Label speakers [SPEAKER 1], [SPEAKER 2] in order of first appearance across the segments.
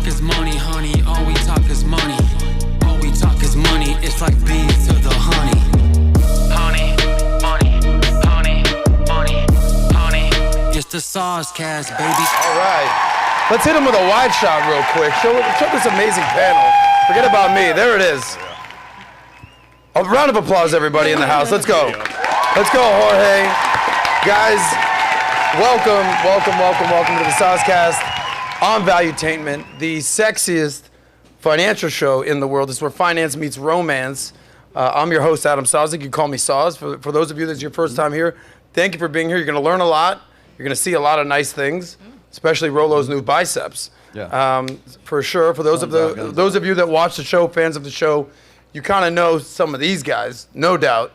[SPEAKER 1] is money, honey. All we talk is money. All we talk is money. It's like bees to the honey. Honey, money, honey, money, honey. It's the SOSCAST, baby.
[SPEAKER 2] All right. Let's hit him with a wide shot real quick. Show this amazing panel. Forget about me. There it is. A round of applause, everybody in the house. Let's go. Let's go, Jorge. Guys, welcome to the SOSCAST on Valuetainment, the sexiest financial show in the world. This is where finance meets romance. I'm your host, Adam Sosnick. You can call me Soz. For those of you that's your first time here, thank you for being here. You're going to learn a lot. You're going to see a lot of nice things, especially Rollo's new biceps. Yeah. For sure. For those of you that watch the show, fans of the show, you kind of know some of these guys, no doubt.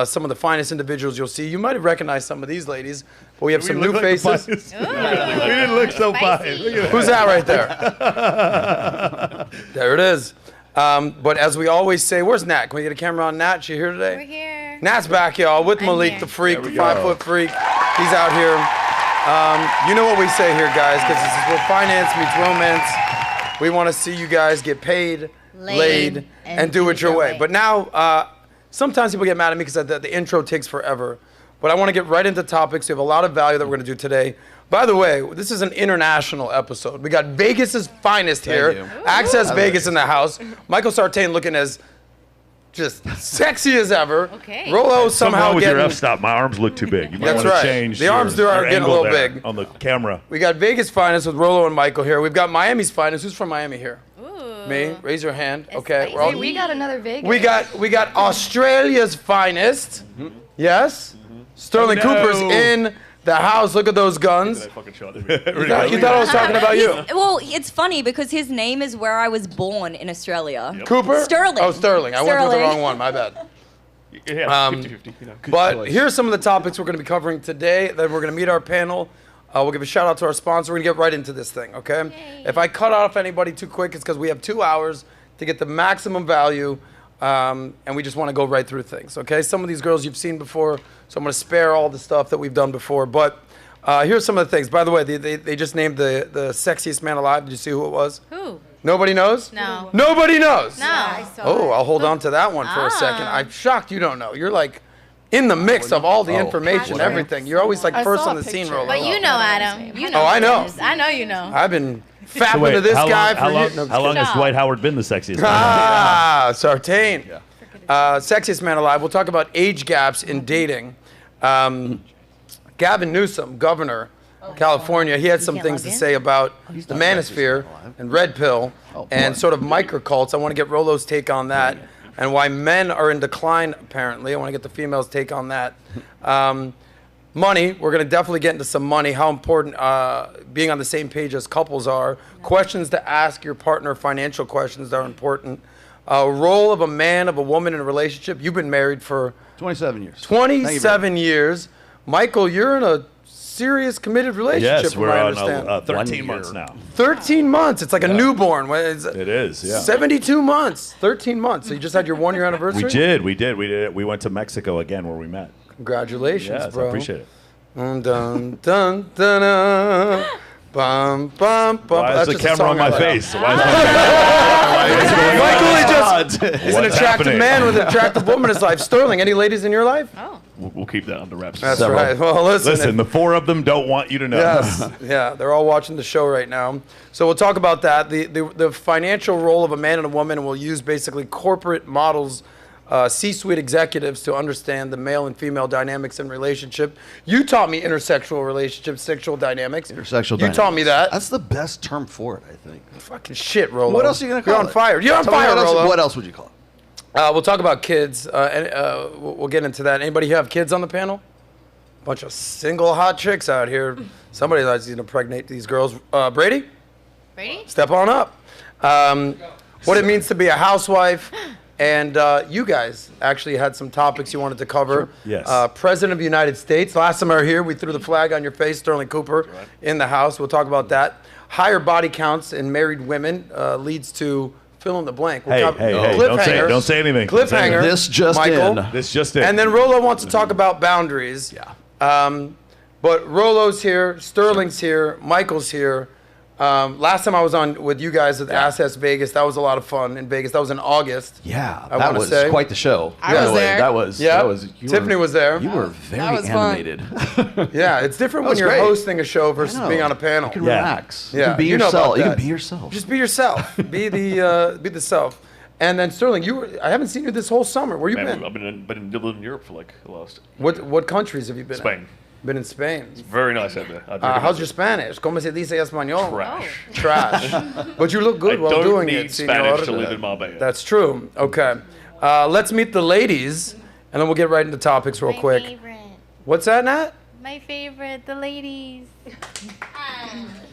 [SPEAKER 2] Some of the finest individuals you'll see. You might have recognized some of these ladies, but we have some new faces.
[SPEAKER 3] We didn't look so fine.
[SPEAKER 2] Who's that right there? There it is. But as we always say, where's Nat? Can we get a camera on Nat? She here today?
[SPEAKER 4] We're here.
[SPEAKER 2] Nat's back, y'all, with Malik, the freak, the 5-foot freak. He's out here. You know what we say here, guys, because this is where finance meets romance. We want to see you guys get paid, laid, and do it your way. But now, sometimes people get mad at me because the intro takes forever. But I want to get right into topics. We have a lot of value that we're going to do today. By the way, this is an international episode. We got Vegas's finest here. Access Vegas in the house. Michael Sartain looking as just sexy as ever.
[SPEAKER 4] Okay.
[SPEAKER 2] Rollo somehow
[SPEAKER 3] with
[SPEAKER 2] getting...
[SPEAKER 3] your f-stop. My arms look too big. You might
[SPEAKER 2] That's
[SPEAKER 3] want
[SPEAKER 2] right.
[SPEAKER 3] to change
[SPEAKER 2] The arms are getting a little big.
[SPEAKER 3] On the camera.
[SPEAKER 2] We got Vegas finest with Rollo and Michael here. We've got Miami's finest. Who's from Miami here?
[SPEAKER 4] Ooh.
[SPEAKER 2] Me? Raise your hand.
[SPEAKER 4] It's
[SPEAKER 2] Okay.
[SPEAKER 4] spicy.
[SPEAKER 2] We're all...
[SPEAKER 5] We got another Vegas.
[SPEAKER 2] We got Australia's finest. Yes? Stirling Cooper's in the house. Look at those guns. You thought I was talking about you.
[SPEAKER 5] Well, it's funny because his name is where I was born in Australia.
[SPEAKER 2] Cooper?
[SPEAKER 5] Sterling.
[SPEAKER 2] Oh, Sterling. I went with the wrong one. My bad.
[SPEAKER 3] Yeah, 50-50. You know.
[SPEAKER 2] But here's some of the topics we're going to be covering today. Then we're going to meet our panel. We'll give a shout out to our sponsor. We're going to get right into this thing, okay?
[SPEAKER 4] Yay.
[SPEAKER 2] If I cut off anybody too quick, it's because we have 2 hours to get the maximum value, and we just want to go right through things, okay? Some of these girls you've seen before, so I'm going to spare all the stuff that we've done before. But here's some of the things. By the way, they just named the sexiest man alive. Did you see who it was?
[SPEAKER 4] Who?
[SPEAKER 2] Nobody knows?
[SPEAKER 4] No.
[SPEAKER 2] Nobody knows?
[SPEAKER 4] No.
[SPEAKER 2] Oh, I'll hold on to that one for a second. I'm shocked you don't know. You're like in the mix of all the information, everything. You're always like first on the scene, Rollo.
[SPEAKER 4] But you know, Adam. You know.
[SPEAKER 2] Oh, I know.
[SPEAKER 4] I know you know.
[SPEAKER 2] I've been fapping to this guy for years.
[SPEAKER 3] How long has Dwight Howard been the sexiest man?
[SPEAKER 2] Sartain. Sexiest man alive. We'll talk about age gaps in dating. Gavin Newsom, Governor California, he had some things to say about the manosphere and Redpill and sort of microcults. I want to get Rollo's take on that and why men are in decline, apparently. I want to get the females' take on that. Money, we're going to definitely get into some money, how important being on the same page as couples are. Questions to ask your partner, financial questions that are important. Role of a man, of a woman in a relationship. You've been married for
[SPEAKER 6] 27 years.
[SPEAKER 2] 27 years. Michael, you're in a serious committed relationship,
[SPEAKER 3] Yes,
[SPEAKER 2] from
[SPEAKER 3] we're
[SPEAKER 2] what I
[SPEAKER 3] on
[SPEAKER 2] understand.
[SPEAKER 3] 13 months now.
[SPEAKER 2] 13 months. It's like a newborn.
[SPEAKER 3] It is, yeah.
[SPEAKER 2] 72 months, 13 months. So you just had your 1 year anniversary?
[SPEAKER 3] We did. We went to Mexico again where we met.
[SPEAKER 2] Congratulations,
[SPEAKER 3] Yes,
[SPEAKER 2] bro.
[SPEAKER 3] I appreciate it.
[SPEAKER 2] Dun, dun, dun, dun, bum, bum, bum.
[SPEAKER 3] Why
[SPEAKER 2] That's
[SPEAKER 3] is the
[SPEAKER 2] just a
[SPEAKER 3] camera on
[SPEAKER 2] song I
[SPEAKER 3] my
[SPEAKER 2] like.
[SPEAKER 3] face? Why is my camera?
[SPEAKER 2] Michael is an attractive
[SPEAKER 3] happening?
[SPEAKER 2] man with an attractive woman in his life. Sterling, any ladies in your life?
[SPEAKER 4] Oh.
[SPEAKER 3] We'll keep that under wraps.
[SPEAKER 2] That's right. Well,
[SPEAKER 3] Listen, the 4 of them don't want you to know.
[SPEAKER 2] Yes, yeah, they're all watching the show right now. So we'll talk about that, the financial role of a man and a woman, and we'll use basically corporate models, C-suite executives to understand the male and female dynamics in relationship. You taught me intersexual relationships, sexual dynamics.
[SPEAKER 6] Intersexual
[SPEAKER 2] You taught me that.
[SPEAKER 6] That's the best term for it, I think.
[SPEAKER 2] Fucking shit, Rollo.
[SPEAKER 6] What else are you going to call
[SPEAKER 2] You're on fire. You're on
[SPEAKER 6] Tell me
[SPEAKER 2] fire, Rollo.
[SPEAKER 6] what else would you call it?
[SPEAKER 2] We'll talk about kids, and we'll get into that. Anybody have kids on the panel? Bunch of single hot chicks out here. Somebody likes to impregnate these girls. Brady?
[SPEAKER 4] Brady?
[SPEAKER 2] Step on up. What it means to be a housewife. And you guys actually had some topics you wanted to cover.
[SPEAKER 3] Sure. Yes.
[SPEAKER 2] President of the United States. Last time I were here, we threw the flag on your face, Stirling Cooper, in the house. We'll talk about that. Higher body counts in married women leads to fill in the blank.
[SPEAKER 3] Hey, don't say anything.
[SPEAKER 2] Cliffhanger.
[SPEAKER 6] This just
[SPEAKER 2] Michael.
[SPEAKER 6] in.
[SPEAKER 3] This just in.
[SPEAKER 2] And then Rollo wants to talk about boundaries.
[SPEAKER 6] Yeah.
[SPEAKER 2] But Rollo's here, Sterling's here, Michael's here. Last time I was on with you guys at Assets Vegas, that was a lot of fun in Vegas. That was in August.
[SPEAKER 6] Yeah,
[SPEAKER 2] I
[SPEAKER 6] that
[SPEAKER 2] wanna
[SPEAKER 6] was
[SPEAKER 2] say.
[SPEAKER 6] quite the show.
[SPEAKER 7] I was there.
[SPEAKER 6] That was.
[SPEAKER 2] Tiffany was there.
[SPEAKER 6] You were very
[SPEAKER 7] was fun.
[SPEAKER 6] animated.
[SPEAKER 2] Yeah, it's different when
[SPEAKER 6] was
[SPEAKER 2] you're
[SPEAKER 6] great.
[SPEAKER 2] hosting a show versus being on a panel.
[SPEAKER 6] You can
[SPEAKER 3] Yeah.
[SPEAKER 6] relax.
[SPEAKER 2] Yeah,
[SPEAKER 6] You can be
[SPEAKER 2] you know
[SPEAKER 6] yourself.
[SPEAKER 2] about
[SPEAKER 6] You
[SPEAKER 2] that.
[SPEAKER 6] can be yourself.
[SPEAKER 2] Just be yourself. Be the self. And then Sterling, I haven't seen you this whole summer. Where you
[SPEAKER 3] Man,
[SPEAKER 2] been?
[SPEAKER 3] I've been living in Europe for like the last
[SPEAKER 2] What countries have you been in?
[SPEAKER 3] Spain.
[SPEAKER 2] Been in Spain.
[SPEAKER 3] Very nice out there.
[SPEAKER 2] How's your Spanish? ¿Cómo se dice español?
[SPEAKER 3] Trash.
[SPEAKER 2] Trash. But you look good
[SPEAKER 3] I
[SPEAKER 2] while
[SPEAKER 3] don't
[SPEAKER 2] doing
[SPEAKER 3] need
[SPEAKER 2] it,
[SPEAKER 3] Spanish
[SPEAKER 2] senor.
[SPEAKER 3] to live in Marbella.
[SPEAKER 2] That's true. Okay. Let's meet the ladies, and then we'll get right into topics real quick.
[SPEAKER 4] Favorite.
[SPEAKER 2] What's that, Nat?
[SPEAKER 4] My favorite, the ladies.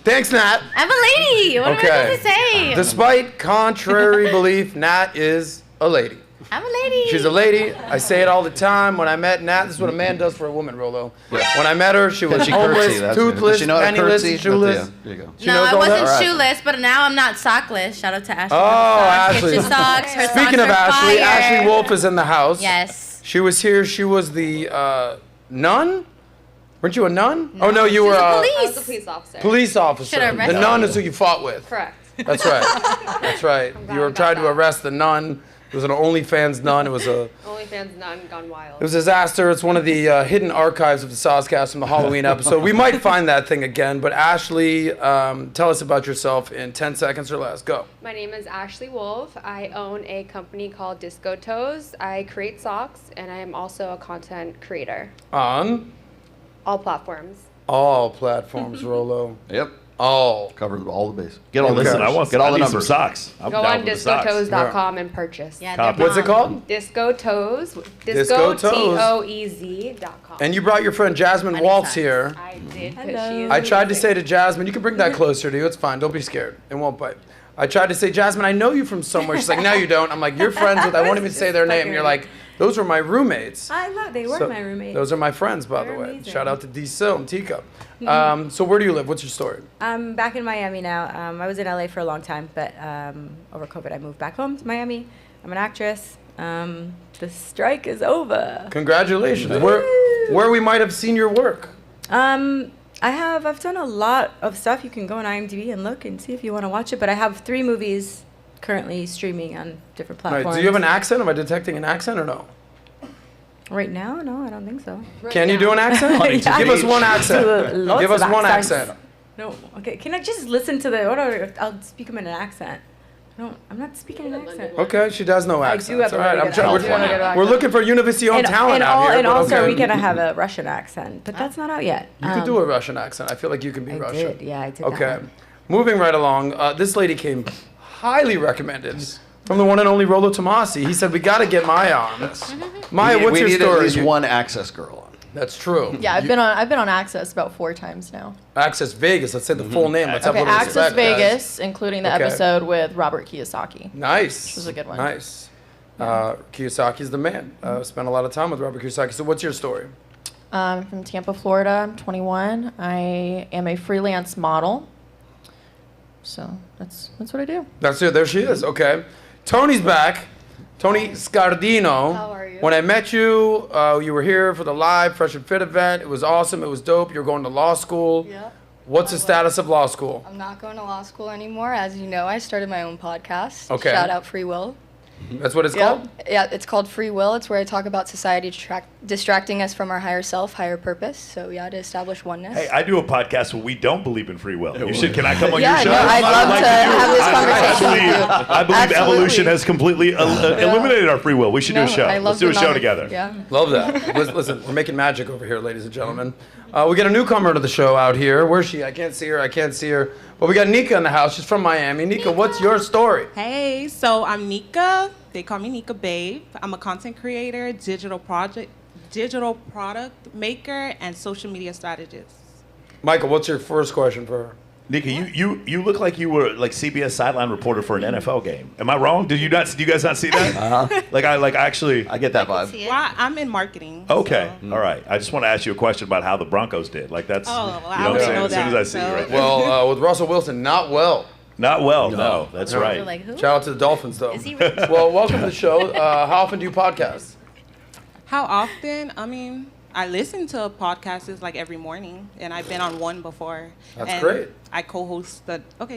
[SPEAKER 2] Thanks, Nat.
[SPEAKER 4] I'm a lady. What am I supposed to say?
[SPEAKER 2] Despite contrary belief, Nat is a lady.
[SPEAKER 4] I'm a lady.
[SPEAKER 2] She's a lady. I say it all the time. When I met Nat, this is what a man does for a woman, Rollo. When I met her, she was homeless, toothless,
[SPEAKER 6] Does she know how to
[SPEAKER 2] penniless,
[SPEAKER 6] curtsy?
[SPEAKER 2] shoeless.
[SPEAKER 6] Yeah, there you go.
[SPEAKER 2] She
[SPEAKER 4] No,
[SPEAKER 2] knows
[SPEAKER 4] I
[SPEAKER 2] all
[SPEAKER 4] wasn't
[SPEAKER 2] that?
[SPEAKER 4] shoeless, but now I'm not sockless. Shout out to Ashley.
[SPEAKER 2] Oh, Ashley.
[SPEAKER 4] Get your socks. Her
[SPEAKER 2] Speaking
[SPEAKER 4] socks
[SPEAKER 2] of
[SPEAKER 4] are
[SPEAKER 2] Ashley,
[SPEAKER 4] fire.
[SPEAKER 2] Ashley Wolf is in the house.
[SPEAKER 4] Yes.
[SPEAKER 2] She was here. She was the nun. Weren't you a nun? Oh no, you were
[SPEAKER 4] She's
[SPEAKER 2] a
[SPEAKER 4] police.
[SPEAKER 8] I was a police officer.
[SPEAKER 2] police officer.
[SPEAKER 4] Should've
[SPEAKER 2] The
[SPEAKER 4] arrested
[SPEAKER 2] nun
[SPEAKER 4] you.
[SPEAKER 2] is who you fought with.
[SPEAKER 8] Correct.
[SPEAKER 2] That's right. That's right.
[SPEAKER 8] glad
[SPEAKER 2] You were
[SPEAKER 8] I got
[SPEAKER 2] trying to
[SPEAKER 8] that.
[SPEAKER 2] arrest the nun. It was an OnlyFans nun. It was a
[SPEAKER 8] OnlyFans nun gone wild.
[SPEAKER 2] It was a disaster. It's one of the hidden archives of the SOSCAST from the Halloween episode. We might find that thing again, but Ashley, tell us about yourself in 10 seconds or less. Go.
[SPEAKER 8] My name is Ashley Wolf. I own a company called Disco Toes. I create socks, and I am also a content creator.
[SPEAKER 2] On
[SPEAKER 8] All platforms.
[SPEAKER 2] all platforms, Rollo.
[SPEAKER 6] Yep.
[SPEAKER 2] All.
[SPEAKER 6] Covered all the bases. Get all the
[SPEAKER 3] Listen,
[SPEAKER 6] numbers.
[SPEAKER 3] I
[SPEAKER 6] Get all the
[SPEAKER 3] need some
[SPEAKER 6] numbers.
[SPEAKER 3] socks. I'm
[SPEAKER 8] Go
[SPEAKER 3] down
[SPEAKER 8] on
[SPEAKER 3] with the socks.
[SPEAKER 8] discotoes.com and purchase.
[SPEAKER 4] Yeah,
[SPEAKER 3] Copy.
[SPEAKER 4] they're
[SPEAKER 2] What's it
[SPEAKER 4] bomb.
[SPEAKER 2] called?
[SPEAKER 8] Disco Toes.
[SPEAKER 2] Disco Toes.
[SPEAKER 8] Toez.com.
[SPEAKER 2] And you brought your friend Jasmine
[SPEAKER 4] Money
[SPEAKER 2] Waltz
[SPEAKER 4] signs.
[SPEAKER 2] here.
[SPEAKER 8] I did because
[SPEAKER 5] Hello.
[SPEAKER 8] she is
[SPEAKER 2] I tried to
[SPEAKER 8] amazing.
[SPEAKER 2] say to Jasmine, you can bring that closer to you. It's fine. Don't be scared. It won't bite. I tried to say, Jasmine, I know you from somewhere. She's like, no, you don't. I'm like, you're friends with, I won't even say their name. And you're like, those were my roommates.
[SPEAKER 5] I love. They were
[SPEAKER 2] So-
[SPEAKER 5] my roommates.
[SPEAKER 2] Those are my friends, by the
[SPEAKER 5] They're
[SPEAKER 2] way.
[SPEAKER 5] amazing.
[SPEAKER 2] Shout out to D. Sil and Teacup. So where do you live? What's your story?
[SPEAKER 5] I'm back in Miami now. I was in LA for a long time, but over COVID, I moved back home to Miami. I'm an actress. The strike is over.
[SPEAKER 2] Congratulations. Where we might have seen your work.
[SPEAKER 5] I've done a lot of stuff. You can go on IMDb and look and see if you want to watch it. But I have 3 movies currently streaming on different
[SPEAKER 2] Right.
[SPEAKER 5] platforms.
[SPEAKER 2] Do you have an accent? Am I detecting an accent or no?
[SPEAKER 5] Right now? No, I don't think so.
[SPEAKER 2] Can you do an accent?
[SPEAKER 5] Yeah.
[SPEAKER 2] Give us one accent.
[SPEAKER 5] Lots
[SPEAKER 2] Give us
[SPEAKER 5] of
[SPEAKER 2] one
[SPEAKER 5] accents.
[SPEAKER 2] accent.
[SPEAKER 5] No. Okay. Can I just listen to the? I'll speak them in an accent. No, I'm not speaking in an accent.
[SPEAKER 2] Okay, she does no
[SPEAKER 5] I
[SPEAKER 2] accents.
[SPEAKER 5] do have a
[SPEAKER 2] All right,
[SPEAKER 5] really
[SPEAKER 2] I'm
[SPEAKER 5] good
[SPEAKER 2] trying.
[SPEAKER 5] accent. I do have a good
[SPEAKER 2] We're
[SPEAKER 5] accent.
[SPEAKER 2] looking for Univision talent out here.
[SPEAKER 5] And
[SPEAKER 2] but
[SPEAKER 5] also,
[SPEAKER 2] okay.
[SPEAKER 5] we're gonna have a Russian accent, but that's not out yet.
[SPEAKER 2] You could do a Russian accent. I feel like you can be
[SPEAKER 5] I
[SPEAKER 2] Russian.
[SPEAKER 5] did. Yeah, I did.
[SPEAKER 2] Okay.
[SPEAKER 5] That one.
[SPEAKER 2] Moving right along, this lady came highly recommended from the one and only Rollo Tomassi. He said, we got to get Maya on. Maya, what's
[SPEAKER 6] we
[SPEAKER 2] your
[SPEAKER 6] need
[SPEAKER 2] story?
[SPEAKER 6] at least one Access girl on.
[SPEAKER 2] That's true.
[SPEAKER 7] Yeah, I've been on Access about 4 times now.
[SPEAKER 2] Access Vegas. Let's say the full name. Let's
[SPEAKER 7] Okay,
[SPEAKER 2] have a little
[SPEAKER 7] Access
[SPEAKER 2] respect, guys.
[SPEAKER 7] Vegas, including the
[SPEAKER 2] Okay.
[SPEAKER 7] episode with Robert Kiyosaki.
[SPEAKER 2] Nice.
[SPEAKER 7] Which was a good one.
[SPEAKER 2] Nice. Kiyosaki's the man. Spent a lot of time with Robert Kiyosaki. So what's your story?
[SPEAKER 7] I'm from Tampa, Florida. I'm 21. I am a freelance model. So that's what I do.
[SPEAKER 2] That's it. There she is. Okay. Tony's back. Tony Scardino.
[SPEAKER 8] How are you?
[SPEAKER 2] When I met you, you were here for the live Fresh and Fit event. It was awesome. It was dope. You're going to law school.
[SPEAKER 9] Yep.
[SPEAKER 2] What's the status of law school?
[SPEAKER 9] I'm not going to law school anymore. As you know, I started my own podcast.
[SPEAKER 2] Okay.
[SPEAKER 9] Shout out Free Will.
[SPEAKER 2] That's what it's called?
[SPEAKER 9] Yeah, it's called Free Will. It's where I talk about society distracting us from our higher self, higher purpose. So yeah, to establish oneness.
[SPEAKER 3] Hey, I do a podcast where we don't believe in free will. You should. Can I come on
[SPEAKER 9] Yeah,
[SPEAKER 3] your show?
[SPEAKER 9] no, I'd love to have this conversation with you.
[SPEAKER 3] I believe
[SPEAKER 9] Absolutely.
[SPEAKER 3] evolution has completely eliminated our free will. We should do a show.
[SPEAKER 9] I
[SPEAKER 3] Let's
[SPEAKER 9] love
[SPEAKER 3] do a
[SPEAKER 9] the
[SPEAKER 3] show
[SPEAKER 9] knowledge.
[SPEAKER 3] together.
[SPEAKER 9] Yeah.
[SPEAKER 2] Love that. Listen, we're making magic over here, ladies and gentlemen. We got a newcomer to the show out here. Where's she? I can't see her. But we got Nika in the house. She's from Miami. Nika, what's your story?
[SPEAKER 10] Hey, so I'm Nika. They call me Nika Babe. I'm a content creator, digital product maker, and social media strategist.
[SPEAKER 2] Michael, what's your first question for her?
[SPEAKER 3] Nika, you look like you were like CBS sideline reporter for an NFL game. Am I wrong? Do you guys not see that?
[SPEAKER 6] I get that vibe.
[SPEAKER 10] Well, I'm in marketing.
[SPEAKER 3] Okay, all right. I just want to ask you a question about how the Broncos did. Like that's
[SPEAKER 10] Oh, well,
[SPEAKER 3] you
[SPEAKER 10] I
[SPEAKER 3] know what I'm
[SPEAKER 10] wouldn't
[SPEAKER 3] saying.
[SPEAKER 10] know
[SPEAKER 3] As soon as I
[SPEAKER 10] that,
[SPEAKER 3] see you
[SPEAKER 10] so-
[SPEAKER 3] right there.
[SPEAKER 2] Well, with Russell Wilson, not well.
[SPEAKER 3] Not well. No, that's
[SPEAKER 2] No.
[SPEAKER 3] right.
[SPEAKER 4] Like who?
[SPEAKER 2] Shout out to the Dolphins, though.
[SPEAKER 4] Is he rich?
[SPEAKER 2] Well, welcome to the show. How often do you podcast?
[SPEAKER 10] How often? I mean, I listen to podcasts like every morning, and I've been on one before.
[SPEAKER 2] That's
[SPEAKER 10] and
[SPEAKER 2] great.
[SPEAKER 10] I co-host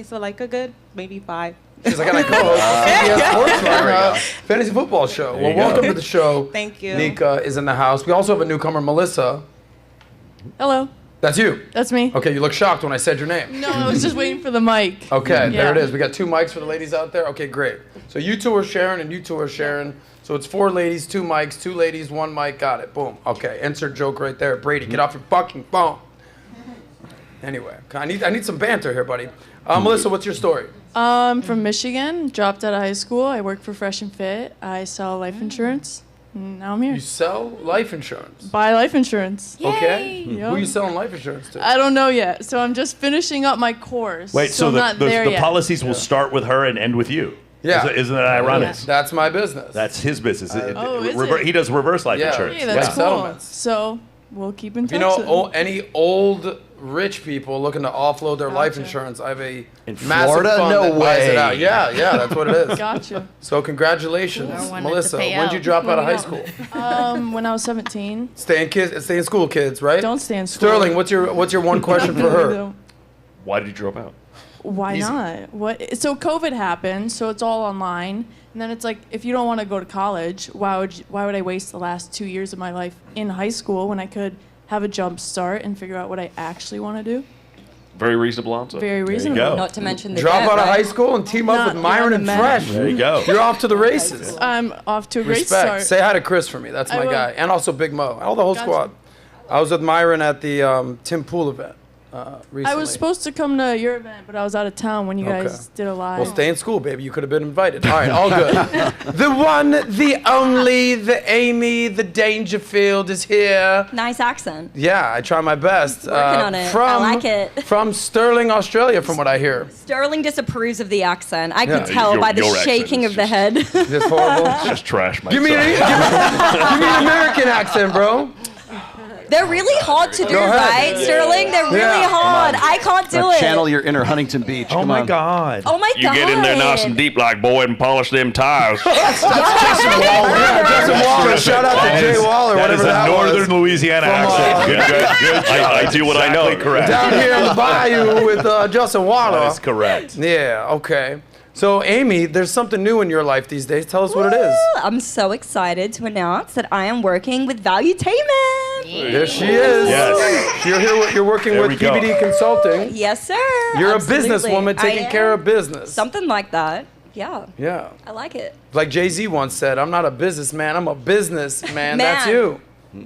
[SPEAKER 10] so like a good maybe 5.
[SPEAKER 2] She's like, and I co-host the CBS Sports Run, fantasy football show. Well, welcome to the show.
[SPEAKER 10] Thank you.
[SPEAKER 2] Nika is in the house. We also have a newcomer, Melissa.
[SPEAKER 11] Hello.
[SPEAKER 2] That's you.
[SPEAKER 11] That's me.
[SPEAKER 2] Okay, you look shocked when I said your name.
[SPEAKER 11] No, I was just waiting for the mic.
[SPEAKER 2] Okay,
[SPEAKER 11] Yeah.
[SPEAKER 2] there it is. We got 2 mics for the ladies out there. Okay, great. So you two are sharing and you two are sharing. So it's 4 ladies, 2 mics, 2 ladies, 1 mic. Got it. Boom. Okay, insert joke right there. Brady, get off your fucking phone. Anyway, I need some banter here, buddy. Melissa, what's your story?
[SPEAKER 11] I'm from Michigan. Dropped out of high school. I work for Fresh and Fit. I sell life insurance. And now I'm here.
[SPEAKER 2] You sell life insurance.
[SPEAKER 11] Buy life insurance.
[SPEAKER 2] Okay.
[SPEAKER 11] Yay.
[SPEAKER 2] Who are you selling life insurance to?
[SPEAKER 11] I don't know yet. So I'm just finishing up my course.
[SPEAKER 3] Wait, so
[SPEAKER 11] I'm not there
[SPEAKER 3] the
[SPEAKER 11] yet.
[SPEAKER 3] policies will start with her and end with you?
[SPEAKER 2] Yeah.
[SPEAKER 3] Isn't that ironic?
[SPEAKER 2] That's my business.
[SPEAKER 3] That's his business.
[SPEAKER 11] Oh, is it?
[SPEAKER 3] He does reverse life insurance.
[SPEAKER 11] Hey, that's
[SPEAKER 2] Yeah.
[SPEAKER 11] cool.
[SPEAKER 2] Settlements.
[SPEAKER 11] So we'll keep in touch.
[SPEAKER 2] You know,
[SPEAKER 11] then.
[SPEAKER 2] any old rich people looking to offload their life insurance, I have a
[SPEAKER 6] In
[SPEAKER 2] massive
[SPEAKER 6] Florida?
[SPEAKER 2] fund
[SPEAKER 6] No
[SPEAKER 2] that buys it
[SPEAKER 6] way.
[SPEAKER 2] out. Yeah, that's what it is.
[SPEAKER 11] Gotcha.
[SPEAKER 2] So congratulations,
[SPEAKER 4] I wanted to
[SPEAKER 2] Melissa.
[SPEAKER 4] pay
[SPEAKER 2] When did you
[SPEAKER 4] out.
[SPEAKER 2] drop out of high school?
[SPEAKER 11] When I was 17.
[SPEAKER 2] Stay in school, kids, right?
[SPEAKER 11] Don't stay in school.
[SPEAKER 2] Sterling, what's your one question for her?
[SPEAKER 3] Why did you drop out?
[SPEAKER 11] Why not? What? So COVID happened, so it's all online. And then it's like, if you don't want to go to college, why would I waste the last 2 years of my life in high school when I could have a jump start and figure out what I actually want to do?
[SPEAKER 12] Very reasonable answer.
[SPEAKER 11] Very
[SPEAKER 3] There you
[SPEAKER 11] reasonable.
[SPEAKER 3] go.
[SPEAKER 5] Not to mention the
[SPEAKER 2] Drop
[SPEAKER 5] debt,
[SPEAKER 2] out of
[SPEAKER 5] right?
[SPEAKER 2] high school and team up
[SPEAKER 11] Not
[SPEAKER 2] with Myron
[SPEAKER 11] the
[SPEAKER 2] and
[SPEAKER 11] men.
[SPEAKER 2] Fresh.
[SPEAKER 3] There you go.
[SPEAKER 2] You're off to the races.
[SPEAKER 11] I'm off to a great
[SPEAKER 2] Respect.
[SPEAKER 11] start.
[SPEAKER 2] Say hi to Chris for me. That's
[SPEAKER 11] I
[SPEAKER 2] my
[SPEAKER 11] will.
[SPEAKER 2] guy. And also Big Mo. All the whole
[SPEAKER 11] Gotcha.
[SPEAKER 2] squad. I was with Myron at the Tim Pool event recently.
[SPEAKER 11] I was supposed to come to your event, but I was out of town when you guys did a live.
[SPEAKER 2] Well, stay in school, baby. You could have been invited. All right, all good. The one, the only, the Amy, the Dangerfield is here.
[SPEAKER 13] Nice accent.
[SPEAKER 2] Yeah, I try my best.
[SPEAKER 13] Working on it. I like it.
[SPEAKER 2] From Stirling, Australia, from what I hear.
[SPEAKER 13] Sterling disapproves of the accent. I
[SPEAKER 2] Yeah.
[SPEAKER 13] could tell by the
[SPEAKER 12] Your accent
[SPEAKER 13] shaking
[SPEAKER 12] is
[SPEAKER 13] of the head.
[SPEAKER 2] Just horrible.
[SPEAKER 12] It's just trash, mate.
[SPEAKER 2] Give me an American accent, bro.
[SPEAKER 13] They're really hard to do,
[SPEAKER 2] Go ahead.
[SPEAKER 13] right, Sterling? They're really
[SPEAKER 2] Yeah.
[SPEAKER 13] hard. I can't do it.
[SPEAKER 6] Channel your inner Huntington Beach.
[SPEAKER 3] Oh
[SPEAKER 6] Come
[SPEAKER 3] my
[SPEAKER 6] on.
[SPEAKER 3] God.
[SPEAKER 13] Oh my
[SPEAKER 12] You
[SPEAKER 13] god.
[SPEAKER 12] get in there nice and deep like Boyd and polish them tires.
[SPEAKER 2] Justin Waller. Shout out to Jay Waller,
[SPEAKER 3] That is
[SPEAKER 2] whatever
[SPEAKER 3] a
[SPEAKER 2] that
[SPEAKER 3] northern
[SPEAKER 2] was.
[SPEAKER 3] Louisiana
[SPEAKER 2] From,
[SPEAKER 3] accent. Good job.
[SPEAKER 12] I do what I know.
[SPEAKER 3] Exactly correct.
[SPEAKER 2] Down here in the bayou with Justin Waller.
[SPEAKER 3] That is correct.
[SPEAKER 2] Yeah, okay. So, Amy, there's something new in your life these days. Tell us what it is.
[SPEAKER 13] I'm so excited to announce that I am working with Valuetainment.
[SPEAKER 2] There she is.
[SPEAKER 3] Yes.
[SPEAKER 2] You're working
[SPEAKER 3] There
[SPEAKER 2] with
[SPEAKER 3] we go.
[SPEAKER 2] PBD Consulting.
[SPEAKER 13] Yes, sir.
[SPEAKER 2] You're
[SPEAKER 13] Absolutely.
[SPEAKER 2] a businesswoman taking
[SPEAKER 13] I
[SPEAKER 2] care
[SPEAKER 13] am.
[SPEAKER 2] of business.
[SPEAKER 13] Something like that. Yeah.
[SPEAKER 2] Yeah.
[SPEAKER 13] I like it.
[SPEAKER 2] Like Jay-Z once said, I'm not a businessman, I'm a businessman. That's
[SPEAKER 13] Man.
[SPEAKER 2] you.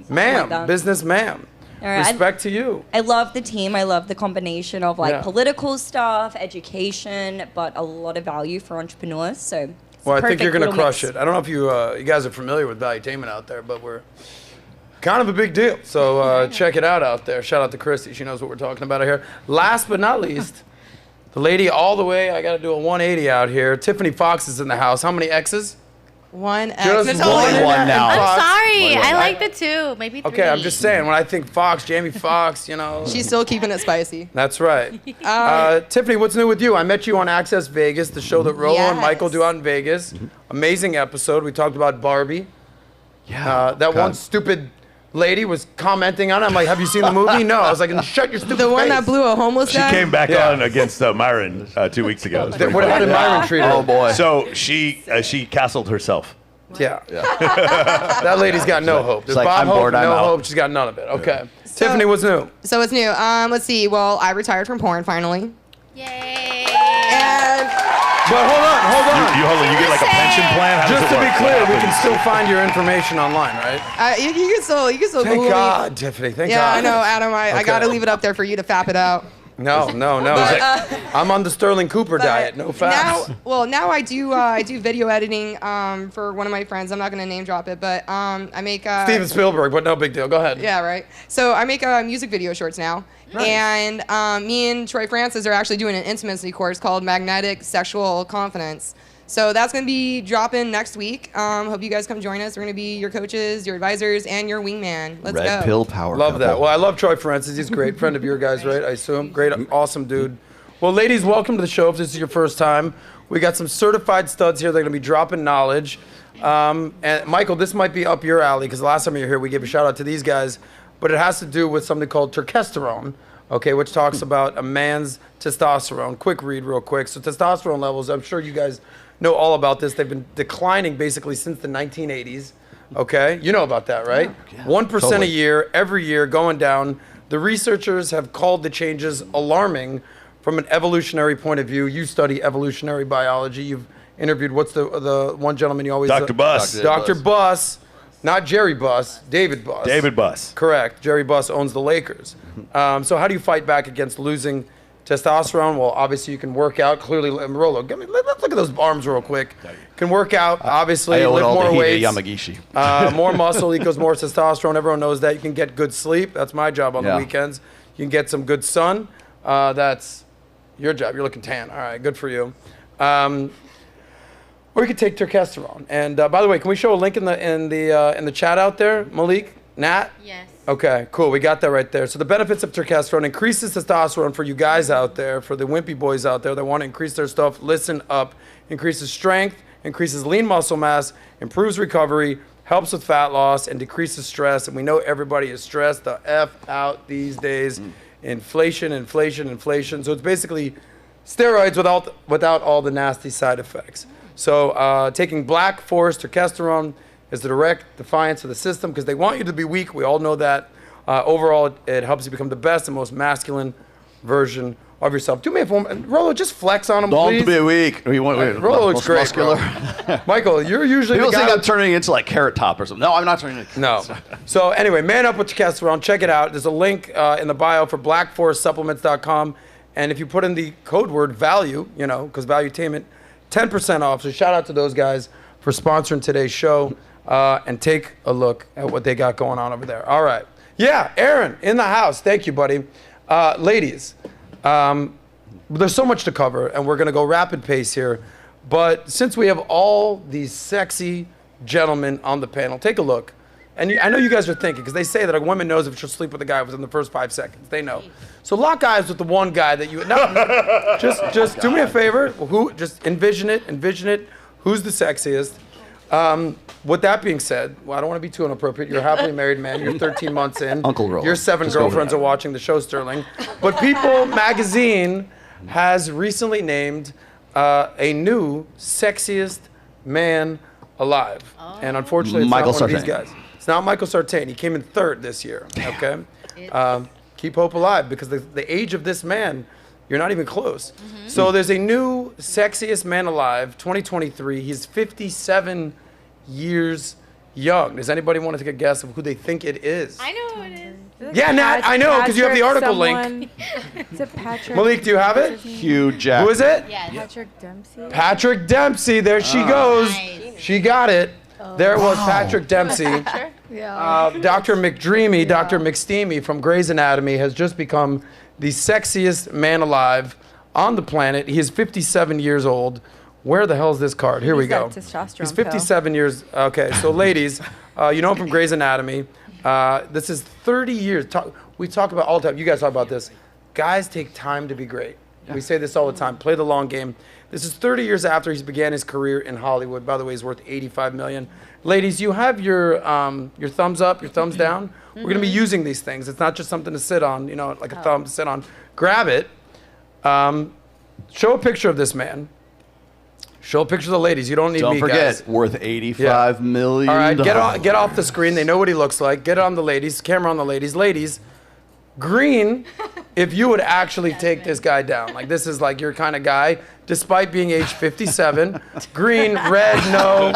[SPEAKER 2] Ma'am,
[SPEAKER 13] that.
[SPEAKER 2] business ma'am.
[SPEAKER 13] All right.
[SPEAKER 2] Respect to you.
[SPEAKER 13] I love the team. I love the combination of like
[SPEAKER 2] Yeah.
[SPEAKER 13] political stuff, education, but a lot of value for entrepreneurs. So it's a
[SPEAKER 2] Well, I think
[SPEAKER 13] perfect
[SPEAKER 2] you're going to
[SPEAKER 13] little
[SPEAKER 2] crush
[SPEAKER 13] mix.
[SPEAKER 2] it. I don't know if you guys are familiar with Valuetainment out there, but we're kind of a big deal. So check it out there. Shout out to Christy. She knows what we're talking about here. Last but not least, the lady all the way, I got to do a 180 out here. Tiffany Fox is in the house. How many X's?
[SPEAKER 10] One X.
[SPEAKER 2] Just
[SPEAKER 10] There's
[SPEAKER 2] one.
[SPEAKER 10] only
[SPEAKER 6] One now.
[SPEAKER 4] I'm
[SPEAKER 2] Fox.
[SPEAKER 4] sorry. I like the 2, maybe 3.
[SPEAKER 2] Okay, I'm just saying, when I think Fox, Jamie Foxx, you know.
[SPEAKER 10] She's still keeping it spicy.
[SPEAKER 2] That's right. Tiffany, what's new with you? I met you on Access Vegas, the show that Rollo and Michael do out in Vegas. Amazing episode. We talked about Barbie.
[SPEAKER 6] Yeah.
[SPEAKER 2] That one stupid lady was commenting on it. I'm like, have you seen the movie? No. I was like, shut your stupid
[SPEAKER 10] The one
[SPEAKER 2] face.
[SPEAKER 10] that blew a homeless
[SPEAKER 3] She
[SPEAKER 10] guy.
[SPEAKER 3] came back
[SPEAKER 2] Yeah.
[SPEAKER 3] on against Myron 2 weeks ago. It was pretty
[SPEAKER 2] How
[SPEAKER 3] funny.
[SPEAKER 2] did Myron treat her?
[SPEAKER 6] Oh boy.
[SPEAKER 3] So she castled herself.
[SPEAKER 2] Yeah. That lady's got no hope. There's
[SPEAKER 6] like,
[SPEAKER 2] Bob
[SPEAKER 6] I'm
[SPEAKER 2] hope,
[SPEAKER 6] bored, I'm
[SPEAKER 2] no
[SPEAKER 6] out.
[SPEAKER 2] hope. She's got none of it. Okay. Tiffany, what's new?
[SPEAKER 10] So it's new. Let's see. Well, I retired from porn finally.
[SPEAKER 4] Yay.
[SPEAKER 10] And
[SPEAKER 2] But hold on.
[SPEAKER 3] You hold on. You get like a pension plan. How does
[SPEAKER 2] Just
[SPEAKER 3] it
[SPEAKER 2] to be
[SPEAKER 3] work?
[SPEAKER 2] clear,
[SPEAKER 3] What
[SPEAKER 2] we can
[SPEAKER 3] happens?
[SPEAKER 2] still find your information online, right?
[SPEAKER 10] you can still Google
[SPEAKER 2] Thank
[SPEAKER 10] me.
[SPEAKER 2] God, Tiffany. Thank
[SPEAKER 10] Yeah,
[SPEAKER 2] God.
[SPEAKER 10] I know, Adam. I
[SPEAKER 2] Okay.
[SPEAKER 10] got to leave it up there for you to fap it out.
[SPEAKER 2] No. I'm on the Sterling Cooper diet. No facts.
[SPEAKER 10] Now I do video editing for one of my friends. I'm not gonna name drop it, but I make
[SPEAKER 2] Steven Spielberg, but no big deal. Go ahead.
[SPEAKER 10] Yeah, right. So I make music video shorts now.
[SPEAKER 2] Nice.
[SPEAKER 10] And me and Troy Francis are actually doing an intimacy course called Magnetic Sexual Confidence. So that's going to be dropping next week. Hope you guys come join us. We're going to be your coaches, your advisors, and your wingman. Let's go.
[SPEAKER 6] Red Pill Power
[SPEAKER 2] Love
[SPEAKER 6] couple.
[SPEAKER 2] that. Well, I love Troy Francis. He's a great friend of your guys, right? I assume. Great, awesome dude. Well, ladies, welcome to the show. If this is your first time, we got some certified studs here. They're going to be dropping knowledge. And Michael, this might be up your alley because the last time you were here, we gave a shout out to these guys. but it has to do with something called testosterone, okay, which talks about a man's testosterone. Quick read real quick. So testosterone levels, I'm sure you guys know all about this. They've been declining basically since the 1980s, okay? You know about that, right? 1% a year, every year, going down. The researchers have called the changes alarming from an evolutionary point of view. You study evolutionary biology. You've interviewed, what's the one gentleman you always...
[SPEAKER 3] Dr. Buss.
[SPEAKER 2] Dr. Buss. Not Jerry Buss, David Buss.
[SPEAKER 3] David Buss.
[SPEAKER 2] Correct. Jerry Buss owns the Lakers. So how do you fight back against losing testosterone? Well, obviously you can work out. Clearly, Rollo, let's look at those arms real quick. Can work out, obviously, lift more weights. More muscle equals more testosterone. Everyone knows that. You can get good sleep. That's my job on the weekends. You can get some good sun. That's your job. You're looking tan. All right, good for you. Or you could take testosterone. And by the way, can we show a link in the chat out there, Malik, Nat?
[SPEAKER 4] Yes.
[SPEAKER 2] Okay, cool. We got that right there. So the benefits of testosterone: increases testosterone for you guys out there, for the wimpy boys out there that want to increase their stuff. Listen up. Increases strength, increases lean muscle mass, improves recovery, helps with fat loss, and decreases stress. And we know everybody is stressed the F out these days. Inflation. So it's basically steroids without all the nasty side effects. So taking black forest testosterone is the direct defiance of the system because they want you to be weak. We all know that. Overall, it helps you become the best and most masculine version of yourself. Do me a favor, Rollo, just flex on him, please.
[SPEAKER 6] Don't be weak.
[SPEAKER 2] Rollo looks great, muscular. Michael, you're usually
[SPEAKER 6] People
[SPEAKER 2] the guy.
[SPEAKER 6] think I'm turning into like Carrot Top or something. No, I'm not turning into.
[SPEAKER 2] No. So anyway, man up with testosterone. Check it out. There's a link in the bio for blackforestsupplements.com. And if you put in the code word value, because valuetainment, 10% off. So shout out to those guys for sponsoring today's show. And take a look at what they got going on over there. All right. Yeah, Aaron in the house. Thank you, buddy. Ladies, there's so much to cover, and we're going to go rapid pace here. But since we have all these sexy gentlemen on the panel, take a look. And I know you guys are thinking, because they say that a woman knows if she'll sleep with a guy within the first 5 seconds. They know. So lock eyes with the one guy that you... No, just do me a favor. Just envision it. Who's the sexiest? With that being said, I don't want to be too inappropriate. You're a happily married man. You're 13 months in.
[SPEAKER 6] Uncle Rollo.
[SPEAKER 2] Your 7 girlfriends are watching the show, Stirling. But People magazine has recently named a new sexiest man alive. And unfortunately, it's
[SPEAKER 6] Michael
[SPEAKER 2] not one of
[SPEAKER 6] Sartain.
[SPEAKER 2] these guys. It's not Michael Sartain. He came in 3rd this year. Okay. Keep hope alive, because the age of this man, you're not even close. So there's a new sexiest man alive, 2023. He's 57 years young. Does anybody want to take a guess of who they think it is?
[SPEAKER 4] I know who it is.
[SPEAKER 2] Yeah, Nat, I know, because you have the article link.
[SPEAKER 5] Is it Patrick?
[SPEAKER 2] Malik, do you have it?
[SPEAKER 6] Hugh Jackman.
[SPEAKER 2] Who is it?
[SPEAKER 4] Yes.
[SPEAKER 5] Patrick Dempsey.
[SPEAKER 2] Patrick Dempsey. There she goes.
[SPEAKER 4] Nice.
[SPEAKER 2] She got it. There it was Patrick Dempsey.
[SPEAKER 7] Yeah.
[SPEAKER 2] Dr. McDreamy, Dr. McSteamy from Grey's Anatomy has just become the sexiest man alive on the planet. He is 57 years old. Where the hell is this card? Here we go. He's 57 years. Okay, so ladies, you know him from Grey's Anatomy. This is 30 years. We talk about all the time. You guys talk about this. Guys take time to be great. We say this all the time. Play the long game. This is 30 years after he began his career in Hollywood. By the way, he's worth $85 million. Ladies, you have your thumbs up, your thumbs down. We're going to be using these things. It's not just something to sit on, like a thumb to sit on. Grab it. Show a picture of this man. Show a picture of the ladies. You don't need me, guys.
[SPEAKER 6] Don't forget, worth $85 million.
[SPEAKER 2] All right, get off the screen. They know what he looks like. Get it on the ladies. Camera on the ladies. Ladies, green, if you would actually take this guy down. Like, this is like your kind of guy, despite being age 57. Green, red, no.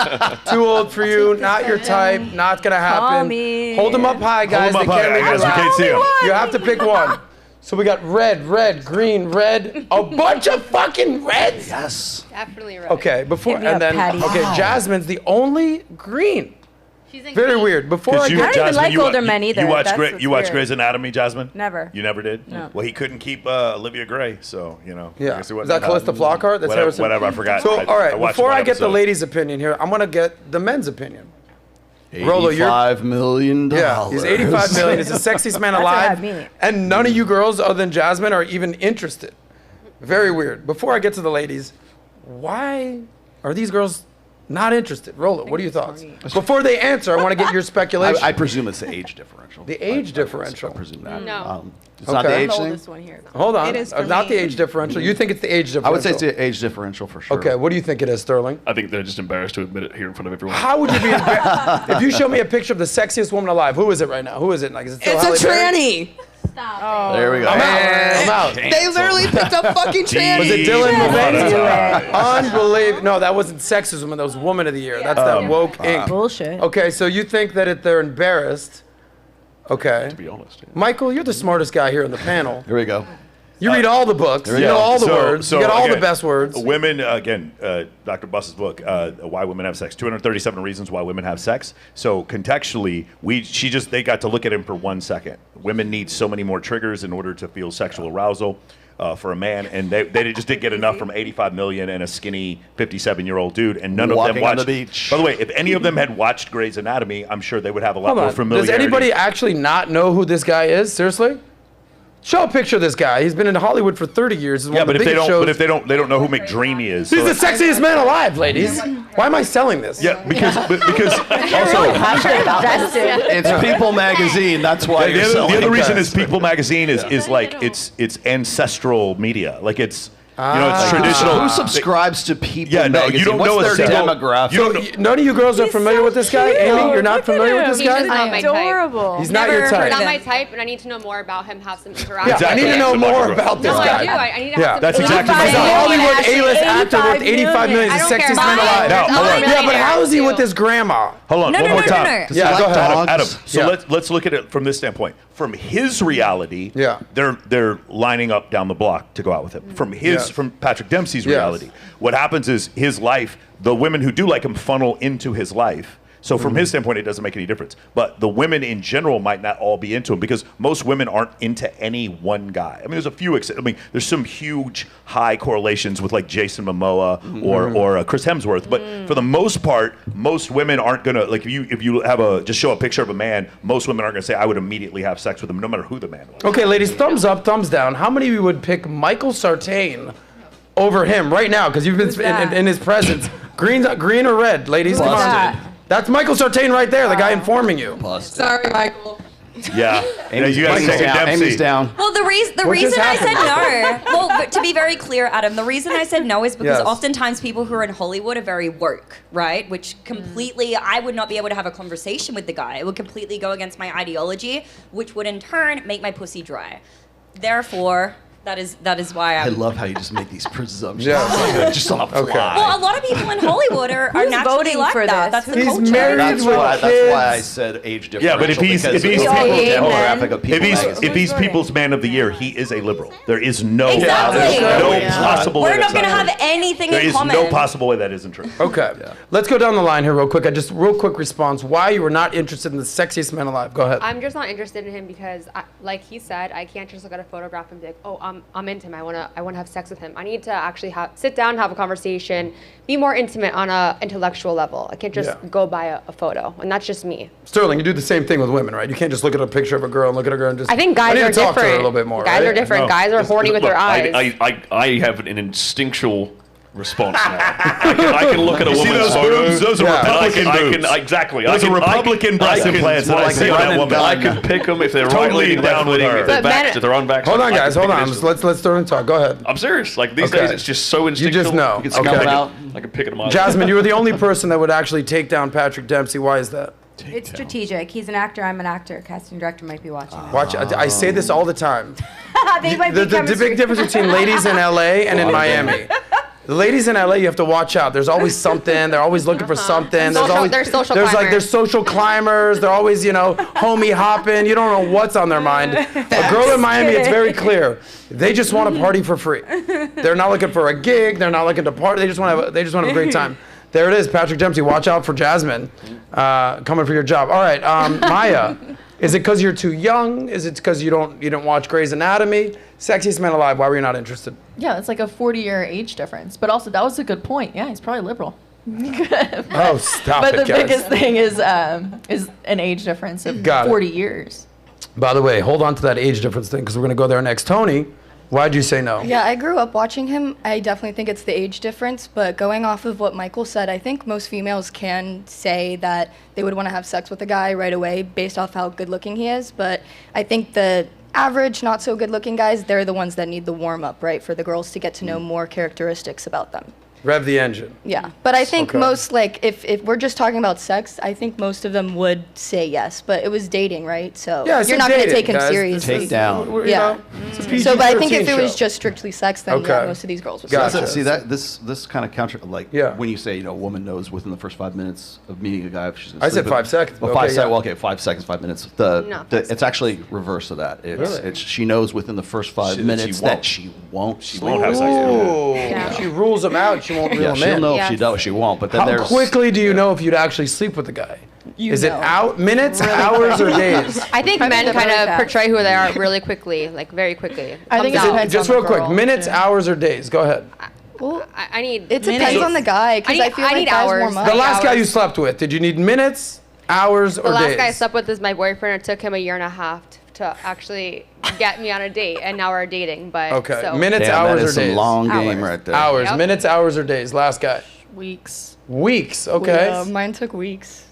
[SPEAKER 2] Too old for you. Not your type. Not going to happen. Hold him up high, guys.
[SPEAKER 3] Hold him up high,
[SPEAKER 2] leave
[SPEAKER 3] guys.
[SPEAKER 2] you
[SPEAKER 3] We can't see him.
[SPEAKER 2] You have to pick one. So we got red, green, red. A bunch of fucking reds.
[SPEAKER 6] Yes.
[SPEAKER 8] Definitely right.
[SPEAKER 2] Okay, Jasmine's the only green.
[SPEAKER 4] She's in
[SPEAKER 2] Very
[SPEAKER 4] green.
[SPEAKER 2] weird. Before I
[SPEAKER 5] I don't even like older men either.
[SPEAKER 3] You watch
[SPEAKER 5] That's
[SPEAKER 3] watch Grey's Anatomy, Jasmine?
[SPEAKER 5] Never.
[SPEAKER 3] You never did?
[SPEAKER 5] No.
[SPEAKER 3] Well, he couldn't keep Olivia Gray, so I
[SPEAKER 2] Yeah.
[SPEAKER 3] guess it
[SPEAKER 2] Is
[SPEAKER 3] wasn't
[SPEAKER 2] that Callista Flockhart? That's Harrison.
[SPEAKER 3] whatever, I forgot.
[SPEAKER 2] So, all right,
[SPEAKER 3] watched
[SPEAKER 2] before
[SPEAKER 3] one
[SPEAKER 2] I get the
[SPEAKER 3] episode.
[SPEAKER 2] ladies' opinion here, I'm going to get the men's opinion. Rollo,
[SPEAKER 6] $85 million.
[SPEAKER 2] Yeah, he's 85 million. He's the sexiest man
[SPEAKER 5] That's what
[SPEAKER 2] alive.
[SPEAKER 5] had me.
[SPEAKER 2] And none of you girls, other than Jasmine, are even interested. Very weird. Before I get to the ladies, why are these girls Not interested. Rollo, what are your thoughts? Before they answer, I want to get your speculation.
[SPEAKER 6] I presume it's the age differential.
[SPEAKER 2] The age differential.
[SPEAKER 6] I presume that.
[SPEAKER 8] No.
[SPEAKER 6] It's not the age thing?
[SPEAKER 2] Hold on.
[SPEAKER 11] It is for
[SPEAKER 2] Not
[SPEAKER 11] me.
[SPEAKER 2] the age differential. You think it's the age differential?
[SPEAKER 6] I would say it's the age differential for sure.
[SPEAKER 2] Okay, what do you think it is, Sterling?
[SPEAKER 12] I think they're just embarrassed to admit it here in front of everyone.
[SPEAKER 2] How would you be embarrassed? If you show me a picture of the sexiest woman alive, who is it right now? Who is it? Like, is it still
[SPEAKER 10] It's a
[SPEAKER 2] Halle Berry?
[SPEAKER 10] tranny.
[SPEAKER 6] There we go.
[SPEAKER 2] I'm out.
[SPEAKER 10] They literally picked up fucking tranny.
[SPEAKER 2] Was it Dylan Mulvaney? Unbelievable. No, that wasn't sexism. That was Woman of the Year. That's that woke ink.
[SPEAKER 5] Bullshit.
[SPEAKER 2] Okay, so you think that they're embarrassed. Okay.
[SPEAKER 12] To be honest. Yeah.
[SPEAKER 2] Michael, you're the smartest guy here on the panel.
[SPEAKER 6] Here we go.
[SPEAKER 2] You read all the books. You know all the words. You got all the best words.
[SPEAKER 3] Women, again, Dr. Buss's book, Why Women Have Sex, 237 Reasons Why Women Have Sex. So contextually, they got to look at him for 1 second. Women need so many more triggers in order to feel sexual arousal for a man, and they just didn't get enough from 85 million and a skinny 57-year-old dude, and none of them watched.
[SPEAKER 6] On the beach.
[SPEAKER 3] By the way, if any of them had watched Grey's Anatomy, I'm sure they would have a lot more familiarity.
[SPEAKER 2] Does anybody actually not know who this guy is? Seriously? Show a picture of this guy. He's been in Hollywood for 30 years.
[SPEAKER 3] Yeah, but if they don't know who McDreamy is.
[SPEAKER 2] He's the sexiest man alive, ladies. Why am I selling this?
[SPEAKER 3] Yeah, because also
[SPEAKER 6] it's People Magazine. That's why you're selling.
[SPEAKER 3] The other reason is People Magazine is like it's ancestral media. Like it's it's traditional.
[SPEAKER 6] Who subscribes to People
[SPEAKER 3] Yeah, no,
[SPEAKER 6] Magazine?
[SPEAKER 3] you don't
[SPEAKER 6] What's
[SPEAKER 3] know
[SPEAKER 6] their
[SPEAKER 3] it's
[SPEAKER 6] demographic?
[SPEAKER 2] None of you girls are familiar with this guy? Amy, you're not familiar with this
[SPEAKER 8] He's just
[SPEAKER 2] guy?
[SPEAKER 8] not my type.
[SPEAKER 5] Adorable.
[SPEAKER 2] He's not your type.
[SPEAKER 8] Not my type, and I need to know more about him, have some interaction.
[SPEAKER 2] Yeah, I
[SPEAKER 3] Exactly.
[SPEAKER 2] need to know more about this
[SPEAKER 8] No,
[SPEAKER 2] guy.
[SPEAKER 8] I do. I need to have some
[SPEAKER 3] that's exactly
[SPEAKER 2] He's a
[SPEAKER 3] my
[SPEAKER 2] Hollywood A-list actor worth 85 million.
[SPEAKER 8] I
[SPEAKER 2] He's the
[SPEAKER 8] don't care.
[SPEAKER 2] sexiest man alive.
[SPEAKER 3] Now, hold on.
[SPEAKER 2] Yeah, but how is he with his grandma?
[SPEAKER 3] Hold on,
[SPEAKER 13] No,
[SPEAKER 3] one
[SPEAKER 13] no,
[SPEAKER 3] more
[SPEAKER 13] no,
[SPEAKER 3] time.
[SPEAKER 13] no, no.
[SPEAKER 2] Yeah, go ahead.
[SPEAKER 3] Adam. So
[SPEAKER 2] Yeah.
[SPEAKER 3] let's look at it from this standpoint. From his reality,
[SPEAKER 2] Yeah.
[SPEAKER 3] they're lining up down the block to go out with him. From Patrick Dempsey's reality, what happens is his life, the women who do like him funnel into his life. So from his standpoint, it doesn't make any difference. But the women in general might not all be into him because most women aren't into any one guy. I mean, there's a few. There's some huge high correlations with like Jason Momoa or Chris Hemsworth. But for the most part, most women aren't gonna like if you have just show a picture of a man. Most women aren't gonna say I would immediately have sex with him, no matter who the man was.
[SPEAKER 2] Okay, ladies, thumbs up, thumbs down. How many of you would pick Michael Sartain over him right now? Because you've been in his presence. Green or red, ladies? Come on. That's Michael Sartain right there, the guy informing you.
[SPEAKER 10] Sorry, Michael.
[SPEAKER 3] Yeah, you guys second Dempsey.
[SPEAKER 6] Amy's down.
[SPEAKER 13] Well, the reason I said no, well, to be very clear, Adam, the reason I said no is because oftentimes people who are in Hollywood are very woke, right? Which completely, I would not be able to have a conversation with the guy. It would completely go against my ideology, which would in turn make my pussy dry. Therefore, that is why
[SPEAKER 6] I love how you just make these presumptions.
[SPEAKER 2] Yeah.
[SPEAKER 6] Just on a fly.
[SPEAKER 2] Okay.
[SPEAKER 13] Well, a lot of people in Hollywood are naturally
[SPEAKER 5] voting
[SPEAKER 13] like
[SPEAKER 5] for
[SPEAKER 13] that.
[SPEAKER 5] this?
[SPEAKER 13] That's the
[SPEAKER 2] He's
[SPEAKER 13] culture.
[SPEAKER 2] married
[SPEAKER 6] That's
[SPEAKER 2] with
[SPEAKER 6] why
[SPEAKER 2] kids.
[SPEAKER 6] I said age differential.
[SPEAKER 3] Yeah, but if he's
[SPEAKER 6] demographic of People Magazine.
[SPEAKER 3] if he's People's Man of the Year, he is a liberal. There is no
[SPEAKER 13] Exactly.
[SPEAKER 3] possible way
[SPEAKER 13] We're not
[SPEAKER 3] that's
[SPEAKER 13] going to
[SPEAKER 3] not
[SPEAKER 13] have
[SPEAKER 3] true.
[SPEAKER 13] anything
[SPEAKER 3] There
[SPEAKER 13] in
[SPEAKER 3] is
[SPEAKER 13] common.
[SPEAKER 3] no possible way that isn't true.
[SPEAKER 2] Okay. Let's go down the line here real quick. Real quick response. Why you were not interested in the sexiest man alive? Go ahead.
[SPEAKER 8] I'm just not interested in him because, like he said, I can't just look at a photograph and be like, oh, I'm into him. I wanna have sex with him. I need to actually sit down, have a conversation, be more intimate on a intellectual level. I can't just go by a photo, and that's just me.
[SPEAKER 2] Sterling, you do the same thing with women, right? You can't just look at a picture of a girl and look at a girl and just.
[SPEAKER 8] I think guys
[SPEAKER 2] I need
[SPEAKER 8] are
[SPEAKER 2] to talk to her a
[SPEAKER 8] different.
[SPEAKER 2] little bit more.
[SPEAKER 8] Guys
[SPEAKER 2] right?
[SPEAKER 8] are different. Guys are horny with their eyes.
[SPEAKER 12] I have an instinctual response now. I can look at a
[SPEAKER 3] You see
[SPEAKER 12] woman's
[SPEAKER 3] those
[SPEAKER 12] photo.
[SPEAKER 3] boobs? Those are Republican boobs.
[SPEAKER 12] exactly.
[SPEAKER 3] Those are Republican breast implants that I see on that woman.
[SPEAKER 12] I can pick them if they're right
[SPEAKER 3] Totally
[SPEAKER 12] leaning,
[SPEAKER 3] down
[SPEAKER 12] left
[SPEAKER 3] with
[SPEAKER 12] leaning,
[SPEAKER 3] her.
[SPEAKER 12] if they're
[SPEAKER 8] But
[SPEAKER 12] back,
[SPEAKER 8] men-
[SPEAKER 12] if they're on back.
[SPEAKER 2] Hold on, guys. Hold on.
[SPEAKER 12] Let's
[SPEAKER 2] Let's Sterling talk. Go ahead.
[SPEAKER 12] I'm serious. Like these
[SPEAKER 2] Okay.
[SPEAKER 12] days, it's just so
[SPEAKER 2] You
[SPEAKER 12] instinctual.
[SPEAKER 2] just know.
[SPEAKER 6] You can smell it out.
[SPEAKER 12] I can pick it a mile.
[SPEAKER 2] Jasmine, you were the only person that would actually take down Patrick Dempsey. Why is that?
[SPEAKER 5] It's strategic. He's an actor. I'm an actor. Casting director might be watching.
[SPEAKER 2] Watch. I say this all the time.
[SPEAKER 5] They might be
[SPEAKER 2] The big difference between ladies in LA and in Miami. The ladies in LA, you have to watch out. There's always something. They're always looking for something.
[SPEAKER 8] They're social climbers.
[SPEAKER 2] There's social climbers. They're always, homie hopping. You don't know what's on their mind. A girl in Miami, it's very clear. They just want to party for free. They're not looking for a gig. They're not looking to party. They just want to have a great time. There it is, Patrick Dempsey. Watch out for Jasmine coming for your job. All right, Maya. Is it because you're too young? Is it because you don't watch Grey's Anatomy? Sexiest Man Alive. Why were you not interested?
[SPEAKER 7] Yeah, it's like a 40-year age difference. But also, that was a good point. Yeah, he's probably liberal.
[SPEAKER 2] Oh, stop
[SPEAKER 7] But
[SPEAKER 2] it,
[SPEAKER 7] the
[SPEAKER 2] guys.
[SPEAKER 7] biggest thing is an age difference of
[SPEAKER 2] Got it.
[SPEAKER 7] 40 years.
[SPEAKER 2] By the way, hold on to that age difference thing because we're going to go there next. Tony, Why'd you say no?
[SPEAKER 9] Yeah, I grew up watching him. I definitely think it's the age difference, but going off of what Michael said, I think most females can say that they would want to have sex with a guy right away based off how good looking he is, but I think the average, not so good looking guys, they're the ones that need the warm up, right, for the girls to get to know more characteristics about them.
[SPEAKER 2] Rev the engine.
[SPEAKER 9] Yeah, but I think
[SPEAKER 2] Okay.
[SPEAKER 9] most, like, if we're just talking about sex, I think most of them would say yes, but it was dating, right? So
[SPEAKER 2] Yeah, it's
[SPEAKER 9] you're
[SPEAKER 2] a
[SPEAKER 9] not going to
[SPEAKER 2] dating,
[SPEAKER 9] take him
[SPEAKER 2] guys.
[SPEAKER 9] seriously.
[SPEAKER 6] Take down.
[SPEAKER 2] You
[SPEAKER 9] Yeah.
[SPEAKER 2] know, it's a
[SPEAKER 9] So, but I think if
[SPEAKER 2] PG-13
[SPEAKER 9] it was
[SPEAKER 2] show.
[SPEAKER 9] just strictly sex, then yeah,
[SPEAKER 2] Okay.
[SPEAKER 9] most of these girls would
[SPEAKER 2] Gotcha.
[SPEAKER 9] say
[SPEAKER 6] See that this kind of counter like
[SPEAKER 2] Yeah.
[SPEAKER 6] when you say a woman knows within the first 5 minutes of meeting a guy if she's gonna
[SPEAKER 2] I
[SPEAKER 6] sleep
[SPEAKER 2] said
[SPEAKER 6] with
[SPEAKER 2] 5 seconds,
[SPEAKER 6] Well,
[SPEAKER 2] but okay,
[SPEAKER 6] 5 seconds.
[SPEAKER 2] yeah.
[SPEAKER 6] Well, okay, 5 seconds, 5 minutes.
[SPEAKER 8] No,
[SPEAKER 6] It's actually reverse of that. It's,
[SPEAKER 2] Really?
[SPEAKER 6] it's she knows within the first 5 minutes that she won't.
[SPEAKER 3] She won't have sex with him.
[SPEAKER 2] Ooh.
[SPEAKER 8] Yeah.
[SPEAKER 2] She rules him out. She won't reel
[SPEAKER 6] Yeah,
[SPEAKER 2] him
[SPEAKER 6] she'll
[SPEAKER 2] in.
[SPEAKER 6] know if
[SPEAKER 8] Yes.
[SPEAKER 6] she does. She won't. But then
[SPEAKER 2] How
[SPEAKER 6] there's
[SPEAKER 2] quickly do you know if you'd actually sleep with the guy? Is it
[SPEAKER 9] know.
[SPEAKER 2] out minutes, hours, or days?
[SPEAKER 8] I think
[SPEAKER 9] I
[SPEAKER 8] men
[SPEAKER 9] think
[SPEAKER 8] kind
[SPEAKER 9] they're
[SPEAKER 8] of
[SPEAKER 9] both
[SPEAKER 8] portray who they are really quickly, like very quickly.
[SPEAKER 9] I think
[SPEAKER 8] Comes
[SPEAKER 9] it
[SPEAKER 8] out.
[SPEAKER 9] depends
[SPEAKER 2] Just
[SPEAKER 9] on the
[SPEAKER 2] real quick,
[SPEAKER 9] girl,
[SPEAKER 2] minutes,
[SPEAKER 9] too.
[SPEAKER 2] hours, or days? Go ahead.
[SPEAKER 8] Well, I need.
[SPEAKER 9] It depends on the guy, because I feel
[SPEAKER 8] I
[SPEAKER 9] like
[SPEAKER 8] need
[SPEAKER 9] guys
[SPEAKER 8] hours.
[SPEAKER 9] warm up.
[SPEAKER 2] The last guy
[SPEAKER 8] hours.
[SPEAKER 2] you slept with, did you need minutes, hours, or
[SPEAKER 8] The last
[SPEAKER 2] days?
[SPEAKER 8] guy I slept with is my boyfriend. It took him a year and a half to actually get me on a date, and now we're dating. But
[SPEAKER 2] Okay,
[SPEAKER 8] so.
[SPEAKER 2] minutes,
[SPEAKER 6] Damn,
[SPEAKER 2] hours,
[SPEAKER 6] that
[SPEAKER 2] or
[SPEAKER 6] is some
[SPEAKER 2] days?
[SPEAKER 6] long game
[SPEAKER 8] Hours.
[SPEAKER 6] right there.
[SPEAKER 2] Hours,
[SPEAKER 8] Yep.
[SPEAKER 2] minutes, hours, or days? Last guy.
[SPEAKER 11] Weeks.
[SPEAKER 2] Weeks, okay.
[SPEAKER 9] Yeah, mine took weeks.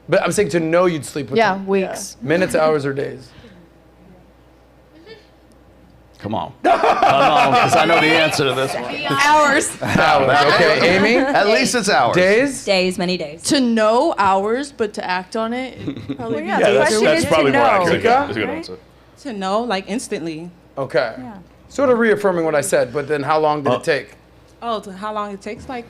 [SPEAKER 2] But I'm saying to know you'd sleep with
[SPEAKER 11] Yeah,
[SPEAKER 2] him.
[SPEAKER 11] weeks.
[SPEAKER 2] Minutes, hours, or days?
[SPEAKER 6] Come on, because I know the answer to this one.
[SPEAKER 11] Hours.
[SPEAKER 2] Hours, okay. Amy?
[SPEAKER 6] At least it's hours.
[SPEAKER 2] Days?
[SPEAKER 13] Days, many days.
[SPEAKER 11] To know hours, but to act on it, it'd probably
[SPEAKER 14] yeah,
[SPEAKER 11] be
[SPEAKER 14] the
[SPEAKER 3] Yeah,
[SPEAKER 14] question
[SPEAKER 3] that's
[SPEAKER 14] is
[SPEAKER 3] probably
[SPEAKER 14] to
[SPEAKER 3] more
[SPEAKER 14] know.
[SPEAKER 3] accurate. Yeah,
[SPEAKER 2] Mika?
[SPEAKER 3] that's a good
[SPEAKER 14] Right?
[SPEAKER 3] answer.
[SPEAKER 14] To know, like instantly.
[SPEAKER 2] Okay. Sort of reaffirming what I said, but then how long did it take?
[SPEAKER 14] Oh, to how long it takes? Like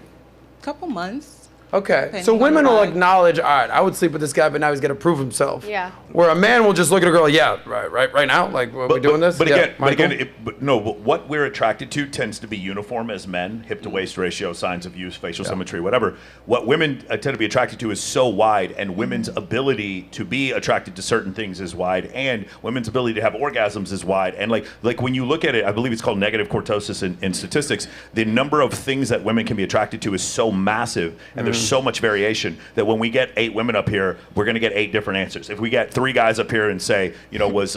[SPEAKER 14] a couple months.
[SPEAKER 2] Okay.
[SPEAKER 14] Depending
[SPEAKER 2] So
[SPEAKER 14] on
[SPEAKER 2] women
[SPEAKER 14] the
[SPEAKER 2] will
[SPEAKER 14] vibe.
[SPEAKER 2] acknowledge, all right, I would sleep with this guy, but now he's got to prove himself.
[SPEAKER 8] Yeah.
[SPEAKER 2] Where a man will just look at a girl, yeah, right now, like, are we doing this?
[SPEAKER 3] But
[SPEAKER 2] Yeah,
[SPEAKER 3] again,
[SPEAKER 2] Michael?
[SPEAKER 3] but what we're attracted to tends to be uniform as men: hip to waist ratio, signs of use, facial symmetry, whatever. What women tend to be attracted to is so wide, and women's ability to be attracted to certain things is wide, and women's ability to have orgasms is wide. And like when you look at it, I believe it's called negative kurtosis in statistics. The number of things that women can be attracted to is so massive, and there's so much variation that when we get 8 women up here, we're going to get 8 different answers. If we get 3 guys up here and say, you know, was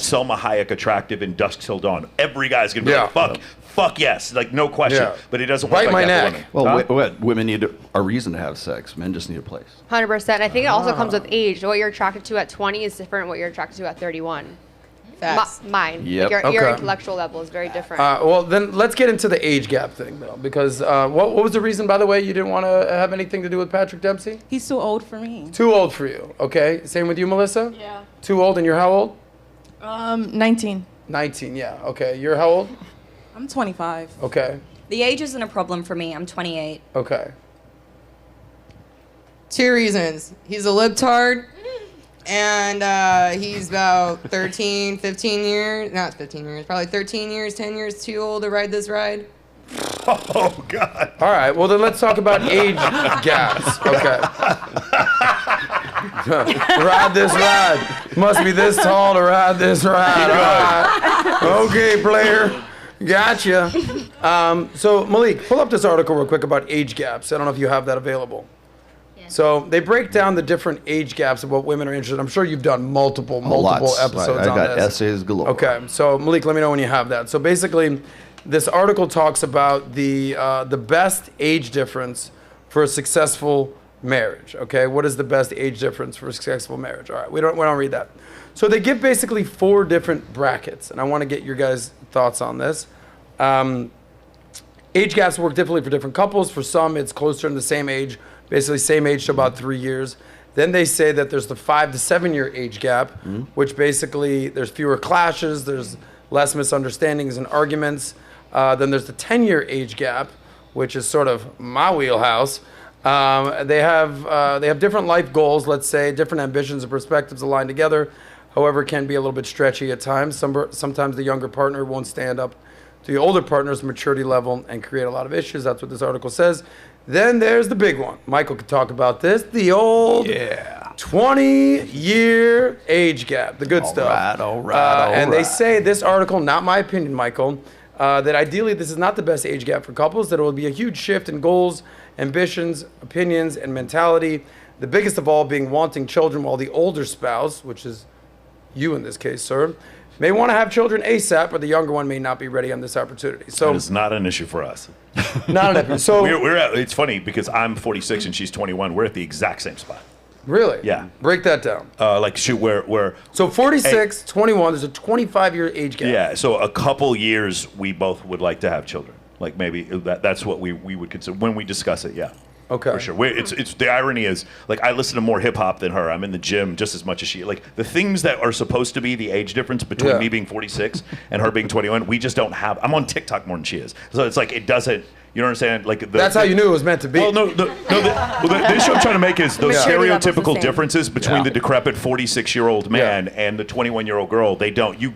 [SPEAKER 3] Selma Hayek attractive in Dusk Till Dawn? Every guy's going to be like, fuck yes, like no question.
[SPEAKER 2] Yeah.
[SPEAKER 3] But it doesn't
[SPEAKER 2] Bite
[SPEAKER 3] work
[SPEAKER 2] my
[SPEAKER 3] like that
[SPEAKER 2] neck.
[SPEAKER 3] for women.
[SPEAKER 6] Well,
[SPEAKER 3] Huh?
[SPEAKER 6] women need a reason to have sex. Men just need a place.
[SPEAKER 8] 100%. I think it also comes with age. What you're attracted to at 20 is different from what you're attracted to at 31.
[SPEAKER 14] Facts.
[SPEAKER 8] Mine.
[SPEAKER 6] Yep.
[SPEAKER 8] Like your
[SPEAKER 2] Okay.
[SPEAKER 8] intellectual level is very different.
[SPEAKER 2] Well, then let's get into the age gap thing, though, because what was the reason, by the way, you didn't want to have anything to do with Patrick Dempsey?
[SPEAKER 14] He's too old for me.
[SPEAKER 2] Too old for you, okay? Same with you, Melissa?
[SPEAKER 11] Yeah.
[SPEAKER 2] Too old, and you're how old?
[SPEAKER 11] 19.
[SPEAKER 2] 19, yeah. Okay, you're how old?
[SPEAKER 14] I'm 25.
[SPEAKER 2] Okay,
[SPEAKER 13] The age isn't a problem for me. I'm 28.
[SPEAKER 2] okay.
[SPEAKER 10] 2 reasons. He's a libtard, and he's about 13, 15 years, not 15 years, probably 13 years, 10 years too old to ride this ride.
[SPEAKER 3] Oh God!
[SPEAKER 2] All right, well then let's talk about age gaps. Okay. Ride this ride. Must be this tall to ride this ride. All right. Okay, player. Gotcha. So Malik, pull up this article real quick about age gaps. I don't know if you have that available. So they break down the different age gaps of what women are interested in. I'm sure you've done multiple
[SPEAKER 6] Lots.
[SPEAKER 2] episodes
[SPEAKER 6] I
[SPEAKER 2] on
[SPEAKER 6] got
[SPEAKER 2] this.
[SPEAKER 6] essays galore.
[SPEAKER 2] Okay, so Malik, let me know when you have that. So basically, this article talks about the best age difference for a successful marriage. Okay, what is the best age difference for a successful marriage? All right, we don't read that. So they give basically 4 different brackets, and I want to get your guys' thoughts on this. Age gaps work differently for different couples. For some, it's closer in the same age, basically same age to about 3 years. Then they say that there's the 5 to 7 year age gap, which basically there's fewer clashes, there's less misunderstandings and arguments. Then there's the 10-year age gap, which is sort of my wheelhouse. They have different life goals, let's say, different ambitions and perspectives aligned together. However, it can be a little bit stretchy at times. Sometimes the younger partner won't stand up to the older partner's maturity level and create a lot of issues. That's what this article says. Then there's the big one. Michael could talk about this. The old 20-year age gap, the good stuff.
[SPEAKER 6] All right.
[SPEAKER 2] And they say, this article, not my opinion, Michael, that ideally this is not the best age gap for couples, that it will be a huge shift in goals, ambitions, opinions, and mentality. The biggest of all being wanting children, while the older spouse, which is you in this case, sir, may want to have children ASAP, but the younger one may not be ready on this opportunity. So
[SPEAKER 3] it's not an issue for us.
[SPEAKER 2] Not an issue. So
[SPEAKER 3] it's funny because I'm 46 and she's 21. We're at the exact same spot.
[SPEAKER 2] Really?
[SPEAKER 3] Yeah.
[SPEAKER 2] Break that down.
[SPEAKER 3] So
[SPEAKER 2] 46, 21, there's a 25-year age gap.
[SPEAKER 3] Yeah, so a couple years we both would like to have children. Like maybe that's what we would consider when we discuss it, yeah.
[SPEAKER 2] Okay.
[SPEAKER 3] For sure. It's the irony is, like, I listen to more hip hop than her. I'm in the gym just as much as she. Like, the things that are supposed to be the age difference between me being 46 and her being 21, we just don't have. I'm on TikTok more than she is. So it's like, it doesn't, you know what I'm saying? Like,
[SPEAKER 2] That's how you knew it was meant to be.
[SPEAKER 3] Well, the issue I'm trying to make is those stereotypical differences between the decrepit 46-year-old man and the 21-year-old girl. They don't. You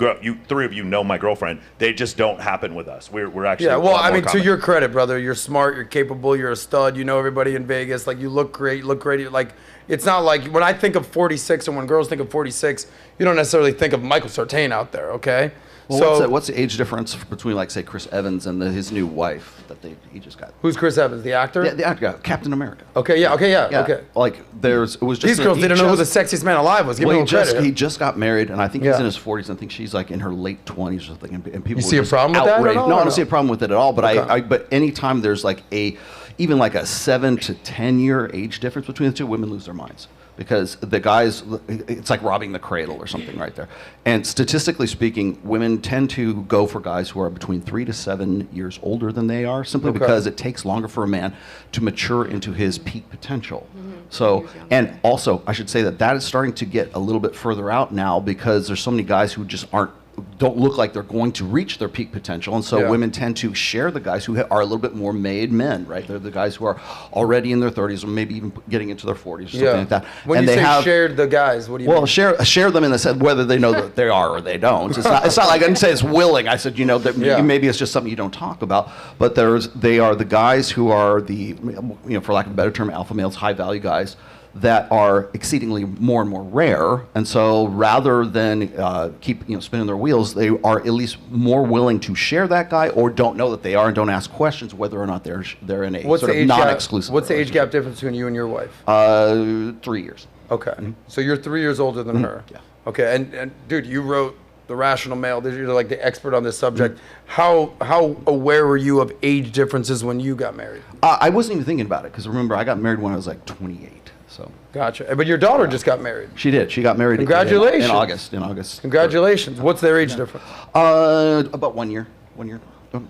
[SPEAKER 3] three of you know my girlfriend. They just don't happen with us. We're actually.
[SPEAKER 2] Yeah. Well, I mean, to your credit, brother, you're smart. You're capable. You're a stud. You know everybody in Vegas. Like, you look great. You look great. Like, it's not like when I think of 46 and when girls think of 46, you don't necessarily think of Michael Sartain out there. Okay.
[SPEAKER 6] Well, so what's the age difference between, like, say, Chris Evans and his new wife that he just got?
[SPEAKER 2] Who's Chris Evans, the actor?
[SPEAKER 6] Yeah, the actor, Captain America.
[SPEAKER 2] Okay, yeah, okay.
[SPEAKER 6] Like, it was just
[SPEAKER 2] these girls didn't know who the sexiest man alive was. Give me credit.
[SPEAKER 6] He just got married, and I think he's in his 40s. I think she's like in her late 20s or something. And people
[SPEAKER 2] you see
[SPEAKER 6] were
[SPEAKER 2] a
[SPEAKER 6] just
[SPEAKER 2] problem with that?
[SPEAKER 6] outraged.
[SPEAKER 2] At all,
[SPEAKER 6] no, I
[SPEAKER 2] or
[SPEAKER 6] don't see a problem with it at all. But
[SPEAKER 2] Okay.
[SPEAKER 6] but anytime there's like even like a 7 to 10 year age difference between the two, women lose their minds. Because the guys, it's like robbing the cradle or something right there. And statistically speaking, women tend to go for guys who are between 3 to 7 years older than they are, simply because it takes longer for a man to mature into his peak potential. So, and also, I should say that is starting to get a little bit further out now because there's so many guys who just don't look like they're going to reach their peak potential, and so women tend to share the guys who are a little bit more made men, right? They're the guys who are already in their 30s or maybe even getting into their 40s or something like that.
[SPEAKER 2] When
[SPEAKER 6] and
[SPEAKER 2] you
[SPEAKER 6] they
[SPEAKER 2] say shared the guys, what do you mean?
[SPEAKER 6] Well, share them in the sense whether they know that they are or they don't. It's not like I didn't say it's willing. I said, that maybe it's just something you don't talk about. But they are the guys who are the, for lack of a better term, alpha males, high value guys that are exceedingly more and more rare, and so rather than keep spinning their wheels, they are at least more willing to share that guy, or don't know that they are and don't ask questions whether or not they're in a sort of non-exclusive.
[SPEAKER 2] What's the age gap difference between you and your wife?
[SPEAKER 6] 3 years.
[SPEAKER 2] Okay, so you're 3 years older than her.
[SPEAKER 6] Yeah.
[SPEAKER 2] Okay, and dude, you wrote The Rational Male. You're like the expert on this subject. How aware were you of age differences when you got married?
[SPEAKER 6] I wasn't even thinking about it because remember I got married when I was like 28. So
[SPEAKER 2] gotcha. But your daughter just got married.
[SPEAKER 6] She did. She got married.
[SPEAKER 2] Congratulations.
[SPEAKER 6] In August.
[SPEAKER 2] Congratulations. What's their age difference?
[SPEAKER 6] About 1 year. 1 year.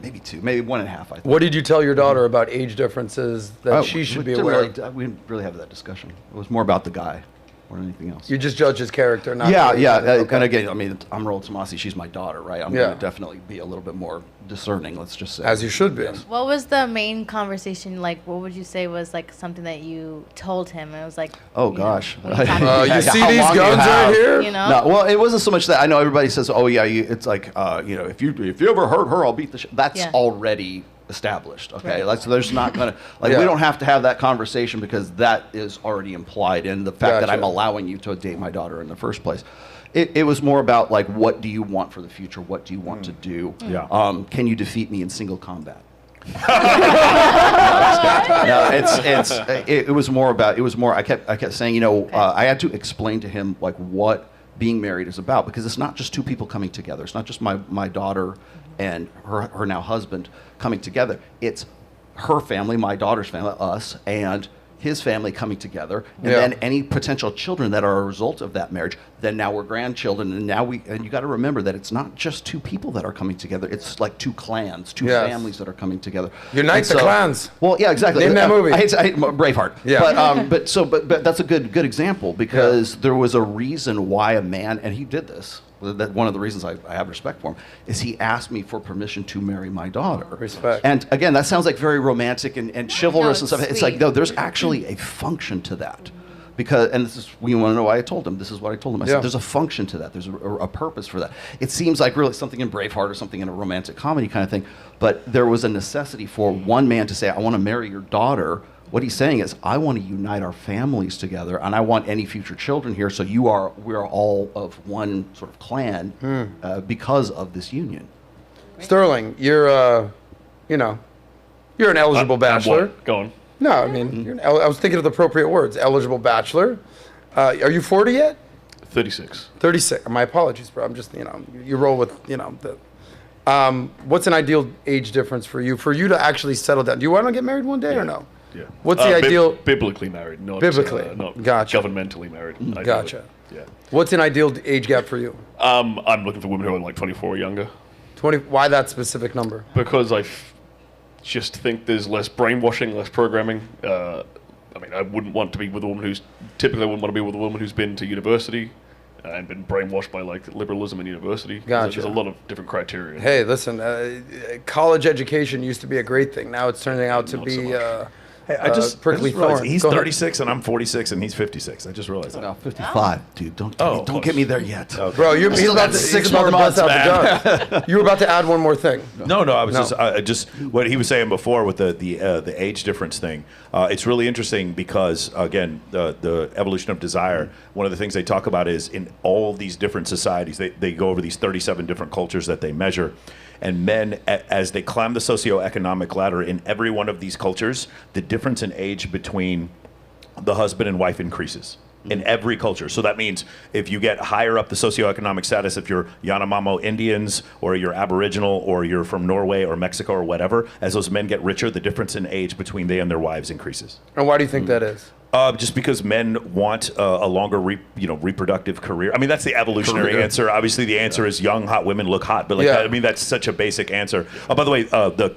[SPEAKER 6] Maybe 2. Maybe 1.5. I think.
[SPEAKER 2] What did you tell your daughter about age differences that she should be aware of?
[SPEAKER 6] We didn't really have that discussion. It was more about the guy more than anything else.
[SPEAKER 2] You just judge his character, not
[SPEAKER 6] And again, I mean, I'm Rollo Tomassi. She's my daughter, right? I'm going to definitely be a little bit more discerning. Let's just say,
[SPEAKER 2] as you should be.
[SPEAKER 4] What was the main conversation like? What would you say was like something that you told him? It was like,
[SPEAKER 6] oh gosh,
[SPEAKER 2] you see these guns right here?
[SPEAKER 4] You know?
[SPEAKER 6] No, well, it wasn't so much that I know everybody says, oh yeah, it's like if you ever hurt her, I'll beat the shit. That's already established, okay?
[SPEAKER 4] Right.
[SPEAKER 6] Like, so there's not gonna we don't have to have that conversation because that is already implied in the fact that I'm allowing you to date my daughter in the first place. It was more about like, what do you want for the future? What do you want to do?
[SPEAKER 3] Yeah.
[SPEAKER 6] Can you defeat me in single combat? It was more about. It was more. I kept saying, I had to explain to him like what being married is about, because it's not just two people coming together. It's not just my daughter and her now husband coming together. It's her family, my daughter's family, us, and his family coming together, and then any potential children that are a result of that marriage. Then now we're grandchildren, and you got to remember that it's not just two people that are coming together. It's like two clans, two families that are coming together.
[SPEAKER 2] Unite the clans.
[SPEAKER 6] Well, yeah, exactly.
[SPEAKER 2] Name that movie.
[SPEAKER 6] I hate Braveheart. Yeah. But that's a good example, because there was a reason why a man, and he did this. That one of the reasons I have respect for him is he asked me for permission to marry my daughter.
[SPEAKER 2] Respect.
[SPEAKER 6] And again, that sounds like very romantic and chivalrous and stuff. It's like, no, there's actually a function to that. Because, and this is, you want to know why I told him? This is what I told him. I said, there's a function to that. There's a purpose for that. It seems like really something in Braveheart or something in a romantic comedy kind of thing. But there was a necessity for one man to say, I want to marry your daughter. What he's saying is, I want to unite our families together, and I want any future children here, so we're all of one sort of clan because of this union.
[SPEAKER 2] Sterling, you're an eligible bachelor.
[SPEAKER 12] Go on.
[SPEAKER 2] No, I mean, I was thinking of the appropriate words. Eligible bachelor. Are you 40 yet?
[SPEAKER 12] 36.
[SPEAKER 2] 36. My apologies, bro. I'm just, you roll with, what's an ideal age difference for you to actually settle down? Do you want to get married one day or no?
[SPEAKER 12] Yeah.
[SPEAKER 2] What's the ideal?
[SPEAKER 12] Biblically married, not not
[SPEAKER 2] gotcha.
[SPEAKER 12] governmentally married. Ideally.
[SPEAKER 2] Gotcha.
[SPEAKER 12] Yeah.
[SPEAKER 2] What's an ideal age gap for you?
[SPEAKER 12] I'm looking for women who are like 24 or younger.
[SPEAKER 2] 20. Why that specific number?
[SPEAKER 12] Because I just think there's less brainwashing, less programming. I wouldn't want to be with a woman who's been to university and been brainwashed by like liberalism in university.
[SPEAKER 2] Gotcha.
[SPEAKER 12] There's a lot of different criteria.
[SPEAKER 2] Hey, listen, college education used to be a great thing. Now it's turning out to be prickly thorn.
[SPEAKER 3] He's 36 and I'm 46 and he's 56. I just realized that.
[SPEAKER 6] No, 55, dude. Don't get me there yet.
[SPEAKER 3] Okay.
[SPEAKER 2] Bro, he's about to 6 more months out the gun. You were about to add one more thing.
[SPEAKER 3] No, I was just what he was saying before with the age difference thing. It's really interesting because again, the evolution of desire. One of the things they talk about is in all these different societies, they go over these 37 different cultures that they measure. And men, as they climb the socioeconomic ladder in every one of these cultures, the difference in age between the husband and wife increases in every culture. So that means if you get higher up the socioeconomic status, if you're Yanomamo Indians or you're Aboriginal or you're from Norway or Mexico or whatever, as those men get richer, the difference in age between they and their wives increases.
[SPEAKER 2] And why do you think that is?
[SPEAKER 3] Just because men want a longer, reproductive career. I mean, that's the evolutionary answer. Obviously, the answer is young, hot women look hot. But that's such a basic answer. By the way, the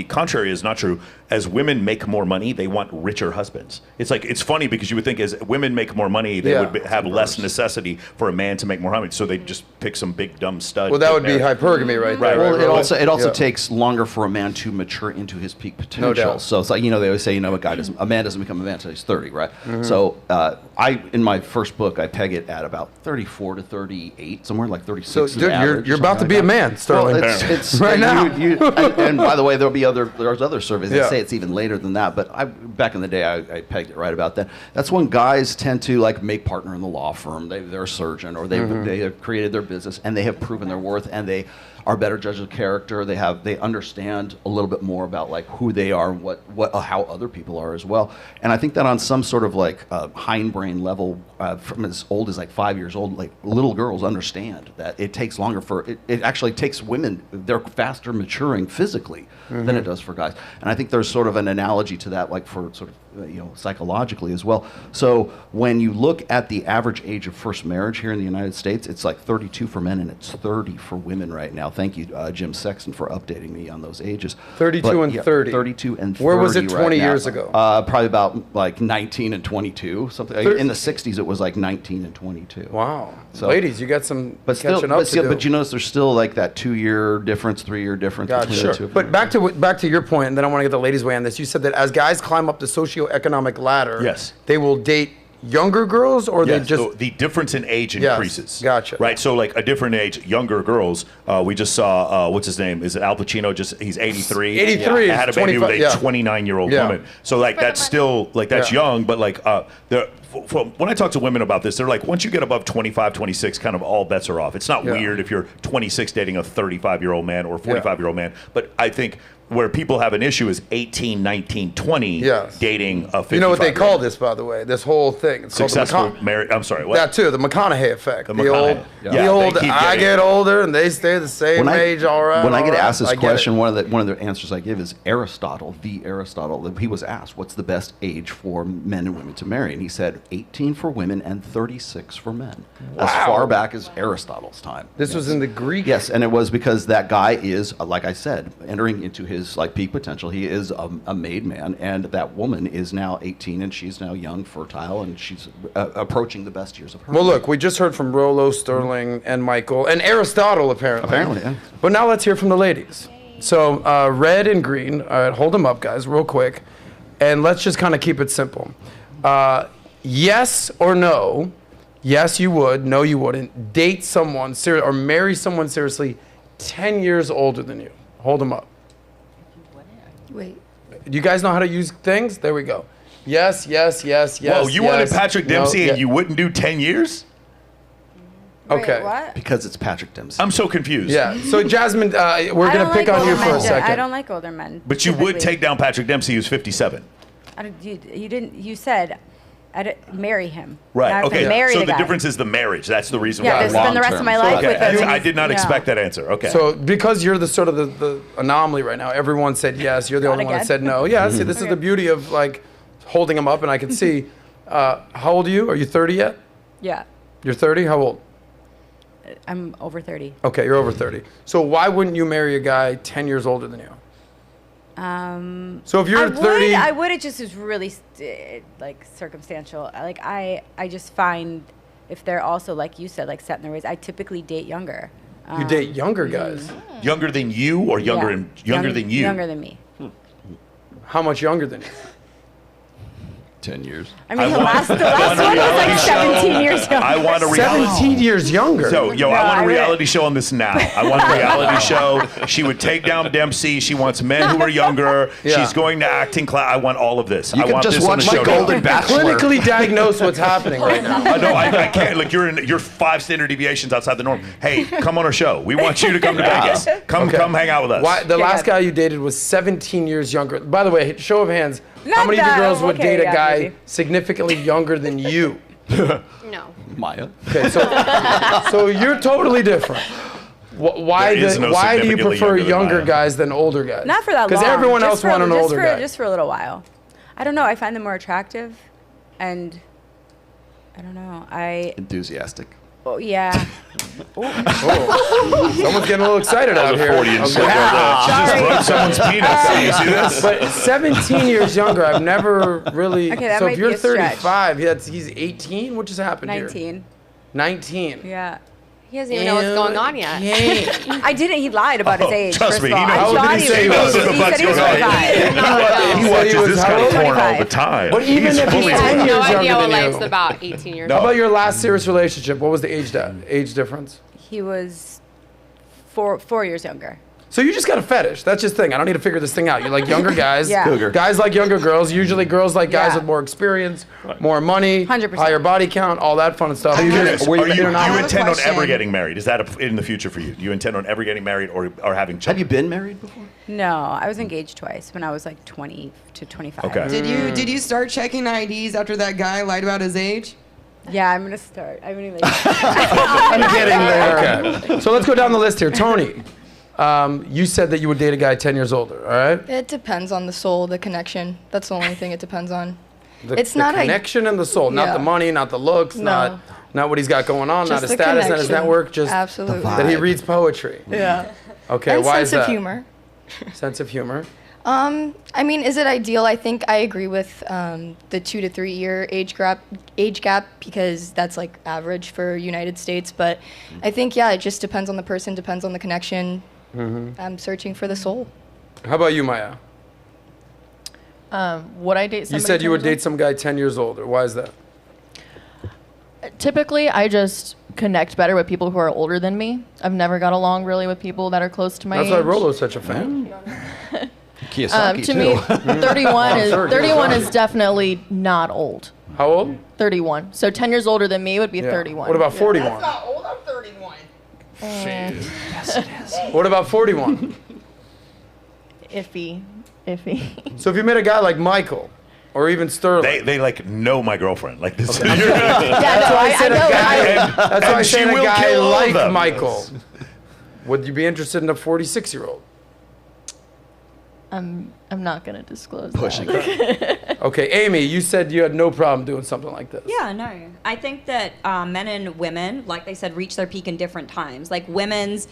[SPEAKER 3] contrary is not true. As women make more money, they want richer husbands. It's funny because you would think as women make more money, they would have less necessity for a man to make more money. So they just pick some big dumb stud.
[SPEAKER 2] Well, that would be hypergamy, right?
[SPEAKER 3] Right.
[SPEAKER 6] Well, it also takes longer for a man to mature into his peak potential.
[SPEAKER 2] No doubt.
[SPEAKER 6] So it's like they always say a man doesn't become a man until he's 30, right? Mm-hmm. So in my first book I peg it at about 34 to 38, somewhere like 36.
[SPEAKER 2] So dude, you're about to be a man, Sterling.
[SPEAKER 6] Well, it's
[SPEAKER 2] right now.
[SPEAKER 6] And by the way, there's other surveys that say it's even later than that. But back in the day I pegged it right about that. That's when guys tend to make partner in the law firm. They're a surgeon or they have created their business and they have proven their worth and they are better judges of character. They understand a little bit more about who they are and how other people are as well. And I think that on some sort of hindbrain level, from as old as 5 years old, little girls understand that it takes longer it actually takes women. They're faster maturing physically than it does for guys. And I think there's sort of an analogy to that, for sort of psychologically as well. So when you look at the average age of first marriage here in the United States, it's 32 for men and it's 30 for women right now. Thank you, Jim Sexton, for updating me on those ages.
[SPEAKER 2] 32 and 30.
[SPEAKER 6] 32 and 30.
[SPEAKER 2] Where was it 20 years ago?
[SPEAKER 6] Probably about 19 and 22. Something in the 60s, it was 19 and 22.
[SPEAKER 2] Wow.
[SPEAKER 6] So,
[SPEAKER 2] ladies, you got some catching up to do.
[SPEAKER 6] But you notice there's still that 2-year difference, 3-year difference between the two.
[SPEAKER 2] But back to your point, and then I want to get the ladies' way on this. You said that as guys climb up the socioeconomic ladder,
[SPEAKER 3] yes,
[SPEAKER 2] they will date younger girls, or they just...
[SPEAKER 3] So the difference in age increases.
[SPEAKER 2] Gotcha.
[SPEAKER 3] Right, so a different age, younger girls. We just saw, what's his name? Is it Al Pacino? He's 83.
[SPEAKER 2] 83
[SPEAKER 3] had a baby with a 29-year-old woman. So that's still, that's young, but when I talk to women about this, they're once you get above 25, 26, kind of all bets are off. It's not weird if you're 26 dating a 35-year-old man or a 45-year-old man, but I think where people have an issue is 18, 19, 20 dating a 55.
[SPEAKER 2] You know what they call this, by the way? This whole thing. It's
[SPEAKER 3] successful marriage. I'm sorry, what?
[SPEAKER 2] That too, the McConaughey effect. The old,
[SPEAKER 3] getting,
[SPEAKER 2] I get older and they stay the same age, all right.
[SPEAKER 6] When I get asked this question, one of the answers I give is Aristotle. He was asked, what's the best age for men and women to marry? And he said 18 for women and 36 for men. Wow. As far back as Aristotle's time.
[SPEAKER 2] This was in the Greek?
[SPEAKER 6] Yes, and it was because that guy is, like I said, entering into his peak potential. He is a made man, and that woman is now 18, and she's now young, fertile, and she's approaching the best years of her life.
[SPEAKER 2] Well, look, we just heard from Rollo, Sterling, and Michael, and Aristotle, apparently.
[SPEAKER 6] Apparently, yeah.
[SPEAKER 2] But now let's hear from the ladies. So, red and green. Hold them up, guys, real quick. And let's just kind of keep it simple. Yes or no, yes, you would, no, you wouldn't, date someone or marry someone seriously 10 years older than you. Hold them up.
[SPEAKER 9] Wait.
[SPEAKER 2] Do you guys know how to use things? There we go. Yes, yes, yes, yes.
[SPEAKER 3] Whoa, you wanted Patrick Dempsey and you wouldn't do 10 years?
[SPEAKER 2] Okay.
[SPEAKER 5] Wait, what?
[SPEAKER 6] Because it's Patrick Dempsey.
[SPEAKER 3] I'm so confused.
[SPEAKER 2] Yeah. So Jasmine, we're gonna pick on you for a second.
[SPEAKER 5] I don't like older men.
[SPEAKER 3] But you would take down Patrick Dempsey, who's 57.
[SPEAKER 5] You didn't. You said marry him.
[SPEAKER 3] Right.
[SPEAKER 5] Not
[SPEAKER 3] Okay.
[SPEAKER 5] marry
[SPEAKER 3] So
[SPEAKER 5] the
[SPEAKER 3] the
[SPEAKER 5] guy.
[SPEAKER 3] difference is the marriage. That's the reason
[SPEAKER 5] Yeah,
[SPEAKER 3] why.
[SPEAKER 5] to spend the rest of my life with him.
[SPEAKER 3] Okay. I did not expect that answer. Okay.
[SPEAKER 2] So because you're the sort of the anomaly right now, everyone said yes. You're the only one that said no. Yeah. See, this is the beauty of like holding them up, and I can see. How old are you? Are you 30 yet?
[SPEAKER 5] Yeah.
[SPEAKER 2] You're 30. How old?
[SPEAKER 5] I'm over 30.
[SPEAKER 2] Okay, you're over 30. So why wouldn't you marry a guy 10 years older than you? So if you're 30,
[SPEAKER 5] I would. It just is really like circumstantial. Like I just find if they're also like you said, like set in their ways. I typically date younger.
[SPEAKER 2] You date younger guys.
[SPEAKER 3] Younger than you, or younger
[SPEAKER 5] Yeah.
[SPEAKER 3] and younger than you?
[SPEAKER 5] Younger than me.
[SPEAKER 2] How much younger than you?
[SPEAKER 6] 10 years.
[SPEAKER 5] I mean, the last one was like 17 years younger.
[SPEAKER 3] I want a reality.
[SPEAKER 2] 17 years younger.
[SPEAKER 3] So, I want a reality show on this now. I want a reality show. She would take down Dempsey. She wants men who are younger.
[SPEAKER 2] Yeah.
[SPEAKER 3] She's going to acting class. I want all of this.
[SPEAKER 6] You
[SPEAKER 3] I
[SPEAKER 6] can
[SPEAKER 3] want
[SPEAKER 6] just
[SPEAKER 3] this on
[SPEAKER 6] watch
[SPEAKER 3] the
[SPEAKER 6] My
[SPEAKER 3] show
[SPEAKER 6] Golden
[SPEAKER 3] now.
[SPEAKER 6] Bachelor.
[SPEAKER 2] Clinically diagnose what's happening right now.
[SPEAKER 3] No, I can't. Like you're 5 standard deviations outside the norm. Hey, come on our show. We want you to come to Vegas. Come hang out with us.
[SPEAKER 2] Why, the last guy you dated was 17 years younger. By the way, show of hands. How
[SPEAKER 5] Not
[SPEAKER 2] many of you
[SPEAKER 5] that-
[SPEAKER 2] girls would
[SPEAKER 5] okay,
[SPEAKER 2] date a
[SPEAKER 5] yeah,
[SPEAKER 2] guy
[SPEAKER 5] maybe.
[SPEAKER 2] significantly younger than you?
[SPEAKER 8] No.
[SPEAKER 6] Maya.
[SPEAKER 2] Okay, so you're totally different. Why
[SPEAKER 3] There is no
[SPEAKER 2] why do you
[SPEAKER 3] significantly
[SPEAKER 2] prefer
[SPEAKER 3] younger than
[SPEAKER 2] younger
[SPEAKER 3] Maya.
[SPEAKER 2] guys than older guys?
[SPEAKER 5] Not for that long.
[SPEAKER 2] Because everyone
[SPEAKER 5] Just
[SPEAKER 2] else
[SPEAKER 5] for-
[SPEAKER 2] wanted an older guy.
[SPEAKER 5] Just for a little while. I don't know. I find them more attractive, and I don't know.
[SPEAKER 6] Enthusiastic.
[SPEAKER 5] Oh yeah.
[SPEAKER 2] Someone's getting a little excited out here.
[SPEAKER 3] 40 and slip right there. She just broke someone's penis. You see this?
[SPEAKER 2] But 17 years younger, I've never really.
[SPEAKER 5] Okay, that
[SPEAKER 2] so
[SPEAKER 5] might
[SPEAKER 2] if you're
[SPEAKER 5] be a stretch.
[SPEAKER 2] 35, he's 18. What just happened here?
[SPEAKER 5] 19.
[SPEAKER 2] 19.
[SPEAKER 5] Yeah.
[SPEAKER 8] He doesn't even know what's going on yet.
[SPEAKER 5] I didn't. He lied about his age.
[SPEAKER 3] Trust
[SPEAKER 5] first
[SPEAKER 3] me,
[SPEAKER 5] of
[SPEAKER 3] he
[SPEAKER 5] all.
[SPEAKER 3] knows.
[SPEAKER 5] I thought
[SPEAKER 2] He said he was-
[SPEAKER 5] he said he was 25.
[SPEAKER 3] He watches
[SPEAKER 2] was
[SPEAKER 3] this
[SPEAKER 2] how
[SPEAKER 3] kind of
[SPEAKER 2] old?
[SPEAKER 3] porn all
[SPEAKER 5] 25.
[SPEAKER 3] the time.
[SPEAKER 2] But even
[SPEAKER 3] He's
[SPEAKER 2] if he's
[SPEAKER 3] fully
[SPEAKER 2] 10
[SPEAKER 3] grown.
[SPEAKER 2] years
[SPEAKER 8] No
[SPEAKER 2] younger
[SPEAKER 8] idea what
[SPEAKER 2] than
[SPEAKER 8] life's
[SPEAKER 2] you.
[SPEAKER 8] about 18 years
[SPEAKER 2] How
[SPEAKER 8] old.
[SPEAKER 2] about your last serious relationship? What was the age difference?
[SPEAKER 5] He was 4 years younger.
[SPEAKER 2] So you just got a fetish. That's just the thing. I don't need to figure this thing out. You like younger guys.
[SPEAKER 5] Yeah.
[SPEAKER 6] Cougar.
[SPEAKER 2] Guys like younger girls. Usually girls like guys
[SPEAKER 5] Yeah.
[SPEAKER 2] with more experience, more money,
[SPEAKER 5] 100%.
[SPEAKER 2] higher body count, all that fun stuff.
[SPEAKER 3] Do you intend on
[SPEAKER 11] question.
[SPEAKER 3] ever getting married? Is that in the future for you? Do you intend on ever getting married or having children?
[SPEAKER 6] Have you been married before?
[SPEAKER 5] No, I was engaged twice when I was like 20 to 25.
[SPEAKER 3] Okay.
[SPEAKER 10] Did you start checking IDs after that guy lied about his age?
[SPEAKER 5] Yeah, I'm gonna start. I'm gonna like.
[SPEAKER 2] I'm getting there. Okay. So let's go down the list here. Tony, you said that you would date a guy 10 years older, all right?
[SPEAKER 9] It depends on the soul, the connection. That's the only thing it depends on. It's
[SPEAKER 2] The
[SPEAKER 9] not a-
[SPEAKER 2] connection and the soul, not
[SPEAKER 9] Yeah.
[SPEAKER 2] the money, not the looks,
[SPEAKER 9] No.
[SPEAKER 2] not what he's got going on, not
[SPEAKER 9] Just
[SPEAKER 2] his
[SPEAKER 9] the
[SPEAKER 2] status, not his
[SPEAKER 9] connection.
[SPEAKER 2] network, just
[SPEAKER 9] Absolutely.
[SPEAKER 2] that he reads poetry.
[SPEAKER 9] Yeah.
[SPEAKER 2] Okay,
[SPEAKER 9] And
[SPEAKER 2] why
[SPEAKER 9] sense
[SPEAKER 2] is that?
[SPEAKER 9] of humor.
[SPEAKER 2] Sense of humor.
[SPEAKER 9] I mean, is it ideal? I think I agree with the 2 to 3 year age gap because that's like average for United States. But I think it just depends on the person, depends on the connection. I'm searching for the soul.
[SPEAKER 2] How about you, Maya?
[SPEAKER 7] Would I date
[SPEAKER 2] You
[SPEAKER 7] somebody
[SPEAKER 2] said you
[SPEAKER 7] 10
[SPEAKER 2] would
[SPEAKER 7] years
[SPEAKER 2] date
[SPEAKER 7] old?
[SPEAKER 2] some guy 10 years older. Why is that?
[SPEAKER 7] Typically, I just connect better with people who are older than me. I've never got along really with people that are close to my
[SPEAKER 2] That's
[SPEAKER 7] age.
[SPEAKER 2] why Rollo's such a fan.
[SPEAKER 6] Kiyosaki,
[SPEAKER 7] To me, 31 is
[SPEAKER 2] Sure,
[SPEAKER 7] 31
[SPEAKER 2] Kiyosaki.
[SPEAKER 7] is definitely not old.
[SPEAKER 2] How old?
[SPEAKER 7] 31. So 10 years older than me would be
[SPEAKER 2] Yeah.
[SPEAKER 7] 31.
[SPEAKER 2] What about 41?
[SPEAKER 10] old. I'm 31.
[SPEAKER 2] What about 41?
[SPEAKER 7] Iffy.
[SPEAKER 2] So if you met a guy like Michael, or even Sterling.
[SPEAKER 3] They like know my girlfriend. Like this.
[SPEAKER 2] That's why I said a guy. That's why I
[SPEAKER 3] and she
[SPEAKER 2] said a
[SPEAKER 3] will
[SPEAKER 2] guy
[SPEAKER 3] kill all of
[SPEAKER 2] like
[SPEAKER 3] them.
[SPEAKER 2] Michael. Would you be interested in a 46-year-old?
[SPEAKER 7] I'm not gonna disclose
[SPEAKER 6] Pushing.
[SPEAKER 7] that.
[SPEAKER 2] Okay, Amy, you said you had no problem doing something like this.
[SPEAKER 13] Yeah, no. I think that men and women, like they said, reach their peak in different times. Like women's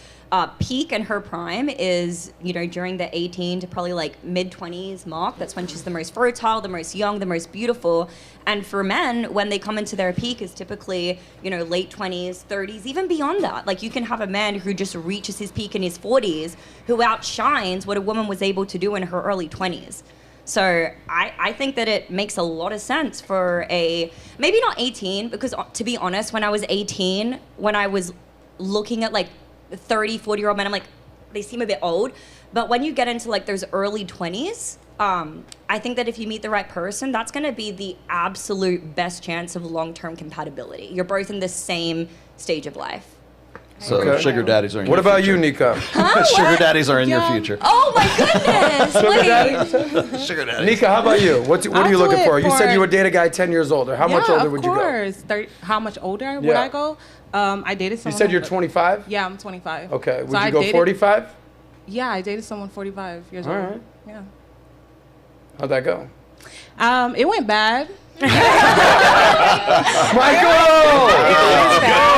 [SPEAKER 13] peak and her prime is, during the 18 to probably like mid-20s mark. That's when she's the most fertile, the most young, the most beautiful. And for men, when they come into their peak is typically, late 20s, 30s, even beyond that. Like you can have a man who just reaches his peak in his 40s who outshines what a woman was able to do in her early 20s. So I think that it makes a lot of sense for maybe not 18, because to be honest, when I was 18, when I was looking at like 30, 40-year-old men, I'm like, they seem a bit old. But when you get into like those early 20s, I think that if you meet the right person, that's going to be the absolute best chance of long-term compatibility. You're both in the same stage of life.
[SPEAKER 6] So
[SPEAKER 2] Okay.
[SPEAKER 6] sugar daddies are in
[SPEAKER 2] What
[SPEAKER 6] your
[SPEAKER 2] about
[SPEAKER 6] future.
[SPEAKER 2] you, Nika?
[SPEAKER 6] Sugar daddies are in your future.
[SPEAKER 13] Oh my goodness!
[SPEAKER 2] Sugar
[SPEAKER 13] Wait.
[SPEAKER 2] daddy?
[SPEAKER 6] Sugar daddies.
[SPEAKER 2] Nika, how about you? What are
[SPEAKER 14] I'll
[SPEAKER 2] you
[SPEAKER 14] do
[SPEAKER 2] looking
[SPEAKER 14] it
[SPEAKER 2] for? You said
[SPEAKER 14] for-
[SPEAKER 2] you would date a guy 10 years older. How much older would you go?
[SPEAKER 14] Of course. How much older would
[SPEAKER 2] Yeah.
[SPEAKER 14] I go? I dated
[SPEAKER 2] You
[SPEAKER 14] someone.
[SPEAKER 2] said you're 25?
[SPEAKER 14] Yeah, I'm 25.
[SPEAKER 2] Okay. Would
[SPEAKER 14] So
[SPEAKER 2] you
[SPEAKER 14] I
[SPEAKER 2] go
[SPEAKER 14] dated-
[SPEAKER 2] 45?
[SPEAKER 14] Yeah, I dated someone 45 years
[SPEAKER 2] All
[SPEAKER 14] old.
[SPEAKER 2] right.
[SPEAKER 14] Yeah.
[SPEAKER 2] How'd that go?
[SPEAKER 14] It went bad.
[SPEAKER 2] Michael!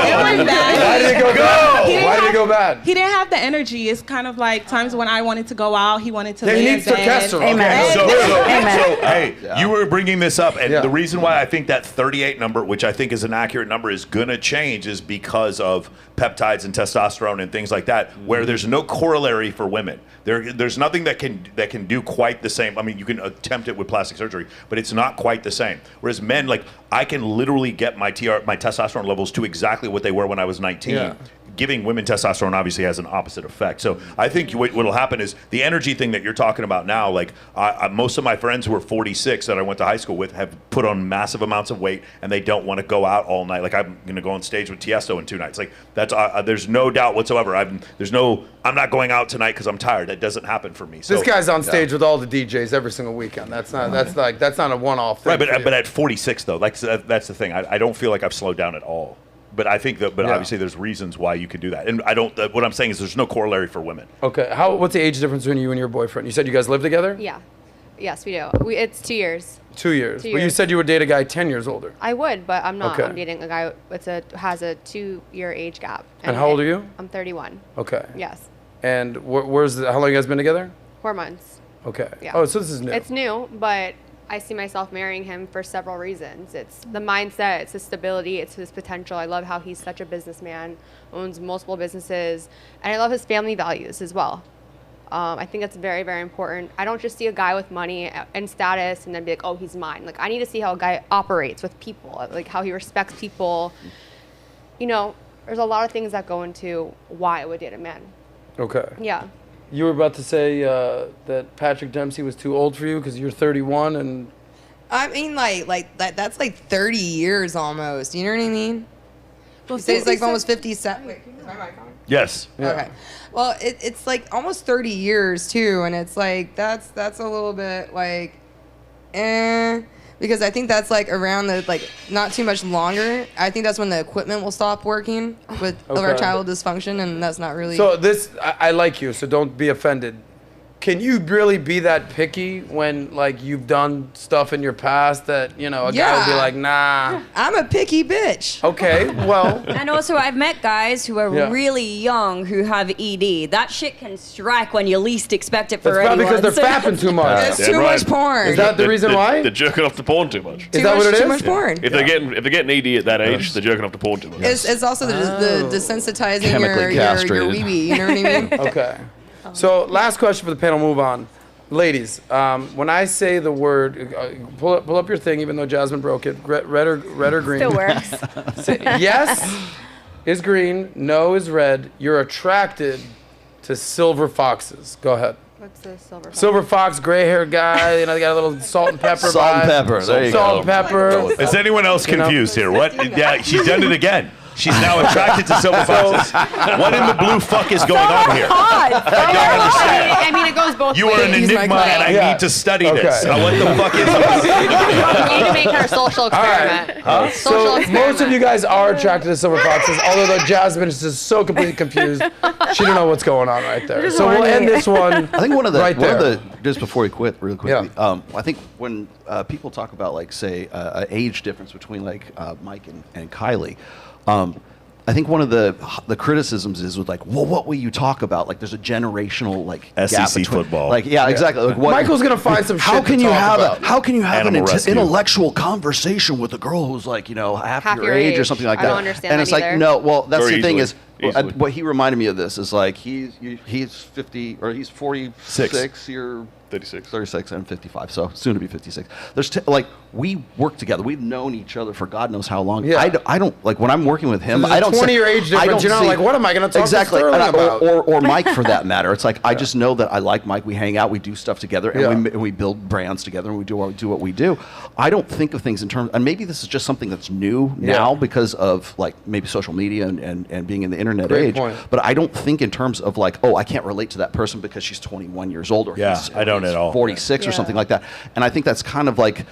[SPEAKER 14] It went bad.
[SPEAKER 2] Why did it go bad? Why did it go bad?
[SPEAKER 14] He didn't have the energy. It's kind of like times when I wanted to go out, he wanted to
[SPEAKER 2] Yeah,
[SPEAKER 14] lay
[SPEAKER 2] he
[SPEAKER 14] in
[SPEAKER 2] needs
[SPEAKER 14] bed.
[SPEAKER 2] testosterone.
[SPEAKER 3] Okay, so,
[SPEAKER 14] Amen.
[SPEAKER 3] hey, you were bringing this up, and the reason why I think that 38 number, which I think is an accurate number, is gonna change is because of peptides and testosterone and things like that, where there's no corollary for women. There's nothing that can do quite the same. I mean, you can attempt it with plastic surgery, but it's not quite the same. Whereas men, like, I can literally get my testosterone levels to exactly what they were when I was 19.
[SPEAKER 2] Yeah.
[SPEAKER 3] Giving women testosterone obviously has an opposite effect. So I think what'll happen is the energy thing that you're talking about now, like most of my friends who are 46 that I went to high school with have put on massive amounts of weight and they don't want to go out all night. Like I'm going to go on stage with Tiesto in 2 nights. Like that's, there's no doubt whatsoever. I'm not going out tonight because I'm tired. That doesn't happen for me. So,
[SPEAKER 2] This guy's on stage with all the DJs every single weekend. That's not a one-off thing.
[SPEAKER 3] Right, but at 46 though, like that's the thing. I don't feel like I've slowed down at all. But I think that, obviously there's reasons why you can do that. And I don't, what I'm saying is there's no corollary for women.
[SPEAKER 2] Okay, what's the age difference between you and your boyfriend? You said you guys live together?
[SPEAKER 8] Yeah. Yes, we do. It's 2 years.
[SPEAKER 2] 2 years.
[SPEAKER 8] 2
[SPEAKER 2] But you
[SPEAKER 8] years.
[SPEAKER 2] said you would date a guy 10 years older.
[SPEAKER 8] I would, but I'm not.
[SPEAKER 2] Okay.
[SPEAKER 8] I'm dating a guy has a 2-year age gap.
[SPEAKER 2] And how old are you?
[SPEAKER 8] I'm 31.
[SPEAKER 2] Okay.
[SPEAKER 8] Yes.
[SPEAKER 2] And how long you guys been together?
[SPEAKER 8] 4 months.
[SPEAKER 2] Okay.
[SPEAKER 8] Yeah.
[SPEAKER 2] Oh, so this is new.
[SPEAKER 8] It's new, but I see myself marrying him for several reasons. It's the mindset, it's his stability, it's his potential. I love how he's such a businessman, owns multiple businesses, and I love his family values as well. I think that's very, very important. I don't just see a guy with money and status and then be like, oh, he's mine. Like, I need to see how a guy operates with people, like how he respects people. You know, there's a lot of things that go into why I would date a man.
[SPEAKER 2] Okay.
[SPEAKER 8] Yeah.
[SPEAKER 2] You were about to say that Patrick Dempsey was too old for you because you're 31 and...
[SPEAKER 10] I mean, like that's like 30 years almost. You know what I mean?
[SPEAKER 14] Well,
[SPEAKER 10] You say it's like almost 57. Wait, is my mic on?
[SPEAKER 3] Yes.
[SPEAKER 10] Okay. Well, it's like almost 30 years too, and it's like that's a little bit like, because I think that's like around the like not too much longer. I think that's when the equipment will stop working with erectile dysfunction, and that's not really.
[SPEAKER 2] So I like you, so don't be offended. Can you really be that picky when, like, you've done stuff in your past that, you know, a guy would be like, nah?
[SPEAKER 10] I'm a picky bitch.
[SPEAKER 2] Okay, well.
[SPEAKER 13] And also, I've met guys who are really young who have ED. That shit can strike when you least expect it for
[SPEAKER 2] That's probably
[SPEAKER 13] anyone.
[SPEAKER 2] because they're fapping too much.
[SPEAKER 10] It's too much porn.
[SPEAKER 2] Is that the reason why?
[SPEAKER 12] They're jerking off to porn too much.
[SPEAKER 2] Is that what it is?
[SPEAKER 10] Too much porn.
[SPEAKER 12] If they're getting ED at that age, they're jerking off to porn too much.
[SPEAKER 10] It's also the desensitizing your wee-wee. You know what I mean?
[SPEAKER 2] Okay. So last question for the panel, move on. Ladies, when I say the word, pull up your thing, even though Jasmine broke it. Red or green?
[SPEAKER 4] Still works.
[SPEAKER 2] Say, yes is green, no is red. You're attracted to silver foxes. Go ahead.
[SPEAKER 8] What's the silver fox?
[SPEAKER 2] Silver fox, gray-haired guy. You know, they got a little salt and pepper.
[SPEAKER 6] Salt and
[SPEAKER 2] vibe.
[SPEAKER 6] pepper. There you go.
[SPEAKER 2] Salt and pepper.
[SPEAKER 3] Is anyone else confused here? What? Yeah, she's done it again. She's now attracted to silver foxes. What in the blue fuck is going on here? I don't understand.
[SPEAKER 8] I mean, it goes both
[SPEAKER 3] You
[SPEAKER 8] ways.
[SPEAKER 3] are an enigma, and I need to study this.
[SPEAKER 2] Okay.
[SPEAKER 3] What the fuck is
[SPEAKER 8] We need to make her a social experiment.
[SPEAKER 2] All right.
[SPEAKER 8] Social
[SPEAKER 2] So
[SPEAKER 8] experiment.
[SPEAKER 2] most of you guys are attracted to silver foxes, although the Jasmine is just so completely confused. She don't know what's going on right there. So we'll end this one.
[SPEAKER 6] I think one of
[SPEAKER 2] there.
[SPEAKER 6] the just before we quit, really quickly. I think when people talk about like say an age difference between like Mike and Kylie. I think one of the criticisms is with like, well, what will you talk about? Like, there's a generational like
[SPEAKER 3] SEC
[SPEAKER 6] gap between,
[SPEAKER 3] football.
[SPEAKER 6] Like, yeah, exactly. Like, what,
[SPEAKER 2] Michael's gonna find some
[SPEAKER 6] how
[SPEAKER 2] shit
[SPEAKER 6] can
[SPEAKER 2] to
[SPEAKER 6] you
[SPEAKER 2] talk
[SPEAKER 6] have
[SPEAKER 2] about.
[SPEAKER 6] how can you have
[SPEAKER 3] Animal
[SPEAKER 6] an
[SPEAKER 3] rescue.
[SPEAKER 6] intellectual conveation with a girl who's like, you know, half your age or something like
[SPEAKER 8] I
[SPEAKER 6] that?
[SPEAKER 8] don't understand
[SPEAKER 6] and
[SPEAKER 8] that
[SPEAKER 6] it's like,
[SPEAKER 8] either.
[SPEAKER 6] no, well, that's
[SPEAKER 12] Very
[SPEAKER 6] the thing
[SPEAKER 12] easily.
[SPEAKER 6] is, what he reminded me of this is like he's 50 or he's 46. You're 36 and 55, so soon to be 56. There's like, we work together. We've known each other for God knows how long.
[SPEAKER 2] Yeah.
[SPEAKER 6] I don't like when I'm working with him.
[SPEAKER 2] There's
[SPEAKER 6] I don't.
[SPEAKER 2] a 20-year age difference.
[SPEAKER 6] I don't
[SPEAKER 2] You're not
[SPEAKER 6] see-
[SPEAKER 2] like, what am I going to talk
[SPEAKER 6] exactly,
[SPEAKER 2] to Stirling about?
[SPEAKER 6] or Mike for that matter. It's like I just know that I like Mike. We hang out, we do stuff together, and we build brands together, and we do what we do. I don't think of things in terms, and maybe this is just something that's new now because of like maybe social media and being in the internet age.
[SPEAKER 2] Point.
[SPEAKER 6] But I don't think in terms of like, oh, I can't relate to that person because she's 21 years old or
[SPEAKER 3] I don't at all.
[SPEAKER 6] 46 or something like that. And I think that's kind of like,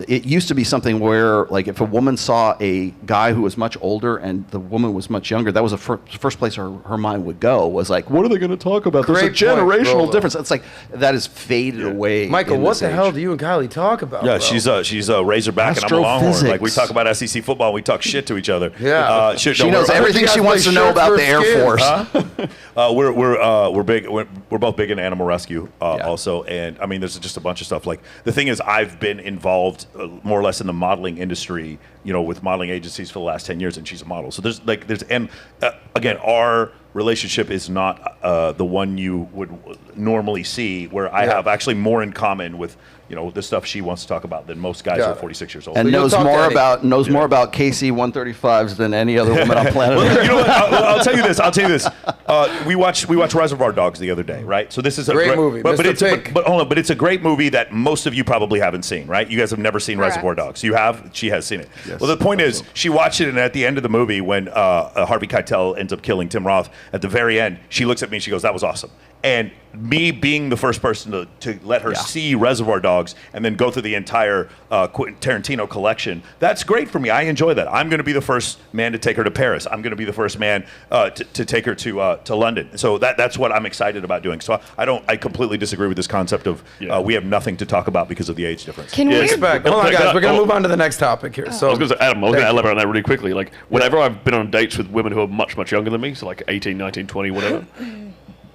[SPEAKER 6] it used to be something where, like, if a woman saw a guy who was much older and the woman was much younger, that was the first place her mind would go, was like, what are they going to talk about? There's a generational difference. It's like, that has faded away.
[SPEAKER 2] Michael, what the hell do you and Kylie talk about?
[SPEAKER 3] Yeah,
[SPEAKER 2] bro?
[SPEAKER 3] she's a Razorback and I'm a Longhorn. Like, we talk about SEC football and we talk shit to each other.
[SPEAKER 2] Yeah.
[SPEAKER 6] She knows everything she wants to know about the Air Force.
[SPEAKER 3] We're big. We're both big in animal rescue also, and I mean, there's just a bunch of stuff. Like, the thing is, I've been involved more or less in the modeling industry, with modeling agencies for the last 10 years, and she's a model. So again, our relationship is not the one you would normally see, where I have actually more in common with the stuff she wants to talk about than most guys who are 46 years old.
[SPEAKER 6] And knows more about KC-135s than any other woman on planet Earth.
[SPEAKER 3] You know what? I'll tell you this. We watched Reservoir Dogs the other day, right? So this is a
[SPEAKER 2] great movie.
[SPEAKER 3] But hold on. But it's a great movie that most of you probably haven't seen, right? You guys have never seen Reservoir Dogs. You have? She has seen it. Yes. Well, the point is, she watched it, and at the end of the movie, when Harvey Keitel ends up killing Tim Roth, at the very end, she looks at me and she goes, "That was awesome." And me being the first person to let her see Reservoir Dogs and then go through the entire Quentin Tarantino collection, that's great for me. I enjoy that. I'm going to be the first man to take her to Paris. I'm going to be the first man to take her to London. So that's what I'm excited about doing. So I completely disagree with this concept of we have nothing to talk about because of the age difference.
[SPEAKER 2] Can we expect? Hold on, guys. We're going to move on to the next topic here. So
[SPEAKER 12] I was going to say, Adam, I was going to elaborate on that really quickly. Like, whenever I've been on dates with women who are much, much younger than me, so like 18, 19, 20, whatever,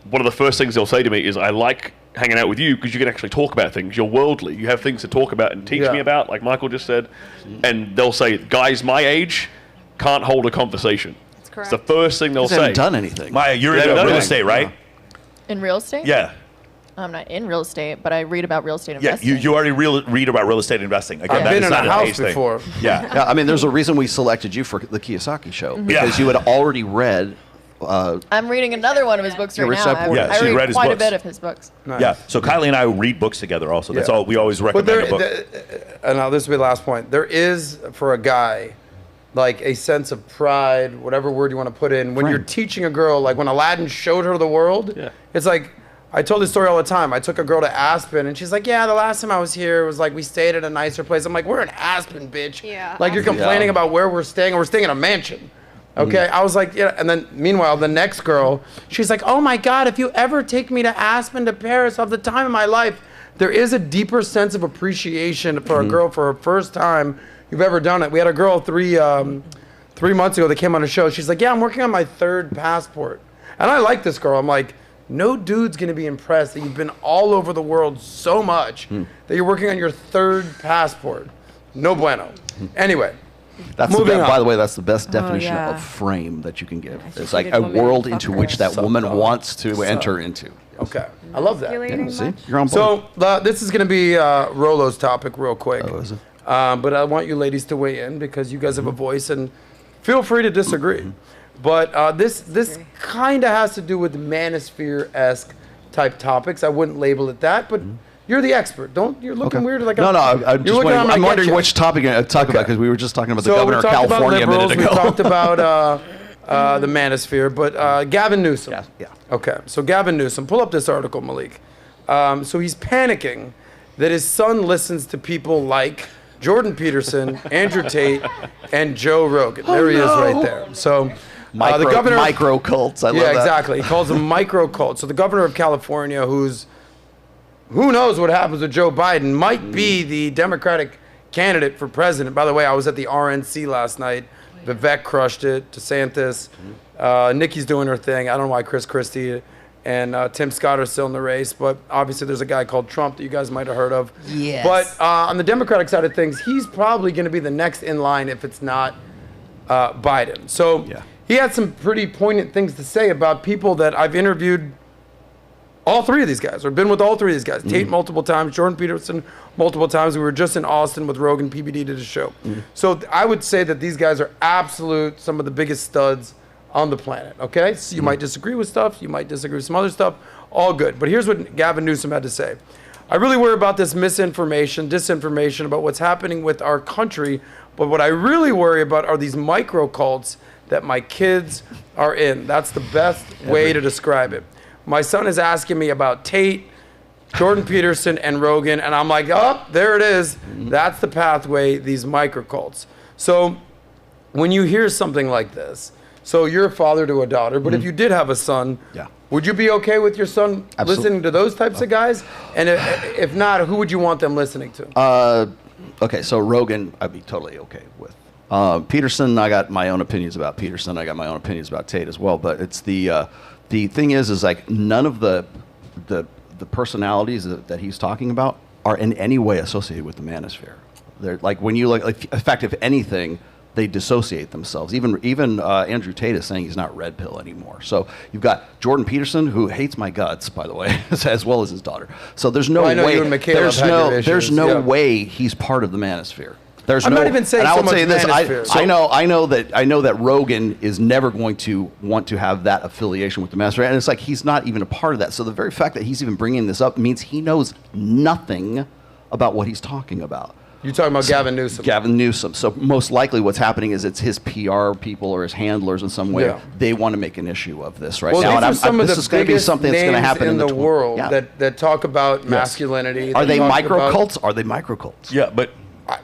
[SPEAKER 12] one of the first things they'll say to me is, I like hanging out with you because you can actually talk about things. You're worldly. You have things to talk about and teach me about, like Michael just said. And they'll say, guys my age can't hold a conversation. That's correct. It's the first thing they'll say.
[SPEAKER 6] They haven't done anything.
[SPEAKER 3] Maya, you're in real estate, right?
[SPEAKER 7] In real estate?
[SPEAKER 3] Yeah.
[SPEAKER 7] I'm not in real estate, but I read about real estate investing.
[SPEAKER 3] Yeah, you already read about real estate investing. Again,
[SPEAKER 2] I've been in a house before.
[SPEAKER 3] Yeah.
[SPEAKER 6] I mean, there's a reason we selected you for the Kiyosaki show, because you had already read.
[SPEAKER 7] I'm reading another one of his books right now. I read quite a bit of his books.
[SPEAKER 2] Nice.
[SPEAKER 3] Yeah, so Kylie and I read books together also. That's all. We always recommend a book.
[SPEAKER 2] And now this will be the last point. There is, for a guy, like a sense of pride, whatever word you want to put in, when you're teaching a girl, like when Aladdin showed her the world, it's like, I told this story all the time. I took a girl to Aspen, and she's like, yeah, the last time I was here, it was like we stayed at a nicer place. I'm like, we're in Aspen, bitch.
[SPEAKER 8] Yeah.
[SPEAKER 2] Like, you're complaining about where we're staying, and we're staying in a mansion. Okay, I was like, yeah, and then meanwhile, the next girl, she's like, oh my God, if you ever take me to Aspen, to Paris, I'll have the time of my life. There is a deeper sense of appreciation for a girl for her first time you've ever done it. We had a girl 3 months ago that came on a show. She's like, yeah, I'm working on my 3rd passport. And I like this girl. I'm like, no dude's gonna be impressed that you've been all over the world so much that you're working on your 3rd passport. No bueno. Anyway.
[SPEAKER 6] By the way, that's the best definition of frame that you can give. It's like a world into which that woman wants to enter into.
[SPEAKER 2] Okay, I love that.
[SPEAKER 6] Yeah, see, you're on board.
[SPEAKER 2] So this is going to be Rollo's topic real quick. Oh, is it? But I want you ladies to weigh in because you guys have a voice, and feel free to disagree. But this kind of has to do with manosphere-esque type topics. I wouldn't label it that, but you're the expert. You're looking weird. Like
[SPEAKER 6] I'm just wondering. I'm wondering which topic you're going to talk about, because we were just talking about the governor of California a minute ago.
[SPEAKER 2] We talked about the manosphere, but Gavin Newsom.
[SPEAKER 6] Yeah.
[SPEAKER 2] Okay, so Gavin Newsom. Pull up this article, Malik. So he's panicking that his son listens to people like Jordan Peterson, Andrew Tate, and Joe Rogan. There he is right there. So the governor...
[SPEAKER 6] Micro cults. I love that.
[SPEAKER 2] Yeah, exactly. He calls them micro cults. So the governor of California, who knows what happens with Joe Biden, might be the Democratic candidate for president. By the way, I was at the RNC last night. Vivek crushed it. DeSantis. Nikki's doing her thing. I don't know why Chris Christie and Tim Scott are still in the race, but obviously there's a guy called Trump that you guys might have heard of.
[SPEAKER 13] Yes.
[SPEAKER 2] But on the Democratic side of things, he's probably going to be the next in line if it's not Biden. So he had some pretty poignant things to say about people that I've interviewed all three of these guys, or been with all three of these guys. Tate multiple times, Jordan Peterson multiple times. We were just in Austin with Rogan. PBD did a show. So I would say that these guys are some of the biggest studs on the planet, okay? So you might disagree with stuff. You might disagree with some other stuff. All good. But here's what Gavin Newsom had to say. I really worry about this disinformation about what's happening with our country. But what I really worry about are these micro cults that my kids are in. That's the best way to describe it. My son is asking me about Tate, Jordan Peterson, and Rogan, and I'm like, oh, there it is. That's the pathway, these micro cults. So when you hear something like this, so you're a father to a daughter, but if you did have a son, would you be okay with your son listening to those types of guys? And if not, who would you want them listening to?
[SPEAKER 6] Okay, so Rogan, I'd be totally okay with. Peterson, I got my own opinions about Peterson. I got my own opinions about Tate as well. But it's the thing is like none of the personalities that he's talking about are in any way associated with the manosphere. They're like when you like in fact, if anything, they dissociate themselves. Even Andrew Tate is saying he's not Redpill anymore. So you've got Jordan Peterson, who hates my guts, by the way, as well as his daughter. So there's no way. There's no way he's part of the manosphere.
[SPEAKER 2] I'm not even saying so much manosphere.
[SPEAKER 6] I know that Rogan is never going to want to have that affiliation with the manosphere, and it's like he's not even a part of that. So the very fact that he's even bringing this up means he knows nothing about what he's talking about.
[SPEAKER 2] You're talking about Gavin Newsom.
[SPEAKER 6] Gavin Newsom. So most likely what's happening is it's his PR people or his handlers in some way. Yeah. They want to make an issue of this right now.
[SPEAKER 2] These are some of the biggest names in the world that talk about masculinity.
[SPEAKER 6] Are they micro cults? Are they micro cults?
[SPEAKER 3] Yeah, but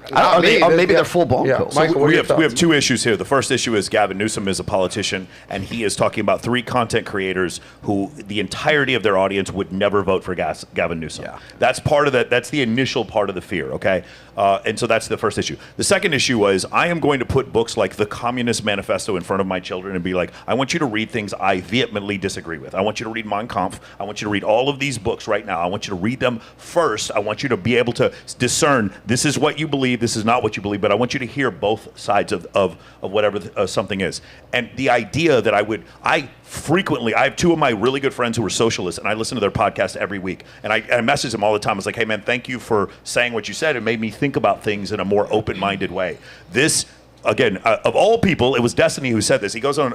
[SPEAKER 6] maybe they're full-blown cults.
[SPEAKER 3] Michael, we have two issues here. The first issue is Gavin Newsom is a politician, and he is talking about 3 content creators who the entirety of their audience would never vote for Gavin Newsom. Yeah. That's part of that. That's the initial part of the fear, okay? And so that's the first issue. The second issue was I am going to put books like The Communist Manifesto in front of my children and be like, I want you to read things I vehemently disagree with. I want you to read Mein Kampf. I want you to read all of these books right now. I want you to read them first. I want you to be able to discern this is what you believe, this is not what you believe, but I want you to hear both sides of whatever something is. And the idea that I have 2 of my really good friends who are socialists, and I listen to their podcast every week. And I message them all the time. I was like, hey, man, thank you for saying what you said. It made me think about things in a more open-minded way. This, again, of all people, it was Destiny who said this. He goes on,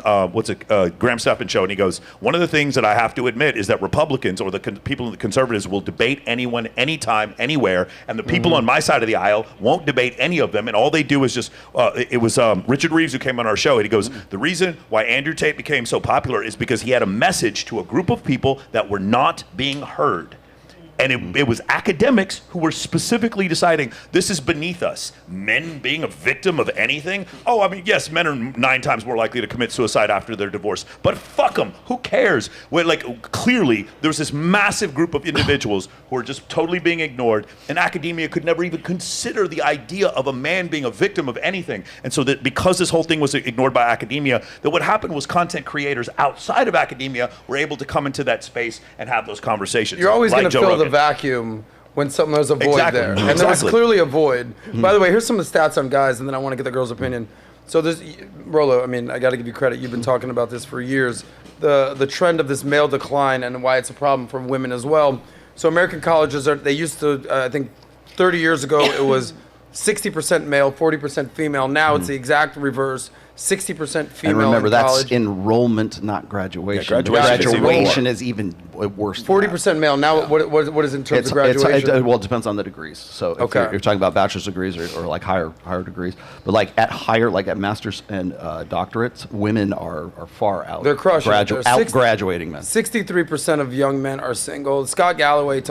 [SPEAKER 3] Graham Stephan show, and he goes, one of the things that I have to admit is that Republicans or the people in the conservatives will debate anyone, anytime, anywhere, and the people on my side of the aisle won't debate any of them, and all they do is just, it was Richard Reeves who came on our show, and he goes, the reason why Andrew Tate became so popular is because he had a message to a group of people that were not being heard. And it was academics who were specifically deciding this is beneath us. Men being a victim of anything? Oh, I mean, yes, men are 9 times more likely to commit suicide after their divorce. But fuck them. Who cares? Clearly, there's this massive group of individuals who are just totally being ignored. And academia could never even consider the idea of a man being a victim of anything. And so that because this whole thing was ignored by academia, that what happened was content creators outside of academia were able to come into that space and have those conversations.
[SPEAKER 2] You're always going to fill the vacuum when there's a void there. And there was clearly a void. By the way, here's some of the stats on guys, and then I want to get the girl's opinion. So there's, Rollo, I mean, I got to give you credit. You've been talking about this for years. The trend of this male decline and why it's a problem for women as well. So American colleges, they used to, I think 30 years ago, it was 60% male, 40% female. Now it's the exact reverse. 60% female.
[SPEAKER 6] And remember,
[SPEAKER 2] in
[SPEAKER 6] that's
[SPEAKER 2] college.
[SPEAKER 6] enrollment, not graduation.
[SPEAKER 3] Yeah,
[SPEAKER 6] graduation is even worse.
[SPEAKER 2] 40% male. Now, what is in terms of graduation?
[SPEAKER 6] Well, it depends on the degrees. So if you're talking about bachelor's degrees or like higher degrees, but like at master's and doctorates, women are far out.
[SPEAKER 2] They're crushing.
[SPEAKER 6] Graduating men.
[SPEAKER 2] 63% of young men are single. Professor Galloway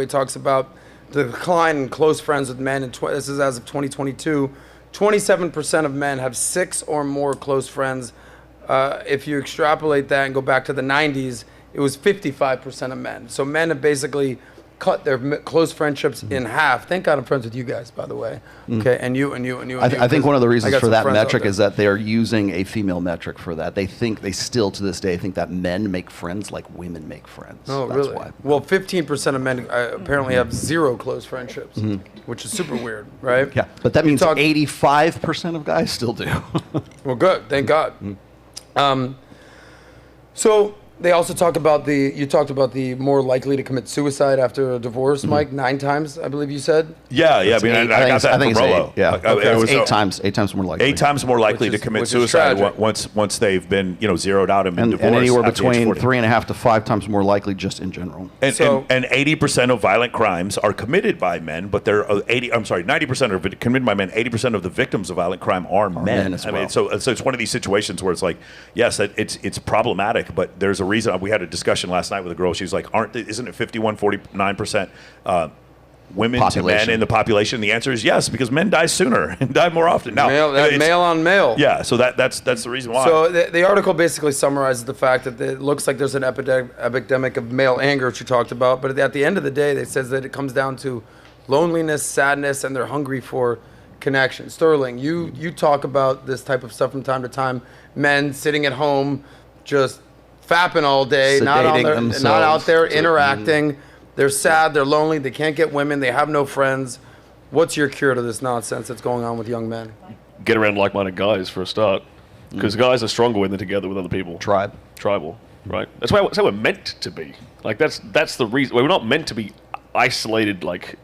[SPEAKER 2] talks about the decline in close friends with men. This is as of 2022. 27% of men have 6 or more close friends. If you extrapolate that and go back to the 90s, it was 55% of men. So men have basically cut their close friendships in half. Thank God I'm friends with you guys, by the way. Okay, and you.
[SPEAKER 6] I think one of the reasons for that metric is that they are using a female metric for that. They still to this day think that men make friends like women make friends.
[SPEAKER 2] Oh, really? Why. Well, 15% of men apparently have 0 close friendships, which is super weird, right?
[SPEAKER 6] Yeah, but that means 85% of guys still do.
[SPEAKER 2] Well, good. Thank God. So They also talk about you talked about the more likely to commit suicide after a divorce, Mike, 9 times, I believe you said.
[SPEAKER 3] Yeah. I mean, I got that from Rollo.
[SPEAKER 6] Yeah.
[SPEAKER 3] It was
[SPEAKER 6] 8 times more likely.
[SPEAKER 3] 8 times more likely to commit suicide once they've been, zeroed out and been divorced.
[SPEAKER 6] And anywhere between 3.5 to 5 times more likely just in general.
[SPEAKER 3] And 80% of violent crimes are committed by men, but 90% are committed by men. 80% of the victims of violent crime are men.
[SPEAKER 6] as well.
[SPEAKER 3] I mean, so it's one of these situations where it's like, yes, it's problematic, but there's a reason. We had a discussion last night with a girl. She's like, isn't it 49% women to men in the population? The answer is yes, because men die sooner and die more often. Now,
[SPEAKER 2] male on male.
[SPEAKER 3] Yeah, so that's the reason why.
[SPEAKER 2] So the article basically summarizes the fact that it looks like there's an epidemic of male anger, which you talked about. But at the end of the day, it says that it comes down to loneliness, sadness, and they're hungry for connection. Sterling, you talk about this type of stuff from time to time. Men sitting at home, just fapping all day, not out there interacting. They're sad, they're lonely, they can't get women, they have no friends. What's your cure to this nonsense that's going on with young men?
[SPEAKER 12] Get around like-minded guys for a start, because guys are stronger when they're together with other people. Tribal, right? That's how we're meant to be. Like that's the reason. We're not meant to be isolated, like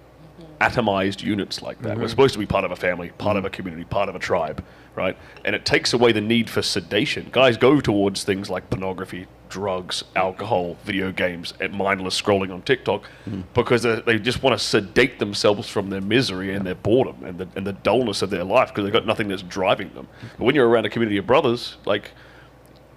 [SPEAKER 12] atomized units like that. We're supposed to be part of a family, part of a community, part of a tribe, right? And it takes away the need for sedation. Guys go towards things like pornography, drugs, alcohol, video games, and mindless scrolling on TikTok because they just want to sedate themselves from their misery and their boredom and the dullness of their life because they've got nothing that's driving them. But when you're around a community of brothers, like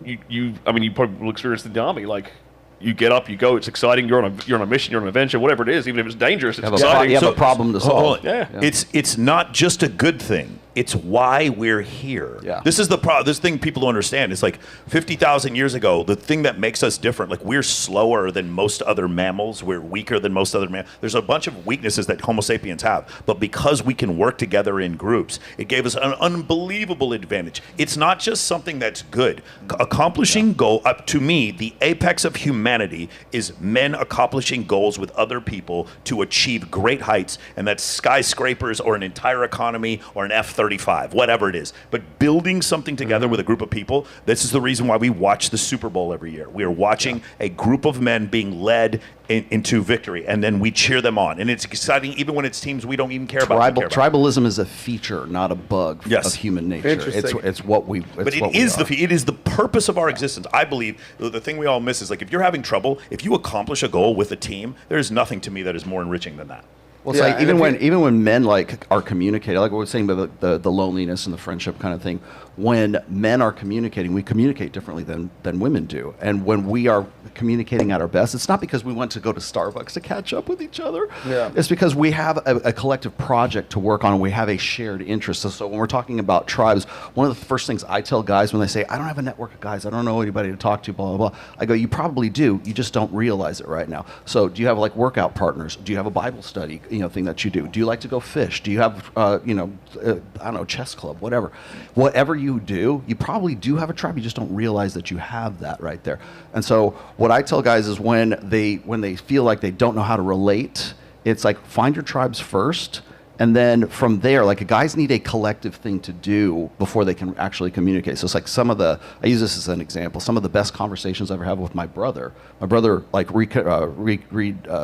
[SPEAKER 12] you probably will experience in the army, like you get up, you go, it's exciting, you're on a mission, you're on an adventure, whatever it is, even if it's dangerous, it's exciting.
[SPEAKER 6] You have a problem to solve.
[SPEAKER 3] Yeah. It's not just a good thing. It's why we're here.
[SPEAKER 6] Yeah.
[SPEAKER 3] This is this thing people don't understand. It's like 50,000 years ago, the thing that makes us different, like we're slower than most other mammals, we're weaker than most other mammals. There's a bunch of weaknesses that Homo sapiens have, but because we can work together in groups, it gave us an unbelievable advantage. It's not just something that's good. Accomplishing goal, up to me, the apex of humanity is men accomplishing goals with other people to achieve great heights, and that's skyscrapers or an entire economy or an F-35, whatever it is. But building something together with a group of people, this is the reason why we watch the Super Bowl every year. We are watching a group of men being led into victory, and then we cheer them on. And it's exciting even when it's teams we don't even care about.
[SPEAKER 6] Tribalism is a feature, not a bug of human nature. It's what we But it
[SPEAKER 3] is the purpose of our existence. I believe the thing we all miss is, like, if you're having trouble, if you accomplish a goal with a team, there's nothing to me that is more enriching than that.
[SPEAKER 6] Well, it's like even when men are communicating, like what we're saying about the loneliness and the friendship kind of thing, when men are communicating, we communicate differently than women do. And when we are communicating at our best, it's not because we want to go to Starbucks to catch up with each other. Yeah. It's because we have a collective project to work on, and we have a shared interest. So when we're talking about tribes, one of the first things I tell guys when they say, I don't have a network of guys, I don't know anybody to talk to, blah, blah, blah. I go, you probably do. You just don't realize it right now. So do you have like workout partners? Do you have a Bible study thing that you do? Do you like to go fish? Do you have, I don't know, chess club, whatever. Whatever you do, you probably do have a tribe. You just don't realize that you have that right there. And so what I tell guys is when they feel like they don't know how to relate, it's like find your tribes first. And then from there, like guys need a collective thing to do before they can actually communicate. So it's like I use this as an example, some of the best conversations I ever have with my brother. My brother like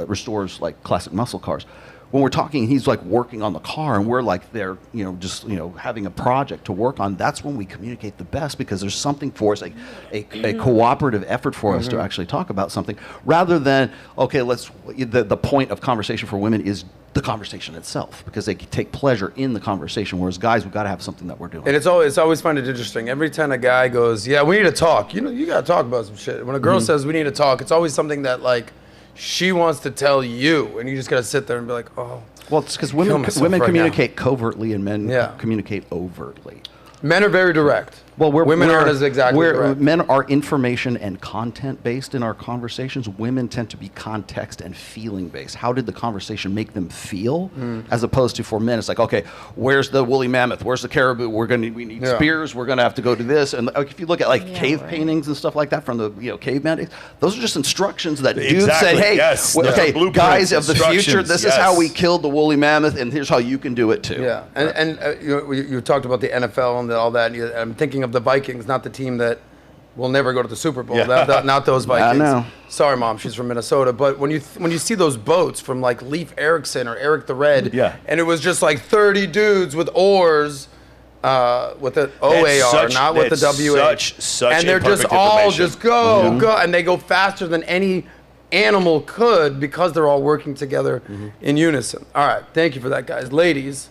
[SPEAKER 6] restores like classic muscle cars. When we're talking, he's like working on the car and we're like there, just having a project to work on. That's when we communicate the best because there's something for us, like a cooperative effort for us to actually talk about something rather than, okay, the point of conversation for women is the conversation itself because they take pleasure in the conversation, whereas guys, we've got to have something that we're doing.
[SPEAKER 2] And it's always find it interesting. Every time a guy goes, yeah, we need to talk, you got to talk about some shit. When a girl says we need to talk, it's always something that like, she wants to tell you, and you just got to sit there and be like, oh.
[SPEAKER 6] Well, it's because women communicate covertly and men communicate overtly.
[SPEAKER 2] Men are very direct. Well, women aren't as exactly direct.
[SPEAKER 6] Men are information and content based in our conversations. Women tend to be context and feeling based. How did the conversation make them feel? As opposed to for men, it's like, okay, where's the woolly mammoth? Where's the caribou? We need spears. We're gonna have to go to this. And if you look at cave paintings and stuff like that from the caveman, those are just instructions that dudes said, hey, okay, guys of the future, this is how we killed the woolly mammoth, and here's how you can do it too.
[SPEAKER 2] Yeah, and you talked about the NFL and all that. And I'm thinking of the Vikings, not the team that will never go to the Super Bowl. Not those Vikings.
[SPEAKER 6] I know.
[SPEAKER 2] Sorry, Mom, she's from Minnesota. But when you see those boats from like Leif Erikson or Eric the Red, and it was just like 30 dudes with oars, with the OAR, not with the WA.
[SPEAKER 3] Such
[SPEAKER 2] and they're just all just go, and they go faster than any animal could because they're all working together in unison. All right, thank you for that, guys. Ladies,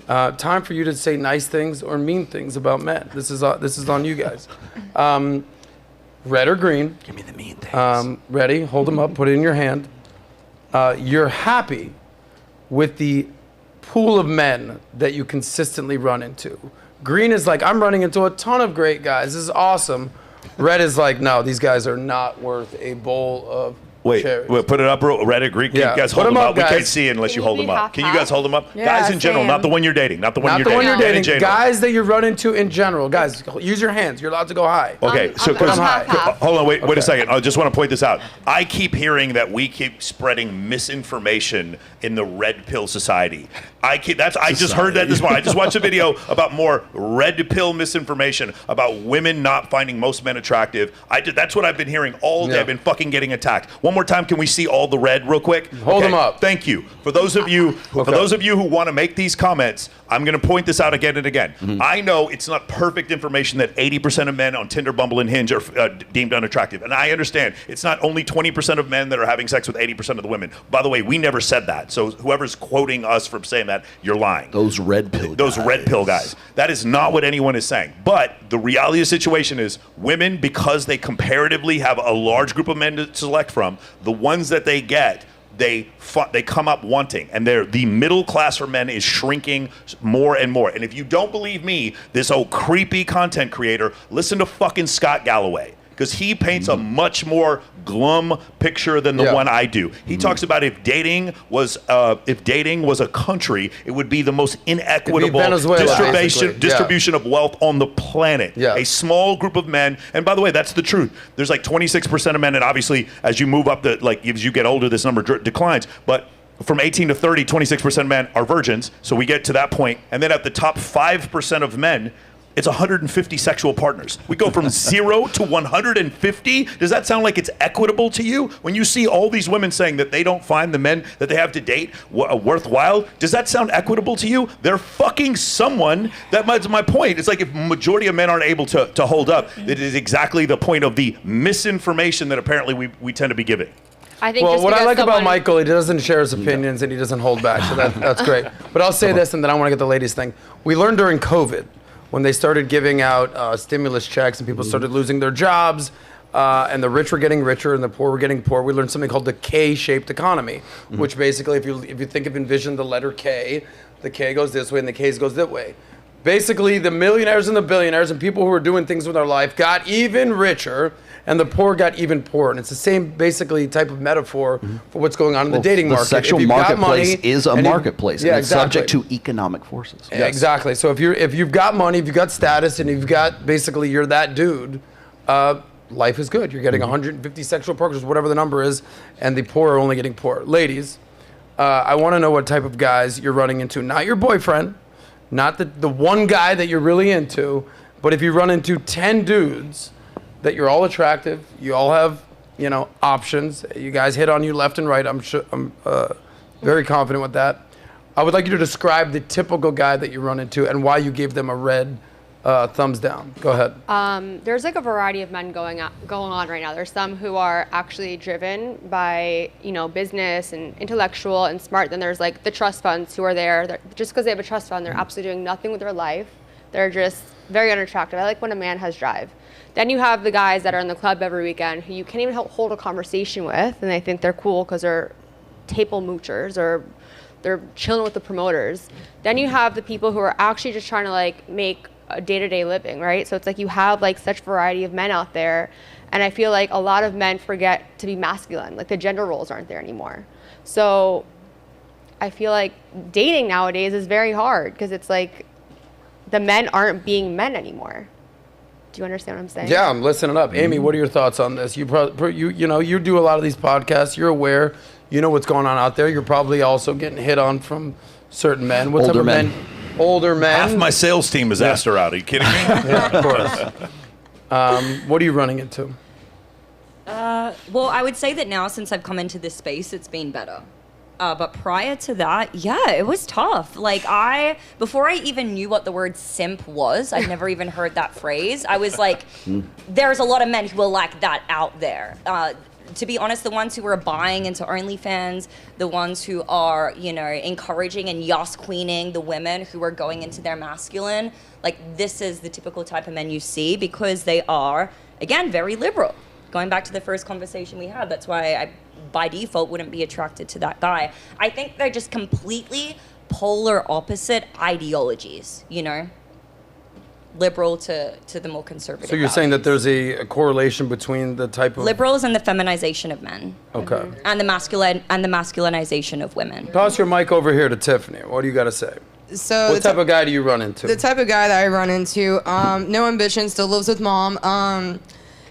[SPEAKER 2] time for you to say nice things or mean things about men. This is on you guys. Red or green?
[SPEAKER 6] Give me the mean things.
[SPEAKER 2] Ready? Hold them up. Put it in your hand. You're happy with the pool of men that you consistently run into. Green is like, I'm running into a ton of great guys. This is awesome. Red is like, no, these guys are not worth a bowl of cherries.
[SPEAKER 3] Wait, put it up, red or green. Can you guys hold them up? We can't see it unless you hold them up. Can you guys hold them up?
[SPEAKER 9] Yeah,
[SPEAKER 3] guys in general,
[SPEAKER 9] same.
[SPEAKER 3] not the one you're dating. Not the one
[SPEAKER 2] Not
[SPEAKER 3] you're dating.
[SPEAKER 2] dating. Guys that you run into in general. Guys, use your hands. You're allowed to go high.
[SPEAKER 3] Okay, so
[SPEAKER 2] put them high.
[SPEAKER 3] hold on, wait a second. I just want to point this out. I keep hearing that we keep spreading misinformation in the red pill society. I just heard that this morning. I just watched a video about more red pill misinformation about women not finding most men attractive. That's what I've been hearing all day.
[SPEAKER 2] Yeah.
[SPEAKER 3] I've been fucking getting attacked. One more time, can we see all the red real quick?
[SPEAKER 2] Hold them up.
[SPEAKER 3] Thank you. For those of you who want to make these comments, I'm going to point this out again and again. I know it's not perfect information that 80% of men on Tinder, Bumble, and Hinge are deemed unattractive. And I understand it's not only 20% of men that are having sex with 80% of the women. By the way, we never said that. So whoever's quoting us from saying that, you're lying.
[SPEAKER 6] Those red pill
[SPEAKER 3] guys. That is not what anyone is saying. But the reality of the situation is women, because they comparatively have a large group of men to select from, the ones that they get, they come up wanting, and the middle class for men is shrinking more and more. And if you don't believe me, this old creepy content creator, listen to fucking Scott Galloway, because he paints a much more glum picture than the one I do. He talks about if dating was a country, it would be the most inequitable distribution of wealth on the planet. A small group of men, and by the way, that's the truth. There's like 26% of men, and obviously as you move up as you get older, this number declines. But from 18 to 30, 26% of men are virgins. So we get to that point, and then at the top 5% of men, it's 150 sexual partners. We go from 0 to 150. Does that sound like it's equitable to you? When you see all these women saying that they don't find the men that they have to date worthwhile, does that sound equitable to you? They're fucking someone. That's my point. It's like if majority of men aren't able to hold up, it is exactly the point of the misinformation that apparently we tend to be giving.
[SPEAKER 8] I think
[SPEAKER 2] what I like about Michael, he doesn't share his opinions and he doesn't hold back, so that's great. But I'll say this, and then I want to get the ladies thing. We learned during COVID, when they started giving out stimulus checks and people started losing their jobs, and the rich were getting richer and the poor were getting poor, we learned something called the K-shaped economy, which basically, if you envision the letter K, the K goes this way and the K goes that way. Basically, the millionaires and the billionaires and people who were doing things with their life got even richer, and the poor got even poorer. And it's the same basically type of metaphor for what's going on in the dating market.
[SPEAKER 6] The sexual marketplace is a marketplace, and it's subject to economic forces.
[SPEAKER 2] Yeah, exactly. So if you've got money, if you've got status, and you've got basically you're that dude, life is good. You're getting 150 sexual partners, whatever the number is, and the poor are only getting poorer. Ladies, I want to know what type of guys you're running into. Not your boyfriend, not the one guy that you're really into, but if you run into 10 dudes that you're all attractive, you all have, options. You guys hit on you left and right. I'm very confident with that. I would like you to describe the typical guy that you run into and why you gave them a red thumbs down. Go ahead.
[SPEAKER 8] There's like a variety of men going on right now. There's some who are actually driven by business and intellectual and smart. Then there's like the trust funds who are there. Just because they have a trust fund, they're absolutely doing nothing with their life. They're just very unattractive. I like when a man has drive. Then you have the guys that are in the club every weekend who you can't even hold a conversation with, and they think they're cool because they're table moochers or they're chilling with the promoters. Then you have the people who are actually just trying to make a day-to-day living, right? So it's like you have such variety of men out there, and I feel like a lot of men forget to be masculine. Like the gender roles aren't there anymore. So I feel like dating nowadays is very hard because it's like the men aren't being men anymore. Do you understand what I'm saying?
[SPEAKER 2] Yeah, I'm listening up. Amy, what are your thoughts on this? You do a lot of these podcasts. You're aware. You know what's going on out there. You're probably also getting hit on from certain men. What type of men? Older men.
[SPEAKER 3] Half my sales team has asked her out. Are you kidding me?
[SPEAKER 2] Yeah, of course. What are you running into?
[SPEAKER 13] Well, I would say that now, since I've come into this space, it's been better. But prior to that, yeah, it was tough. Like before I even knew what the word simp was, I'd never even heard that phrase. I was like, there's a lot of men who are like that out there. To be honest, the ones who are buying into OnlyFans, the ones who are, encouraging and yas queening the women who are going into their masculine, like this is the typical type of men you see because they are, again, very liberal. Going back to the first conversation we had, that's why I, by default, wouldn't be attracted to that guy. I think they're just completely polar opposite ideologies, Liberal to the more conservative.
[SPEAKER 2] So you're saying that there's a correlation between the type of...
[SPEAKER 13] Liberals and the feminization of men.
[SPEAKER 2] Okay.
[SPEAKER 13] And the masculinization of women.
[SPEAKER 2] Toss your mic over here to Tiffany. What do you got to say?
[SPEAKER 10] So
[SPEAKER 2] what type of guy do you run into?
[SPEAKER 10] The type of guy that I run into, no ambition, still lives with mom.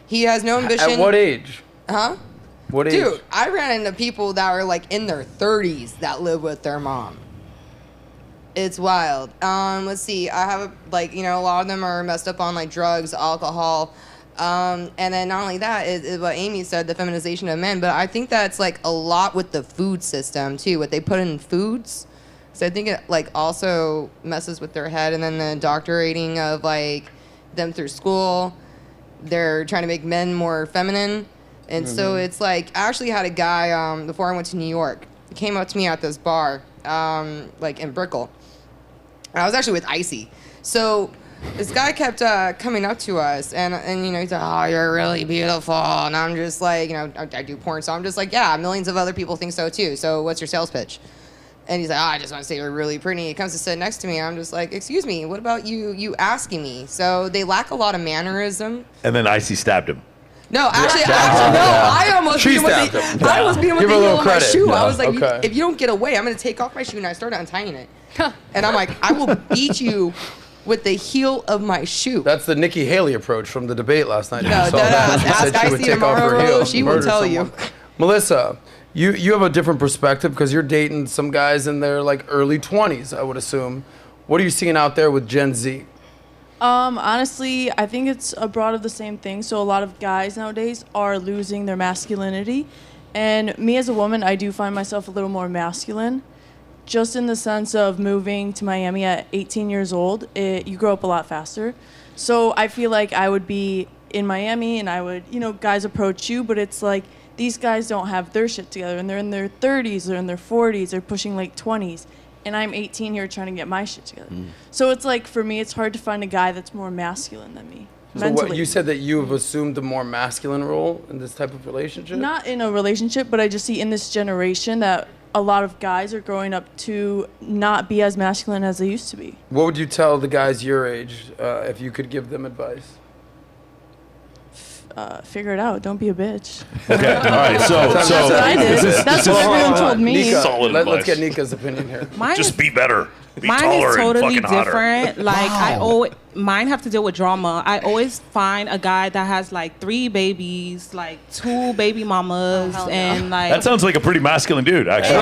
[SPEAKER 10] He has no ambition.
[SPEAKER 2] At what age?
[SPEAKER 10] Huh?
[SPEAKER 2] What age?
[SPEAKER 10] Dude, I ran into people that are like in their 30s that live with their mom. It's wild. Let's see. I have a lot of them are messed up on like drugs, alcohol, and then not only that is what Amy said, the feminization of men. But I think that's like a lot with the food system too. What they put in foods. So I think it like also messes with their head, and then the indoctrinating of like them through school. They're trying to make men more feminine. And so it's like, I actually had a guy, before I went to New York, he came up to me at this bar, like in Brickell. And I was actually with Icy. So this guy kept coming up to us and he's like, oh, you're really beautiful. And I'm just like, I do porn. So I'm just like, yeah, millions of other people think so too. So what's your sales pitch? And he's like, I just want to say you're really pretty. He comes to sit next to me. I'm just like, excuse me, what about you asking me? So they lack a lot of mannerism.
[SPEAKER 3] And then Icy stabbed him.
[SPEAKER 10] No, actually, no. I almost beat him with the heel of my shoe. I was like, if you don't get away, I'm going to take off my shoe. And I started untying it. And I'm like, I will beat you with the heel of my shoe.
[SPEAKER 2] That's the Nikki Haley approach from the debate last night.
[SPEAKER 10] No, ask Icy tomorrow. She will tell you.
[SPEAKER 2] Melissa, you have a different perspective because you're dating some guys in their like early 20s, I would assume. What are you seeing out there with Gen Z?
[SPEAKER 11] Honestly, I think it's a broad of the same thing. So a lot of guys nowadays are losing their masculinity. And me as a woman, I do find myself a little more masculine. Just in the sense of moving to Miami at 18 years old, you grow up a lot faster. So I feel like I would be in Miami and I would, guys approach you, but it's like these guys don't have their shit together and they're in their 30s, they're in their 40s, they're pushing late 20s. And I'm 18 here trying to get my shit together. So it's like, for me, it's hard to find a guy that's more masculine than me.
[SPEAKER 2] So what, you said that you have assumed a more masculine role in this type of relationship?
[SPEAKER 11] Not in a relationship, but I just see in this generation that a lot of guys are growing up to not be as masculine as they used to be.
[SPEAKER 2] What would you tell the guys your age if you could give them advice?
[SPEAKER 11] Figure it out. Don't be a bitch.
[SPEAKER 3] Okay. All right. So
[SPEAKER 11] that's what I did. That's what everyone told me.
[SPEAKER 2] Nika, let's get Nika's opinion here.
[SPEAKER 3] Just be better. Be
[SPEAKER 14] mine
[SPEAKER 3] taller
[SPEAKER 14] is totally
[SPEAKER 3] and fucking
[SPEAKER 14] different.
[SPEAKER 3] Hotter.
[SPEAKER 14] Like mine have to deal with drama. I always find a guy that has like 3 babies, like 2 baby mamas, and like.
[SPEAKER 3] That sounds like a pretty masculine dude, actually.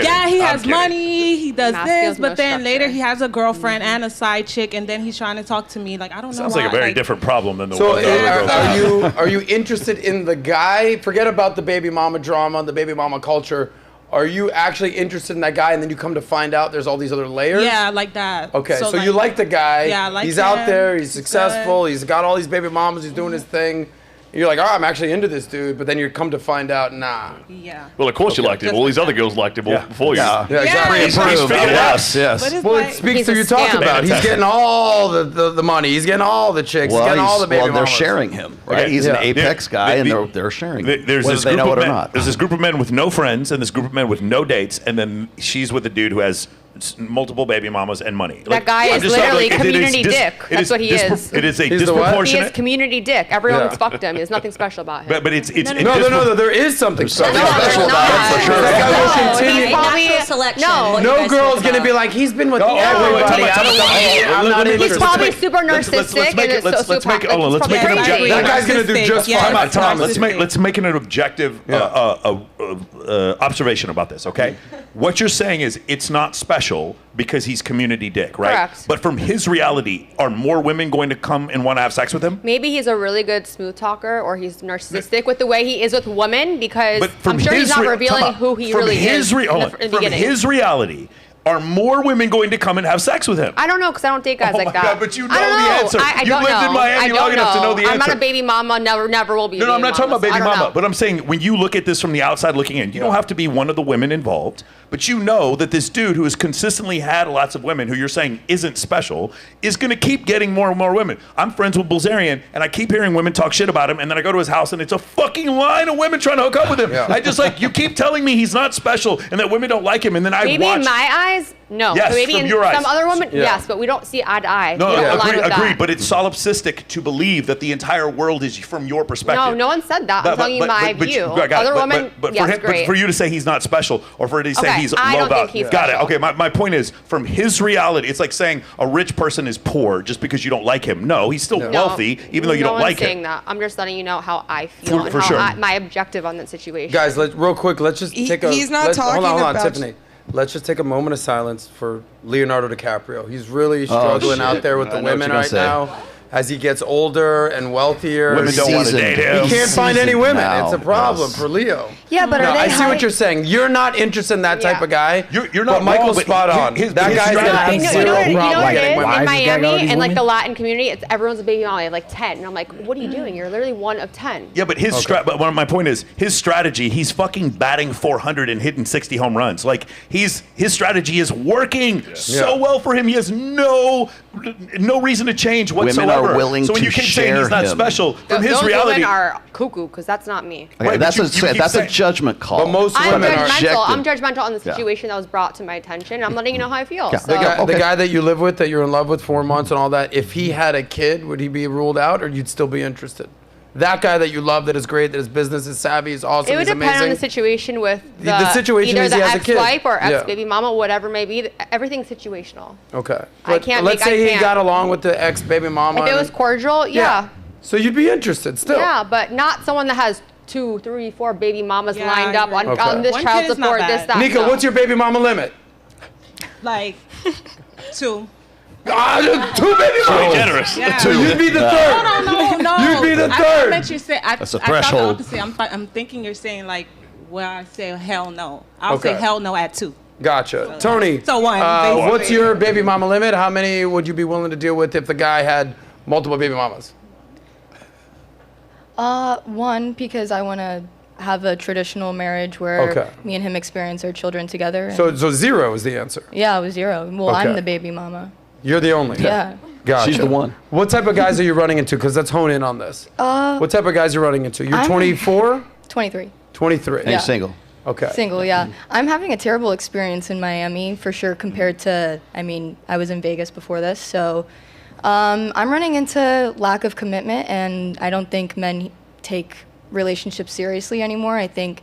[SPEAKER 14] Yeah, he has money. He does this, but then later he has a girlfriend and a side chick, and then he's trying to talk to me. Like I don't know.
[SPEAKER 3] Sounds like a very different problem than the
[SPEAKER 2] so
[SPEAKER 3] one.
[SPEAKER 2] Are you interested in the guy? Forget about the baby mama drama, the baby mama culture. Are you actually interested in that guy, and then you come to find out there's all these other layers?
[SPEAKER 14] Yeah, like that.
[SPEAKER 2] Okay, so you like the guy.
[SPEAKER 14] Yeah, I like
[SPEAKER 2] he's
[SPEAKER 14] him.
[SPEAKER 2] out there, he's successful, he's got all these baby mamas, he's doing his thing. You're like, oh, I'm actually into this dude, but then you come to find out, nah.
[SPEAKER 14] Yeah.
[SPEAKER 12] Well, of course you liked him. All these other girls liked him before you.
[SPEAKER 2] Yeah, exactly.
[SPEAKER 12] He's figured it out.
[SPEAKER 6] Yes.
[SPEAKER 2] Well, it speaks to you talk about. He's getting all the money. He's getting all the chicks. He's getting all the baby mamas.
[SPEAKER 6] They're sharing him, right? He's an apex guy, and they're sharing him, whether they know it or not.
[SPEAKER 3] There's this group of men with no friends and this group of men with no dates, and then she's with a dude who has multiple baby mamas and money.
[SPEAKER 8] That guy is literally community dick. That's what he is.
[SPEAKER 3] It is a disproportionate.
[SPEAKER 8] He is community dick. Everyone's fucked him. There's nothing special about him.
[SPEAKER 3] But it's
[SPEAKER 2] no. There is something special
[SPEAKER 8] about him.
[SPEAKER 2] No girl's gonna be like, he's been with everybody. I'm not interested.
[SPEAKER 8] He's probably super narcissistic and a sociopath.
[SPEAKER 3] Let's make it objective.
[SPEAKER 2] That guy's gonna do just fine.
[SPEAKER 3] Tom, let's make it an objective observation about this. Okay, what you're saying is it's not special special because he's community dick, right?
[SPEAKER 8] Correct.
[SPEAKER 3] But from his reality, are more women going to come and want to have sex with him?
[SPEAKER 8] Maybe he's a really good smooth talker, or he's narcissistic with the way he is with women, because
[SPEAKER 3] But from
[SPEAKER 8] I'm sure he's
[SPEAKER 3] his
[SPEAKER 8] not
[SPEAKER 3] re-
[SPEAKER 8] revealing
[SPEAKER 3] time out.
[SPEAKER 8] who he
[SPEAKER 3] From
[SPEAKER 8] really
[SPEAKER 3] his
[SPEAKER 8] is
[SPEAKER 3] re-
[SPEAKER 8] in
[SPEAKER 3] hold
[SPEAKER 8] the,
[SPEAKER 3] on.
[SPEAKER 8] in the
[SPEAKER 3] From
[SPEAKER 8] beginning.
[SPEAKER 3] his reality, are more women going to come and have sex with him?
[SPEAKER 8] I don't know, because I don't date guys
[SPEAKER 3] Oh
[SPEAKER 8] like
[SPEAKER 3] my
[SPEAKER 8] that.
[SPEAKER 3] God, but you know
[SPEAKER 8] I don't
[SPEAKER 3] the
[SPEAKER 8] know.
[SPEAKER 3] answer.
[SPEAKER 8] I
[SPEAKER 3] You
[SPEAKER 8] don't
[SPEAKER 3] lived
[SPEAKER 8] know.
[SPEAKER 3] in Miami
[SPEAKER 8] I don't
[SPEAKER 3] long enough to know the
[SPEAKER 8] I'm not
[SPEAKER 3] answer.
[SPEAKER 8] a baby mama. Never will be.
[SPEAKER 3] No, I'm not talking about baby
[SPEAKER 8] I don't
[SPEAKER 3] mama,
[SPEAKER 8] know.
[SPEAKER 3] but I'm saying when you look at this from the outside looking in, you don't have to be one of the women involved, but you know that this dude who has consistently had lots of women who you're saying isn't special is going to keep getting more and more women. I'm friends with Bilzerian, and I keep hearing women talk shit about him, and then I go to his house, and it's a fucking line of women trying to hook up with him.
[SPEAKER 2] Yeah.
[SPEAKER 3] I just like, you keep telling me he's not special and that women don't like him, and then I
[SPEAKER 8] Maybe
[SPEAKER 3] watch.
[SPEAKER 8] in my eyes, no.
[SPEAKER 3] Yes,
[SPEAKER 8] But maybe
[SPEAKER 3] from
[SPEAKER 8] in
[SPEAKER 3] your eyes.
[SPEAKER 8] some other woman,
[SPEAKER 2] Yeah.
[SPEAKER 8] yes, but we don't see eye to eye.
[SPEAKER 3] No,
[SPEAKER 8] We don't align with
[SPEAKER 3] agreed,
[SPEAKER 8] that.
[SPEAKER 3] but it's solipsistic to believe that the entire world is from your perspective.
[SPEAKER 8] No, no one said that. I'm telling you my view.
[SPEAKER 3] I got it.
[SPEAKER 8] Other women,
[SPEAKER 3] but
[SPEAKER 8] yes,
[SPEAKER 3] for him,
[SPEAKER 8] great.
[SPEAKER 3] but for you to say he's not special, or for him to say
[SPEAKER 8] Okay,
[SPEAKER 3] he's
[SPEAKER 8] I
[SPEAKER 3] low
[SPEAKER 8] don't think
[SPEAKER 3] value,
[SPEAKER 8] he's
[SPEAKER 3] got it.
[SPEAKER 8] special.
[SPEAKER 3] Okay, my point is, from his reality, it's like saying a rich person is poor just because you don't like him. No, he's still wealthy, even though you
[SPEAKER 8] no
[SPEAKER 3] don't
[SPEAKER 8] one's
[SPEAKER 3] like
[SPEAKER 8] saying
[SPEAKER 3] him.
[SPEAKER 8] that. I'm just letting you know how I feel and
[SPEAKER 3] For
[SPEAKER 8] how
[SPEAKER 3] sure.
[SPEAKER 8] my objective on that situation.
[SPEAKER 2] Guys, real quick, let's just take a.
[SPEAKER 10] he's not
[SPEAKER 2] let's-
[SPEAKER 10] talking
[SPEAKER 2] hold on,
[SPEAKER 10] about-
[SPEAKER 2] Tiffany. Let's just take a moment of silence for Leonardo DiCaprio. He's really struggling
[SPEAKER 6] shit.
[SPEAKER 2] out there with
[SPEAKER 6] I
[SPEAKER 2] the
[SPEAKER 6] know what
[SPEAKER 2] women
[SPEAKER 6] you're gonna
[SPEAKER 2] right
[SPEAKER 6] say.
[SPEAKER 2] now. As he gets older and wealthier,
[SPEAKER 3] Women don't want to
[SPEAKER 6] Seasoned.
[SPEAKER 3] date him.
[SPEAKER 2] he can't find any women.
[SPEAKER 6] now.
[SPEAKER 2] It's a problem
[SPEAKER 6] Yes.
[SPEAKER 2] for Leo.
[SPEAKER 9] Yeah, but
[SPEAKER 2] No,
[SPEAKER 9] are they
[SPEAKER 2] I see
[SPEAKER 9] high-
[SPEAKER 2] what you're saying. You're not interested in that type
[SPEAKER 8] Yeah.
[SPEAKER 2] of guy.
[SPEAKER 3] You're not
[SPEAKER 2] But Michael's
[SPEAKER 3] wrong, but
[SPEAKER 2] spot on.
[SPEAKER 3] his
[SPEAKER 2] That guy's
[SPEAKER 3] strategy-
[SPEAKER 2] gonna have
[SPEAKER 8] You know
[SPEAKER 2] zero
[SPEAKER 8] what
[SPEAKER 2] problem
[SPEAKER 8] it
[SPEAKER 2] getting
[SPEAKER 8] is?
[SPEAKER 2] women.
[SPEAKER 8] In
[SPEAKER 15] Why is this guy got all
[SPEAKER 8] Miami
[SPEAKER 15] these
[SPEAKER 8] and like
[SPEAKER 15] women?
[SPEAKER 8] the Latin community, it's everyone's a baby mama. Like 10, and I'm like, what are you doing? You're literally one of 10.
[SPEAKER 3] Yeah, but but one of my point is his strategy. He's fucking batting 400 and hitting 60 home runs. Like his strategy is working so well for him. He has no reason to change
[SPEAKER 6] Women
[SPEAKER 3] whatsoever.
[SPEAKER 6] are willing
[SPEAKER 3] so when
[SPEAKER 6] to
[SPEAKER 3] you keep saying he's
[SPEAKER 6] share
[SPEAKER 3] not
[SPEAKER 6] him.
[SPEAKER 3] special, from his
[SPEAKER 8] Those
[SPEAKER 3] reality,
[SPEAKER 8] women are cuckoo, because that's not me.
[SPEAKER 6] Okay,
[SPEAKER 3] Right,
[SPEAKER 6] that's
[SPEAKER 3] but you keep
[SPEAKER 6] that's a
[SPEAKER 3] saying-
[SPEAKER 6] judgment call.
[SPEAKER 2] But most
[SPEAKER 8] I'm
[SPEAKER 2] women are.
[SPEAKER 8] judgmental. I'm
[SPEAKER 6] objective.
[SPEAKER 8] judgmental on the
[SPEAKER 6] Yeah.
[SPEAKER 8] situation that was brought to my attention. I'm letting you know how I feel.
[SPEAKER 6] Yeah.
[SPEAKER 8] So.
[SPEAKER 2] The guy that you live with, that you're in love with 4 months and all that, if he had a kid, would he be ruled out or you'd still be interested? That guy that you love, that is great, that his business is savvy, is awesome,
[SPEAKER 8] It would
[SPEAKER 2] he's
[SPEAKER 8] depend
[SPEAKER 2] amazing.
[SPEAKER 8] on the situation with
[SPEAKER 2] The situation
[SPEAKER 8] either
[SPEAKER 2] is
[SPEAKER 8] the
[SPEAKER 2] he has a kid.
[SPEAKER 8] ex-wife or
[SPEAKER 2] Yeah.
[SPEAKER 8] ex-baby mama, whatever may be. Everything's situational.
[SPEAKER 2] Okay.
[SPEAKER 8] I can't
[SPEAKER 2] Let's
[SPEAKER 8] make- I
[SPEAKER 2] say he
[SPEAKER 8] can't.
[SPEAKER 2] got along with the ex-baby mama.
[SPEAKER 8] If it
[SPEAKER 2] and-
[SPEAKER 8] was cordial, yeah.
[SPEAKER 2] So you'd be interested still.
[SPEAKER 8] Yeah, but not someone that has 2, 3, 4 baby mamas
[SPEAKER 14] Yeah,
[SPEAKER 8] lined
[SPEAKER 14] I
[SPEAKER 8] up on,
[SPEAKER 2] agree.
[SPEAKER 8] on this
[SPEAKER 14] One
[SPEAKER 8] child
[SPEAKER 14] kid is not
[SPEAKER 8] support,
[SPEAKER 14] bad.
[SPEAKER 8] this, that.
[SPEAKER 2] Nika,
[SPEAKER 8] no.
[SPEAKER 2] what's your baby mama limit?
[SPEAKER 14] Like 2.
[SPEAKER 2] 2 baby
[SPEAKER 3] very
[SPEAKER 2] mamas.
[SPEAKER 3] generous.
[SPEAKER 14] Yeah.
[SPEAKER 2] So you'd be the third.
[SPEAKER 14] No.
[SPEAKER 2] You'd be the
[SPEAKER 14] I
[SPEAKER 2] third.
[SPEAKER 14] thought that you said.
[SPEAKER 6] That's a
[SPEAKER 14] I thought the
[SPEAKER 6] threshold.
[SPEAKER 14] opposite. I'm thinking you're saying like where I say hell no. I'll
[SPEAKER 2] Okay.
[SPEAKER 14] say hell no at 2.
[SPEAKER 2] Gotcha. Tony,
[SPEAKER 14] So one, basically.
[SPEAKER 2] what's your baby mama limit? How many would you be willing to deal with if the guy had multiple baby mamas?
[SPEAKER 9] 1, because I want to have a traditional marriage where
[SPEAKER 2] Okay.
[SPEAKER 9] me and him experience our children together.
[SPEAKER 2] So 0 is the answer.
[SPEAKER 9] yeah, it was 0. Well,
[SPEAKER 2] Okay.
[SPEAKER 9] I'm the baby mama.
[SPEAKER 2] You're the only.
[SPEAKER 9] Yeah.
[SPEAKER 2] Gotcha.
[SPEAKER 6] She's the one.
[SPEAKER 2] What type of guys are you running into? Because let's hone in on this. What type of guys are you running into? You're
[SPEAKER 9] I'm-
[SPEAKER 2] 24?
[SPEAKER 9] 23.
[SPEAKER 2] 23.
[SPEAKER 6] And
[SPEAKER 9] Yeah.
[SPEAKER 6] he's single.
[SPEAKER 2] Okay.
[SPEAKER 9] Single, yeah. I'm having a terrible experience in Miami for sure compared to, I was in Vegas before this. So I'm running into lack of commitment, and I don't think men take relationships seriously anymore. I think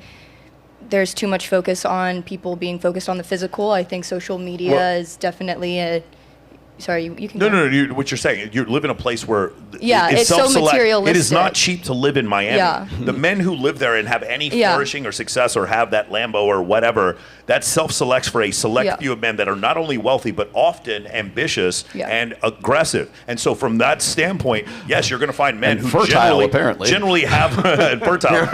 [SPEAKER 9] there's too much focus on people being focused on the physical. I think social media
[SPEAKER 3] Well-
[SPEAKER 9] is definitely a... Sorry, you can
[SPEAKER 3] No,
[SPEAKER 9] go.
[SPEAKER 3] what you're saying, you live in a place where
[SPEAKER 9] Yeah, it's so
[SPEAKER 3] self-select. It is
[SPEAKER 9] materialistic.
[SPEAKER 3] not cheap to live in Miami.
[SPEAKER 9] Yeah.
[SPEAKER 3] The men who live there and have any
[SPEAKER 9] Yeah.
[SPEAKER 3] flourishing or success or have that Lambo or whatever, that self-selects for a select
[SPEAKER 9] Yeah.
[SPEAKER 3] few of men that are not only wealthy, but often ambitious
[SPEAKER 9] Yeah.
[SPEAKER 3] and aggressive. And so from that standpoint, yes, you're going to find men
[SPEAKER 6] And
[SPEAKER 3] who
[SPEAKER 6] fertile, apparently.
[SPEAKER 3] generally have, fertile,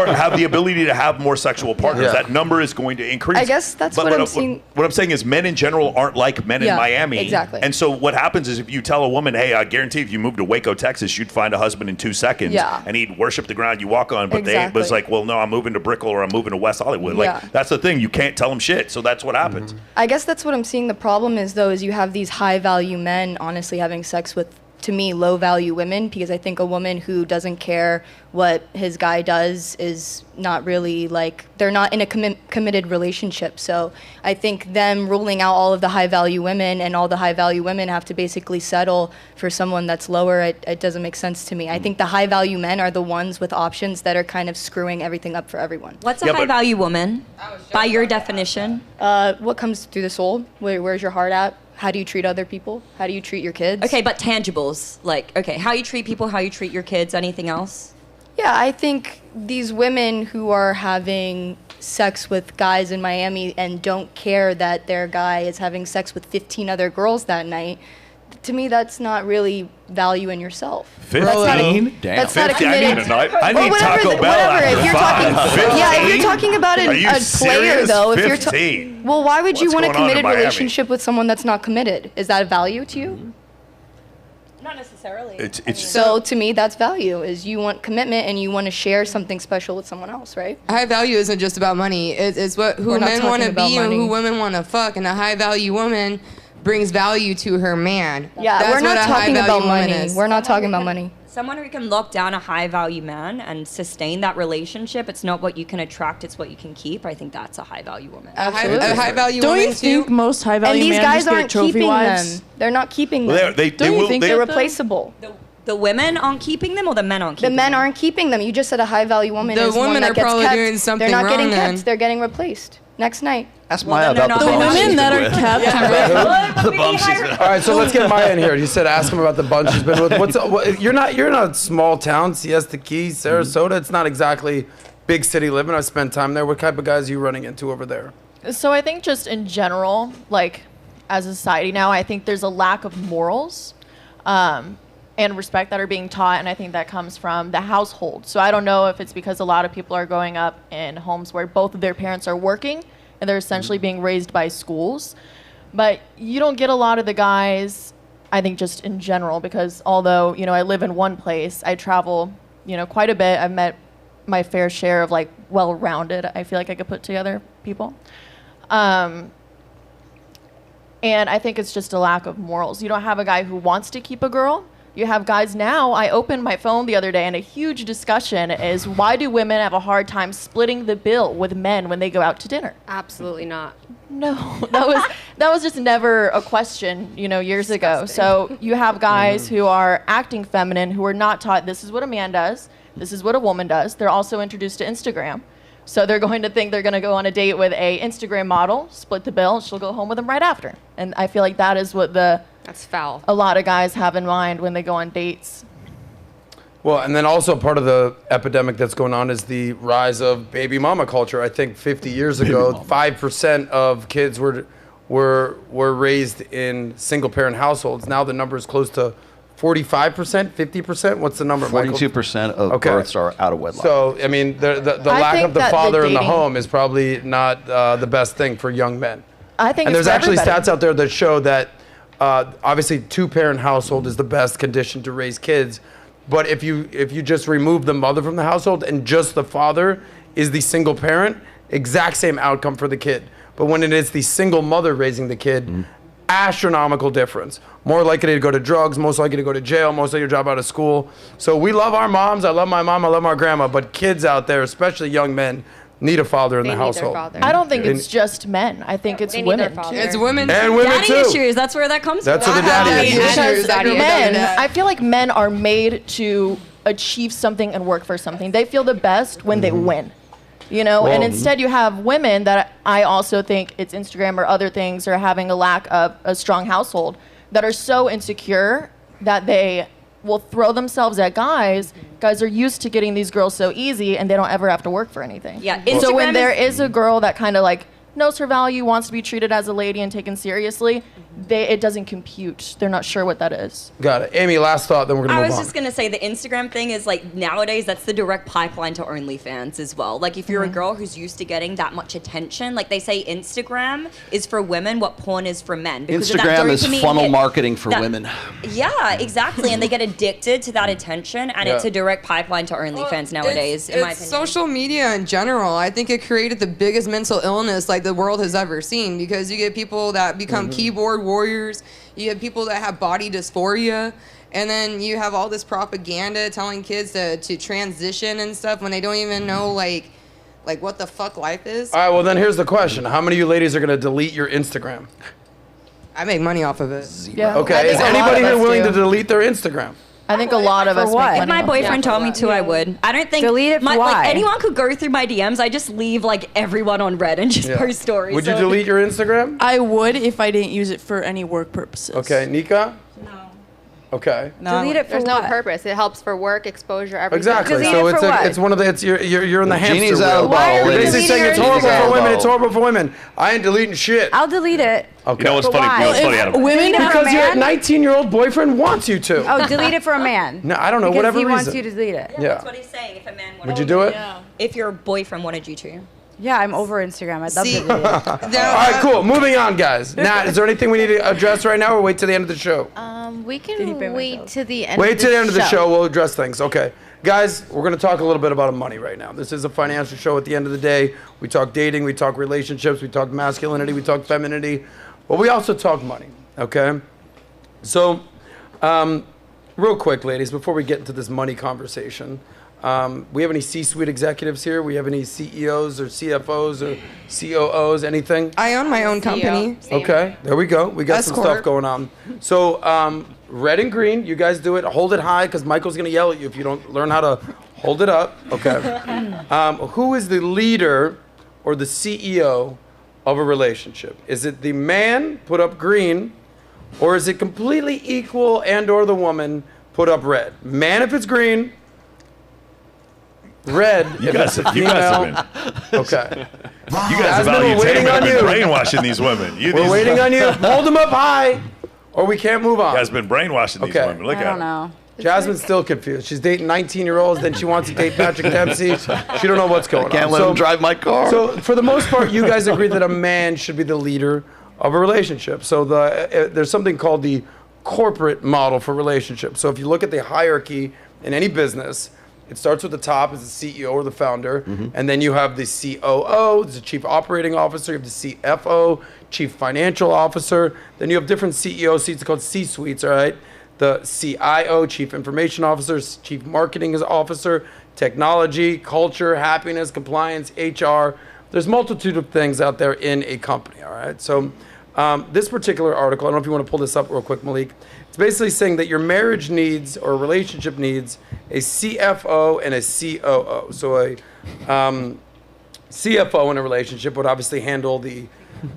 [SPEAKER 3] have the ability to have more sexual partners.
[SPEAKER 2] Yeah.
[SPEAKER 3] That number is going to increase.
[SPEAKER 9] I guess that's
[SPEAKER 3] But
[SPEAKER 9] what I'm seeing.
[SPEAKER 3] What I'm saying is men in general aren't like men in
[SPEAKER 9] Yeah,
[SPEAKER 3] Miami.
[SPEAKER 9] exactly.
[SPEAKER 3] And so what happens is if you tell a woman, hey, I guarantee if you moved to Waco, Texas, you'd find a husband in 2 seconds.
[SPEAKER 9] Yeah.
[SPEAKER 3] And he'd worship the ground you walk on. But they
[SPEAKER 9] Exactly.
[SPEAKER 3] was like, well, no, I'm moving to Brickell or I'm moving to West Hollywood.
[SPEAKER 9] Yeah.
[SPEAKER 3] Like, that's the thing. You can't tell them shit. So that's what happens.
[SPEAKER 9] I guess that's what I'm seeing. The problem is, though, is you have these high value men honestly having sex with, to me, low value women, because I think a woman who doesn't care what his guy does is not really like, they're not in a committed relationship. So I think them ruling out all of the high value women, and all the high value women have to basically settle for someone that's lower, it doesn't make sense to me. I think the high value men are the ones with options that are kind of screwing everything up for everyone.
[SPEAKER 13] What's a high value woman by your definition?
[SPEAKER 9] What comes through the soul? Where's your heart at? How do you treat other people? How do you treat your kids?
[SPEAKER 13] Okay, but tangibles. Like, okay, how you treat people, how you treat your kids, anything else?
[SPEAKER 9] Yeah, I think these women who are having sex with guys in Miami and don't care that their guy is having sex with 15 other girls that night, to me, that's not really value in yourself.
[SPEAKER 3] 15?
[SPEAKER 9] That's not a committed.
[SPEAKER 3] I need Taco Bell after 5.
[SPEAKER 9] Yeah, if you're talking about a player,
[SPEAKER 3] serious?
[SPEAKER 9] though, if
[SPEAKER 3] 15?
[SPEAKER 9] well, why would you
[SPEAKER 3] What's
[SPEAKER 9] want a
[SPEAKER 3] going on in
[SPEAKER 9] committed
[SPEAKER 3] Miami?
[SPEAKER 9] relationship with someone that's not committed? Is that a value to you?
[SPEAKER 13] Not necessarily.
[SPEAKER 3] It's
[SPEAKER 9] So to me, that's value. Is you want commitment and you want to share something special with someone else, right?
[SPEAKER 10] High value isn't just about money. It's who
[SPEAKER 9] We're not
[SPEAKER 10] men want to
[SPEAKER 9] talking
[SPEAKER 10] be
[SPEAKER 9] about
[SPEAKER 10] and who
[SPEAKER 9] money.
[SPEAKER 10] women want to fuck. And a high value woman brings value to her man.
[SPEAKER 9] Yeah,
[SPEAKER 10] That's
[SPEAKER 9] we're not
[SPEAKER 10] what a
[SPEAKER 9] talking
[SPEAKER 10] high-value
[SPEAKER 9] about
[SPEAKER 10] woman
[SPEAKER 9] money.
[SPEAKER 10] is.
[SPEAKER 9] We're not talking about money.
[SPEAKER 13] Someone who can lock down a high value man and sustain that relationship. It's not what you can attract, it's what you can keep. I think that's a high value woman.
[SPEAKER 10] A high value
[SPEAKER 11] Don't
[SPEAKER 10] woman
[SPEAKER 11] you think most high
[SPEAKER 9] And
[SPEAKER 11] value
[SPEAKER 9] these
[SPEAKER 11] men
[SPEAKER 9] guys
[SPEAKER 11] just get
[SPEAKER 9] aren't
[SPEAKER 11] trophy
[SPEAKER 9] keeping
[SPEAKER 11] wives?
[SPEAKER 9] them. They're not keeping
[SPEAKER 3] Well,
[SPEAKER 9] them.
[SPEAKER 3] they
[SPEAKER 11] Don't you
[SPEAKER 3] will.
[SPEAKER 11] think
[SPEAKER 3] They,
[SPEAKER 9] They're
[SPEAKER 11] that, though?
[SPEAKER 9] replaceable.
[SPEAKER 13] The women aren't keeping them, or the men aren't
[SPEAKER 9] The
[SPEAKER 13] keeping
[SPEAKER 9] men
[SPEAKER 13] them?
[SPEAKER 9] aren't keeping them. You just said a high value woman
[SPEAKER 10] The
[SPEAKER 9] is one
[SPEAKER 10] women
[SPEAKER 9] that
[SPEAKER 10] are
[SPEAKER 9] gets
[SPEAKER 10] probably
[SPEAKER 9] kept.
[SPEAKER 10] doing something
[SPEAKER 9] They're not getting
[SPEAKER 10] wrong
[SPEAKER 9] kept.
[SPEAKER 10] then.
[SPEAKER 9] They're getting replaced next night.
[SPEAKER 6] Ask
[SPEAKER 13] Well,
[SPEAKER 6] Maya
[SPEAKER 13] then
[SPEAKER 6] about the
[SPEAKER 13] they're not
[SPEAKER 6] bumps
[SPEAKER 13] the
[SPEAKER 6] she's
[SPEAKER 11] women that
[SPEAKER 6] been
[SPEAKER 11] are
[SPEAKER 6] with.
[SPEAKER 11] kept.
[SPEAKER 6] The bumps she's been.
[SPEAKER 2] All right, so let's get Maya in here. You said ask him about the bunch she's been with. You're in a small town, Siesta Key, Sarasota. It's not exactly big city living. I've spent time there. What type of guys are you running into over there?
[SPEAKER 7] So I think just in general, like as a society now, I think there's a lack of morals and respect that are being taught, and I think that comes from the household. So I don't know if it's because a lot of people are growing up in homes where both of their parents are working and they're essentially being raised by schools. But you don't get a lot of the guys, I think just in general, because although, I live in one place, I travel, quite a bit. I've met my fair share of like well-rounded, I feel like I could put together people. And I think it's just a lack of morals. You don't have a guy who wants to keep a girl. You have guys now. I opened my phone the other day and a huge discussion is why do women have a hard time splitting the bill with men when they go out to dinner?
[SPEAKER 8] Absolutely not.
[SPEAKER 7] No, that was just never a question, years ago. So you have guys who are acting feminine, who are not taught this is what a man does, this is what a woman does. They're also introduced to Instagram. So they're going to think they're going to go on a date with a Instagram model, split the bill, she'll go home with him right after. And I feel like that is what
[SPEAKER 8] that's foul.
[SPEAKER 7] A lot of guys have in mind when they go on dates.
[SPEAKER 2] Well, and then also part of the epidemic that's going on is the rise of baby mama culture. I think 50 years ago, 5% of kids were raised in single parent households. Now the number is close to 45%, 50%. What's the number, Michael?
[SPEAKER 6] 42% of births are out of wedlock.
[SPEAKER 2] So, I mean, the lack of the father in the home is probably not the best thing for young men.
[SPEAKER 7] I think
[SPEAKER 2] and
[SPEAKER 7] it's
[SPEAKER 2] there's
[SPEAKER 7] for
[SPEAKER 2] actually
[SPEAKER 7] everybody.
[SPEAKER 2] stats out there that show that obviously two-parent household is the best condition to raise kids. But if you just remove the mother from the household and just the father is the single parent, exact same outcome for the kid. But when it is the single mother raising the kid, astronomical difference. More likely to go to drugs, most likely to go to jail, most likely to drop out of school. So we love our moms. I love my mom. I love my grandma. But kids out there, especially young men, need a father in the household.
[SPEAKER 7] I don't think it's just men. I think it's women too.
[SPEAKER 10] It's women.
[SPEAKER 2] And women
[SPEAKER 13] Daddy
[SPEAKER 2] too.
[SPEAKER 13] issues. That's where that comes
[SPEAKER 2] That's
[SPEAKER 13] from.
[SPEAKER 2] where the daddy issues.
[SPEAKER 7] Because men, I feel like men are made to achieve something and work for something. They feel the best when they win. And instead you have women that I also think it's Instagram or other things or having a lack of a strong household that are so insecure that they will throw themselves at guys. Guys are used to getting these girls so easy and they don't ever have to work for anything.
[SPEAKER 13] Yeah,
[SPEAKER 7] So when
[SPEAKER 13] Instagram
[SPEAKER 7] there is a girl that kind of like knows her value, wants to be treated as a lady and taken seriously, it doesn't compute. They're not sure what that is.
[SPEAKER 2] Got it. Amy, last thought, then we're going to
[SPEAKER 13] I
[SPEAKER 2] move
[SPEAKER 13] was
[SPEAKER 2] on.
[SPEAKER 13] just going to say the Instagram thing is like nowadays that's the direct pipeline to OnlyFans as well. Like if you're a girl who's used to getting that much attention, like they say Instagram is for women what porn is for men. Because of that
[SPEAKER 6] Instagram is
[SPEAKER 13] dopamine
[SPEAKER 6] funnel
[SPEAKER 13] hit.
[SPEAKER 6] marketing for
[SPEAKER 13] That-
[SPEAKER 6] women.
[SPEAKER 13] Yeah, exactly. And they get addicted to that attention and it's a direct pipeline to OnlyFans nowadays, in my
[SPEAKER 10] It's
[SPEAKER 13] opinion.
[SPEAKER 10] social media in general. I think it created the biggest mental illness like the world has ever seen because you get people that become keyboard warriors. You have people that have body dysphoria. And then you have all this propaganda telling kids to transition and stuff when they don't even know like what the fuck life is.
[SPEAKER 2] All right, well, then here's the question. How many of you ladies are going to delete your Instagram?
[SPEAKER 10] I make money off of it.
[SPEAKER 7] Yeah. I
[SPEAKER 2] Okay,
[SPEAKER 7] think
[SPEAKER 2] is
[SPEAKER 7] a lot
[SPEAKER 2] anybody
[SPEAKER 7] of
[SPEAKER 2] here
[SPEAKER 7] us
[SPEAKER 2] willing
[SPEAKER 7] do.
[SPEAKER 2] to delete their Instagram?
[SPEAKER 7] I think a lot of us
[SPEAKER 5] what?
[SPEAKER 7] make
[SPEAKER 13] If
[SPEAKER 7] money
[SPEAKER 13] my
[SPEAKER 7] off it.
[SPEAKER 13] boyfriend told me to, I would. I don't think
[SPEAKER 5] Delete it for
[SPEAKER 13] like
[SPEAKER 5] why?
[SPEAKER 13] anyone could go through my DMs. I just leave like everyone on red and just post stories.
[SPEAKER 2] Would you
[SPEAKER 13] So-
[SPEAKER 2] delete your Instagram?
[SPEAKER 11] I would if I didn't use it for any work purposes.
[SPEAKER 2] Okay, Nika? Okay.
[SPEAKER 14] No,
[SPEAKER 5] Delete it for
[SPEAKER 8] There's
[SPEAKER 5] what?
[SPEAKER 8] no purpose. It helps for work, exposure, everything.
[SPEAKER 2] Exactly.
[SPEAKER 5] Delete
[SPEAKER 2] So
[SPEAKER 5] it
[SPEAKER 2] it's
[SPEAKER 5] for what?
[SPEAKER 2] it's one of the you're in the hamster
[SPEAKER 6] genie's out of the
[SPEAKER 2] wheel.
[SPEAKER 6] bottle,
[SPEAKER 5] Why are we
[SPEAKER 2] You're
[SPEAKER 6] ladies.
[SPEAKER 2] basically
[SPEAKER 5] deleting
[SPEAKER 2] saying it's
[SPEAKER 5] your
[SPEAKER 2] horrible for
[SPEAKER 5] Instagram?
[SPEAKER 2] women. It's horrible for women. I ain't deleting shit.
[SPEAKER 5] I'll delete it.
[SPEAKER 2] Okay.
[SPEAKER 12] You know what's
[SPEAKER 5] But
[SPEAKER 12] funny?
[SPEAKER 5] why?
[SPEAKER 12] You know what's funny, Adam?
[SPEAKER 11] Women
[SPEAKER 5] Delete it for a
[SPEAKER 2] Because your
[SPEAKER 5] man?
[SPEAKER 2] 19-year-old boyfriend wants you to.
[SPEAKER 5] Oh, delete it for a man.
[SPEAKER 2] No, I don't know.
[SPEAKER 5] Because
[SPEAKER 2] Whatever
[SPEAKER 5] he
[SPEAKER 2] reason.
[SPEAKER 5] wants you to delete it.
[SPEAKER 2] Yeah.
[SPEAKER 13] That's what he's saying. If a man wanted
[SPEAKER 2] Would you do it?
[SPEAKER 13] If your boyfriend wanted you to.
[SPEAKER 5] Yeah, I'm over Instagram. I'd love
[SPEAKER 10] See-
[SPEAKER 5] to delete it.
[SPEAKER 10] Now,
[SPEAKER 2] All right, cool. Moving on, guys. Nat, is there anything we need to address right now, or wait till the end of the show?
[SPEAKER 4] We
[SPEAKER 5] Did he
[SPEAKER 4] can
[SPEAKER 5] pay my
[SPEAKER 4] wait
[SPEAKER 5] bills?
[SPEAKER 4] to the end.
[SPEAKER 2] Wait
[SPEAKER 4] of
[SPEAKER 2] till the end of the
[SPEAKER 4] show.
[SPEAKER 2] show. We'll address things. Okay. Guys, we're going to talk a little bit about money right now. This is a financial show at the end of the day. We talk dating, we talk relationships, we talk masculinity, we talk femininity, but we also talk money, okay? So, real quick, ladies, before we get into this money conversation, we have any C-suite executives here? We have any CEOs or CFOs or COOs, anything?
[SPEAKER 10] I own my own company.
[SPEAKER 2] Okay, there we go. We got some
[SPEAKER 10] S-corp.
[SPEAKER 2] stuff going on. So, red and green, you guys do it. Hold it high, because Michael's going to yell at you if you don't learn how to hold it up. Okay. Who is the leader or the CEO of a relationship? Is it the man, put up green, or is it completely equal and or the woman, put up red? Man if it's green, red if it's a
[SPEAKER 3] You
[SPEAKER 2] female.
[SPEAKER 3] guys have been.
[SPEAKER 2] Okay.
[SPEAKER 3] You guys have
[SPEAKER 2] Jasmine,
[SPEAKER 3] value
[SPEAKER 2] we're waiting on
[SPEAKER 3] been
[SPEAKER 2] you.
[SPEAKER 3] brainwashing these women.
[SPEAKER 2] We're waiting on you. Hold them up high, or we can't move on.
[SPEAKER 3] You guys have been brainwashing these
[SPEAKER 2] Okay.
[SPEAKER 3] women. Look
[SPEAKER 5] I
[SPEAKER 3] at
[SPEAKER 5] don't
[SPEAKER 3] them.
[SPEAKER 5] know.
[SPEAKER 2] Jasmine's still confused. She's dating 19-year-olds, then she wants to date Patrick Dempsey. She don't know what's going on.
[SPEAKER 6] Can't let him drive my car.
[SPEAKER 2] So for the most part, you guys agree that a man should be the leader of a relationship. So there's something called the corporate model for relationships. So if you look at the hierarchy in any business, it starts with the top as the CEO or the founder, and then you have the COO, the Chief Operating Officer, you have the CFO, Chief Financial Officer, then you have different CEO seats called C-suites, all right? The CIO, Chief Information Officer, Chief Marketing Officer, Technology, Culture, Happiness, Compliance, HR. There's multitude of things out there in a company, all right? So this particular article, I don't know if you want to pull this up real quick, Malik. It's basically saying that your marriage needs or relationship needs a CFO and a COO. So a CFO in a relationship would obviously handle the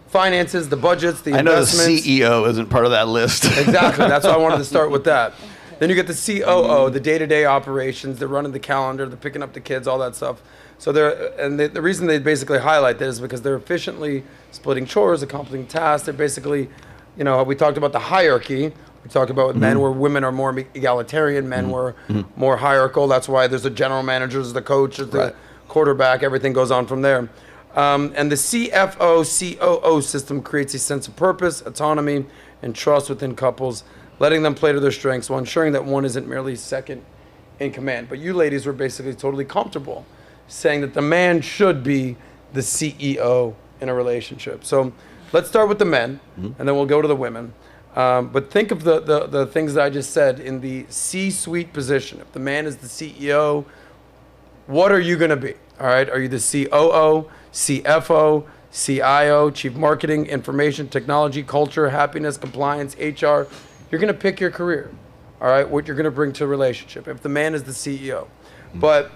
[SPEAKER 2] finances, the budgets, the
[SPEAKER 6] I know the
[SPEAKER 2] investments.
[SPEAKER 6] CEO isn't part of that list.
[SPEAKER 2] Exactly. That's why I wanted to start with that. Then you get the COO, the day-to-day operations, they're running the calendar, they're picking up the kids, all that stuff. So the reason they basically highlight that is because they're efficiently splitting chores, accomplishing tasks. They're basically, we talked about the hierarchy. We talked about with men where women are more egalitarian, men were more hierarchical. That's why there's a general manager, there's the coach, there's the quarterback, everything goes on from there. And the CFO, COO system creates a sense of purpose, autonomy, and trust within couples, letting them play to their strengths while ensuring that one isn't merely second in command. But you ladies were basically totally comfortable saying that the man should be the CEO in a relationship. So let's start with the men, and then we'll go to the women. But think of the things that I just said in the C-suite position. If the man is the CEO, what are you going to be? All right, are you the COO, CFO, CIO, Chief Marketing, Information, Technology, Culture, Happiness, Compliance, HR? You're going to pick your career, all right, what you're going to bring to a relationship if the man is the CEO. But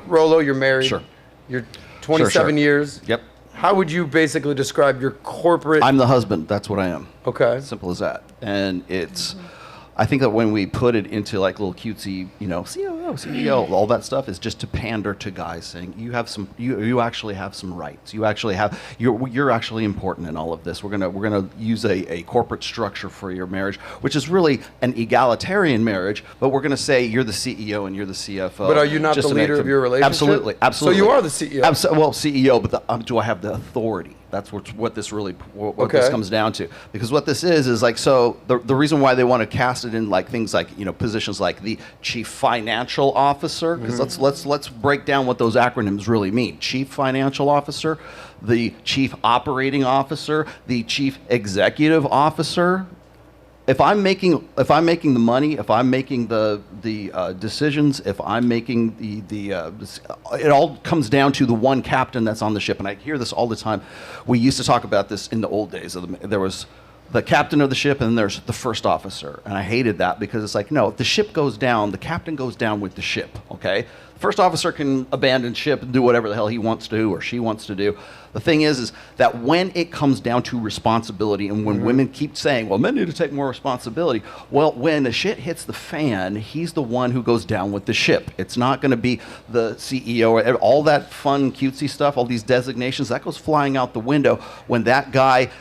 [SPEAKER 2] Rollo, you're married.
[SPEAKER 6] Sure.
[SPEAKER 2] You're 27 years.
[SPEAKER 6] Yep.
[SPEAKER 2] How would you basically describe your corporate?
[SPEAKER 6] I'm the husband. That's what I am.
[SPEAKER 2] Okay.
[SPEAKER 6] Simple as that. And it's, I think that when we put it into like little cutesy, COO, CEO, all that stuff is just to pander to guys saying you have some, you actually have some rights. You actually have, you're actually important in all of this. We're gonna use a corporate structure for your marriage, which is really an egalitarian marriage. But we're gonna say you're the CEO and you're the CFO.
[SPEAKER 2] But are you not the leader of your relationship?
[SPEAKER 6] Absolutely.
[SPEAKER 2] So you are the CEO.
[SPEAKER 6] Well, CEO, but do I have the authority? That's what this really this comes down to. Because what this is like, so the reason why they want to cast it in like things like positions like the Chief Financial Officer, because let's break down what those acronyms really mean. Chief Financial Officer, the Chief Operating Officer, the Chief Executive Officer. If I'm making the money, if I'm making the decisions, if I'm making it all comes down to the one captain that's on the ship. And I hear this all the time. We used to talk about this in the old days. There was the captain of the ship, and then there's the first officer. And I hated that because it's like, no, if the ship goes down, the captain goes down with the ship, okay? First officer can abandon ship and do whatever the hell he wants to do or she wants to do. The thing is that when it comes down to responsibility and when women keep saying, well, men need to take more responsibility, well, when the shit hits the fan, he's the one who goes down with the ship. It's not going to be the CEO or all that fun, cutesy stuff, all these designations, that goes flying out the window when that guy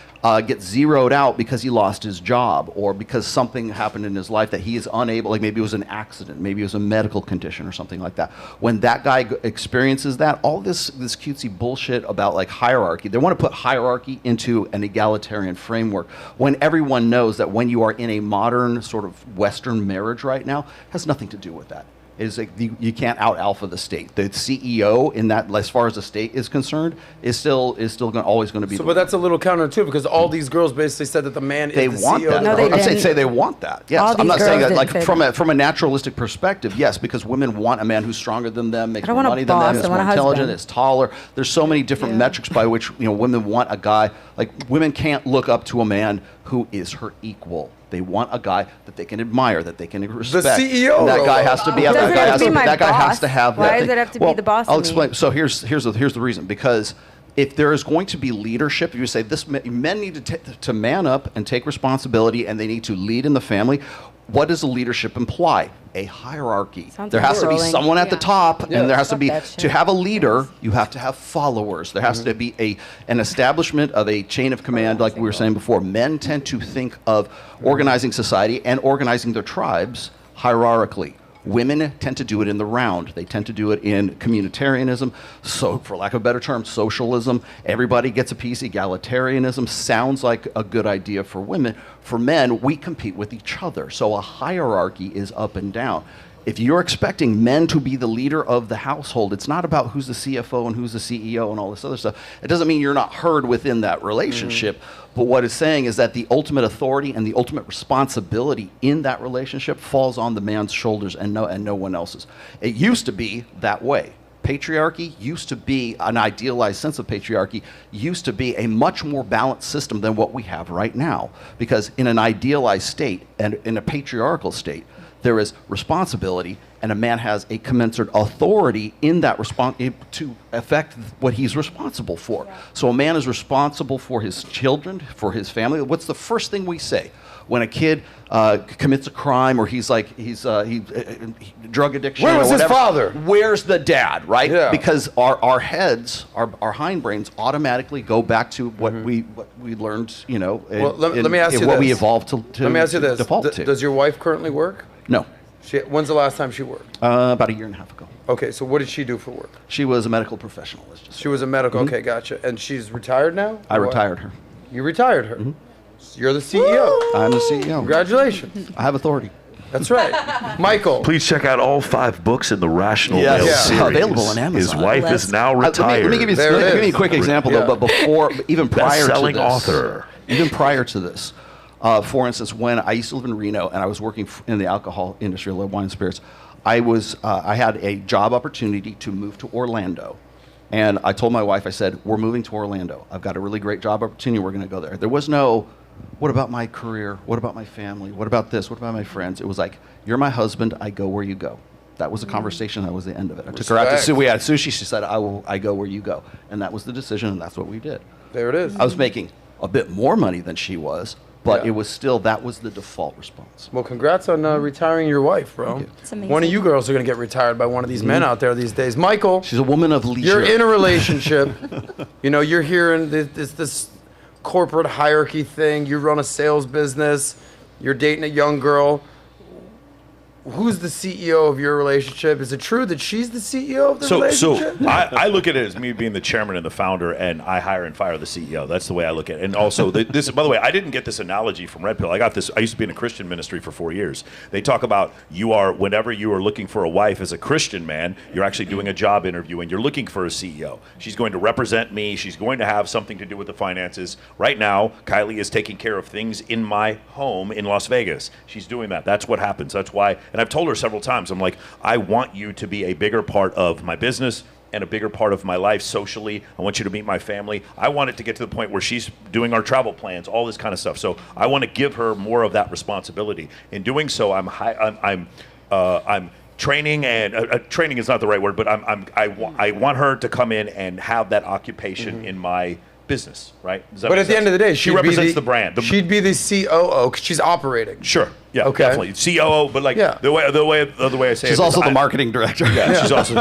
[SPEAKER 6] gets zeroed out because he lost his job or because something happened in his life that he is unable, like maybe it was an accident, maybe it was a medical condition or something like that. When that guy experiences that, all this cutesy bullshit about like hierarchy, they want to put hierarchy into an egalitarian framework when everyone knows that when you are in a modern sort of Western marriage right now, it has nothing to do with that. Is like you can't out alpha the state. The CEO in that, as far as the state is concerned, is still always going to be.
[SPEAKER 2] So, but that's a little counter too, because all these girls basically said that the man
[SPEAKER 6] they
[SPEAKER 2] is the
[SPEAKER 6] want
[SPEAKER 2] CEO.
[SPEAKER 6] that.
[SPEAKER 2] No,
[SPEAKER 6] I'm saying say they want that. Yes, I'm not saying that like from a naturalistic perspective. Yes, because women want a man who's stronger than them, makes more money than them, is more intelligent, is taller. There's so many different metrics by which women want a guy. Like women can't look up to a man who is her equal. They want a guy that they can admire, that they can respect.
[SPEAKER 2] The CEO.
[SPEAKER 6] And that guy has to be. That guy has to have.
[SPEAKER 5] Why does it have to be the boss?
[SPEAKER 6] I'll explain. So here's the reason. Because if there is going to be leadership, if you say this, men need to man up and take responsibility, and they need to lead in the family. What does the leadership imply? A hierarchy. There has to be someone at the top, and there has to be, to have a leader, you have to have followers. There has to be an establishment of a chain of command, like we were saying before. Men tend to think of organizing society and organizing their tribes hierarchically. Women tend to do it in the round. They tend to do it in communitarianism. So, for lack of a better term, socialism. Everybody gets a piece. Egalitarianism sounds like a good idea for women. For men, we compete with each other. So a hierarchy is up and down. If you're expecting men to be the leader of the household, it's not about who's the CFO and who's the CEO and all this other stuff. It doesn't mean you're not heard within that relationship. But what it's saying is that the ultimate authority and the ultimate responsibility in that relationship falls on the man's shoulders and no one else's. It used to be that way. Patriarchy used to be, an idealized sense of patriarchy, used to be a much more balanced system than what we have right now. Because in an idealized state and in a patriarchal state, there is responsibility, and a man has a commensurate authority in that to affect what he's responsible for. Yeah. So a man is responsible for his children, for his family. What's the first thing we say when a kid commits a crime, or he's drug addiction?
[SPEAKER 2] Where was
[SPEAKER 6] his
[SPEAKER 2] father?
[SPEAKER 6] Where's the dad? Right?
[SPEAKER 2] Yeah.
[SPEAKER 6] Because our heads, our hindbrains, automatically go back to what we learned.
[SPEAKER 2] Let me ask you
[SPEAKER 6] what
[SPEAKER 2] this.
[SPEAKER 6] we evolved to.
[SPEAKER 2] Let me ask you this:
[SPEAKER 6] default to.
[SPEAKER 2] Does your wife currently work?
[SPEAKER 6] No.
[SPEAKER 2] When's the last time she worked?
[SPEAKER 6] About a year and a half ago.
[SPEAKER 2] Okay, so what did she do for work?
[SPEAKER 6] She was a medical professional.
[SPEAKER 2] She was a medical. Okay, gotcha. And she's retired now?
[SPEAKER 6] I retired her.
[SPEAKER 2] You retired her. So you're the CEO.
[SPEAKER 6] I'm the CEO.
[SPEAKER 2] Congratulations.
[SPEAKER 6] I have authority.
[SPEAKER 2] That's right. Michael.
[SPEAKER 3] Please check out all 5 books in the Rational Male series.
[SPEAKER 6] Available on Amazon.
[SPEAKER 3] His wife is now retired.
[SPEAKER 6] Let me give you a quick example, though, but before, even prior to
[SPEAKER 3] Best-selling
[SPEAKER 6] this.
[SPEAKER 3] author.
[SPEAKER 6] Even prior to this. For instance, when I used to live in Reno and I was working in the alcohol industry, wine and spirits, I had a job opportunity to move to Orlando. And I told my wife, I said, we're moving to Orlando. I've got a really great job opportunity. We're going to go there. There was no, what about my career? What about my family? What about this? What about my friends? It was like, you're my husband. I go where you go. That was the conversation. That was the end of it. I took her out to we had sushi. She said, I go where you go. And that was the decision, and that's what we did.
[SPEAKER 2] There it is.
[SPEAKER 6] I was making a bit more money than she was. But it was still, that was the default response.
[SPEAKER 2] Well, congrats on retiring your wife, bro.
[SPEAKER 6] It's
[SPEAKER 5] amazing.
[SPEAKER 2] One of you girls are going to get retired by one of these men out there these days. Michael.
[SPEAKER 6] She's a woman of leisure.
[SPEAKER 2] You're in a relationship. You're here in this corporate hierarchy thing. You run a sales business. You're dating a young girl. Who's the CEO of your relationship? Is it true that she's the CEO of the relationship?
[SPEAKER 3] So I look at it as me being the chairman and the founder, and I hire and fire the CEO. That's the way I look at it. And also, this, by the way, I didn't get this analogy from Redpill. I got this. I used to be in a Christian ministry for 4 years. They talk about whenever you are looking for a wife as a Christian man, you're actually doing a job interview and you're looking for a CEO. She's going to represent me. She's going to have something to do with the finances. Right now, Kylie is taking care of things in my home in Las Vegas. She's doing that. That's what happens. That's why. And I've told her several times, I'm like, I want you to be a bigger part of my business and a bigger part of my life socially. I want you to meet my family. I want it to get to the point where she's doing our travel plans, all this kind of stuff. So I want to give her more of that responsibility. In doing so, I'm training, and training is not the right word, but I want her to come in and have that occupation in my business, right?
[SPEAKER 2] But at the end of the day,
[SPEAKER 3] she represents the brand.
[SPEAKER 2] She'd be the COO because she's operating.
[SPEAKER 3] Sure. Yeah.
[SPEAKER 2] Okay.
[SPEAKER 3] Definitely. COO, but like the way I say
[SPEAKER 6] she's
[SPEAKER 3] it.
[SPEAKER 6] also the marketing director.
[SPEAKER 3] Yeah. She's also.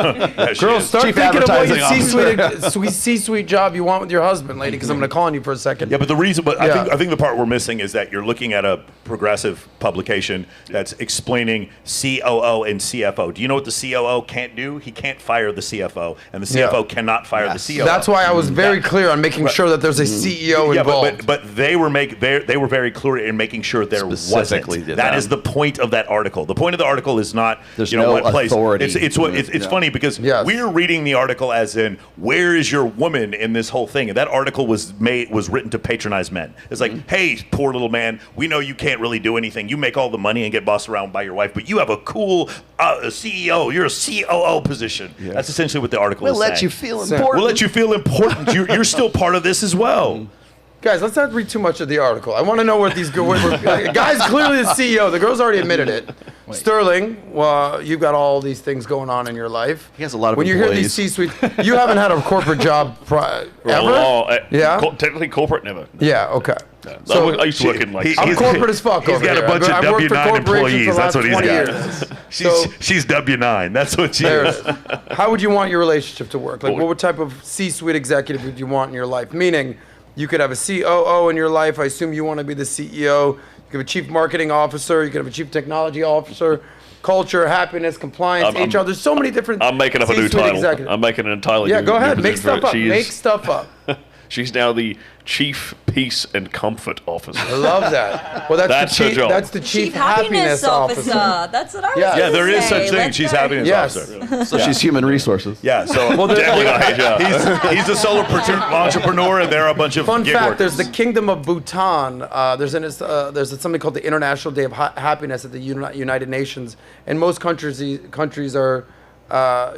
[SPEAKER 2] Girls, start
[SPEAKER 6] Chief
[SPEAKER 2] thinking about your
[SPEAKER 6] advertising
[SPEAKER 2] C-suite job you want with your husband, lady. Because I'm going to call on you for a second.
[SPEAKER 3] Yeah, but the reason, I think the part we're missing is that you're looking at a progressive publication that's explaining COO and CFO. Do you know what the COO can't do? He can't fire the CFO, and the CFO cannot fire the COO.
[SPEAKER 2] That's why I was very clear on making sure that there's a CEO involved.
[SPEAKER 3] But they were very clear in making sure there wasn't. That is the point of that article. The point of the article is not what place.
[SPEAKER 6] Authority.
[SPEAKER 3] It's funny because we're reading the article as in where is your woman in this whole thing, and that article was written to patronize men. It's like, hey, poor little man, we know you can't really do anything. You make all the money and get bossed around by your wife, but you have a cool CEO. You're a COO position. Yeah. That's essentially what the article is saying.
[SPEAKER 6] We'll let you feel important.
[SPEAKER 3] We'll let you feel important. You're still part of this as well.
[SPEAKER 2] Guys, let's not read too much of the article. I want to know what these guys clearly the CEO. The girl's already admitted it. Wait. Sterling, well, you've got all these things going on in your life.
[SPEAKER 6] He has a lot of
[SPEAKER 2] When
[SPEAKER 6] employees.
[SPEAKER 2] you hear these C-suite, you haven't had a corporate job ever? Yeah?
[SPEAKER 12] Technically corporate, never.
[SPEAKER 2] Yeah, okay.
[SPEAKER 12] No. So I used to work in like...
[SPEAKER 2] I'm corporate as fuck over here.
[SPEAKER 3] He's got a bunch of W-9 employees. That's what he's got. She's W-9. That's what she is.
[SPEAKER 2] How would you want your relationship to work? Like, what type of C-suite executive would you want in your life? Meaning, you could have a COO in your life. I assume you want to be the CEO. You could have a chief marketing officer. You could have a chief technology officer. Culture, happiness, compliance, HR. There's so many different.
[SPEAKER 12] I'm making up a new title.
[SPEAKER 2] Executives.
[SPEAKER 12] I'm making an entirely new.
[SPEAKER 2] Yeah, go ahead.
[SPEAKER 12] New
[SPEAKER 2] Make stuff up. Make stuff up.
[SPEAKER 12] She's now the Chief Peace and Comfort Officer.
[SPEAKER 2] I love that. Well, that's the chief. That's the Chief Happiness Officer.
[SPEAKER 13] That's what I was.
[SPEAKER 3] Yeah, there is such thing. She's Happiness Officer.
[SPEAKER 6] So she's human resources.
[SPEAKER 3] Yeah. So definitely not HR. He's a solo entrepreneur, and there are a bunch of
[SPEAKER 2] fun
[SPEAKER 3] gig
[SPEAKER 2] fact.
[SPEAKER 3] workers.
[SPEAKER 2] There's the Kingdom of Bhutan. There's something called the International Day of Happiness at the United Nations, and most countries are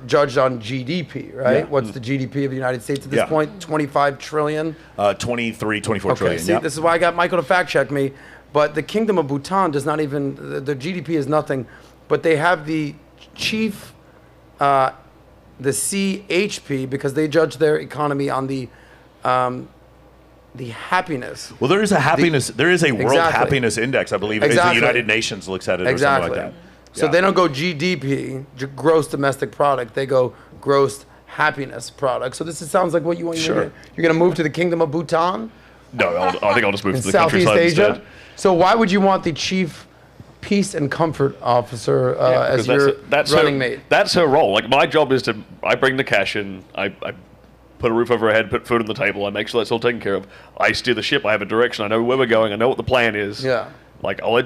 [SPEAKER 2] judged on GDP, right?
[SPEAKER 3] Yeah.
[SPEAKER 2] What's the GDP of the United States at this point? 25 trillion?
[SPEAKER 3] 23, 24
[SPEAKER 2] okay,
[SPEAKER 3] trillion.
[SPEAKER 2] See, this is why I got Michael to fact check me. But the Kingdom of Bhutan does not even, the GDP is nothing, but they have the chief, the CHP, because they judge their economy on the happiness.
[SPEAKER 3] Well, there is a happiness. There is a World Happiness Index, I believe. The United Nations looks at it or something like that.
[SPEAKER 2] So they don't go GDP, gross domestic product. They go gross happiness product. So sounds like what you want. Sure. You're going to move to the Kingdom of Bhutan?
[SPEAKER 12] No, I think I'll just move to the
[SPEAKER 2] Southeast
[SPEAKER 12] countryside
[SPEAKER 2] Asia.
[SPEAKER 12] instead.
[SPEAKER 2] So why would you want the Chief Peace and Comfort Officer as your running mate?
[SPEAKER 12] That's her role. Like my job is I bring the cash in. I put a roof over her head, put food on the table. I make sure that's all taken care of. I steer the ship. I have a direction. I know where we're going. I know what the plan is.
[SPEAKER 2] Yeah.
[SPEAKER 12] Like I'll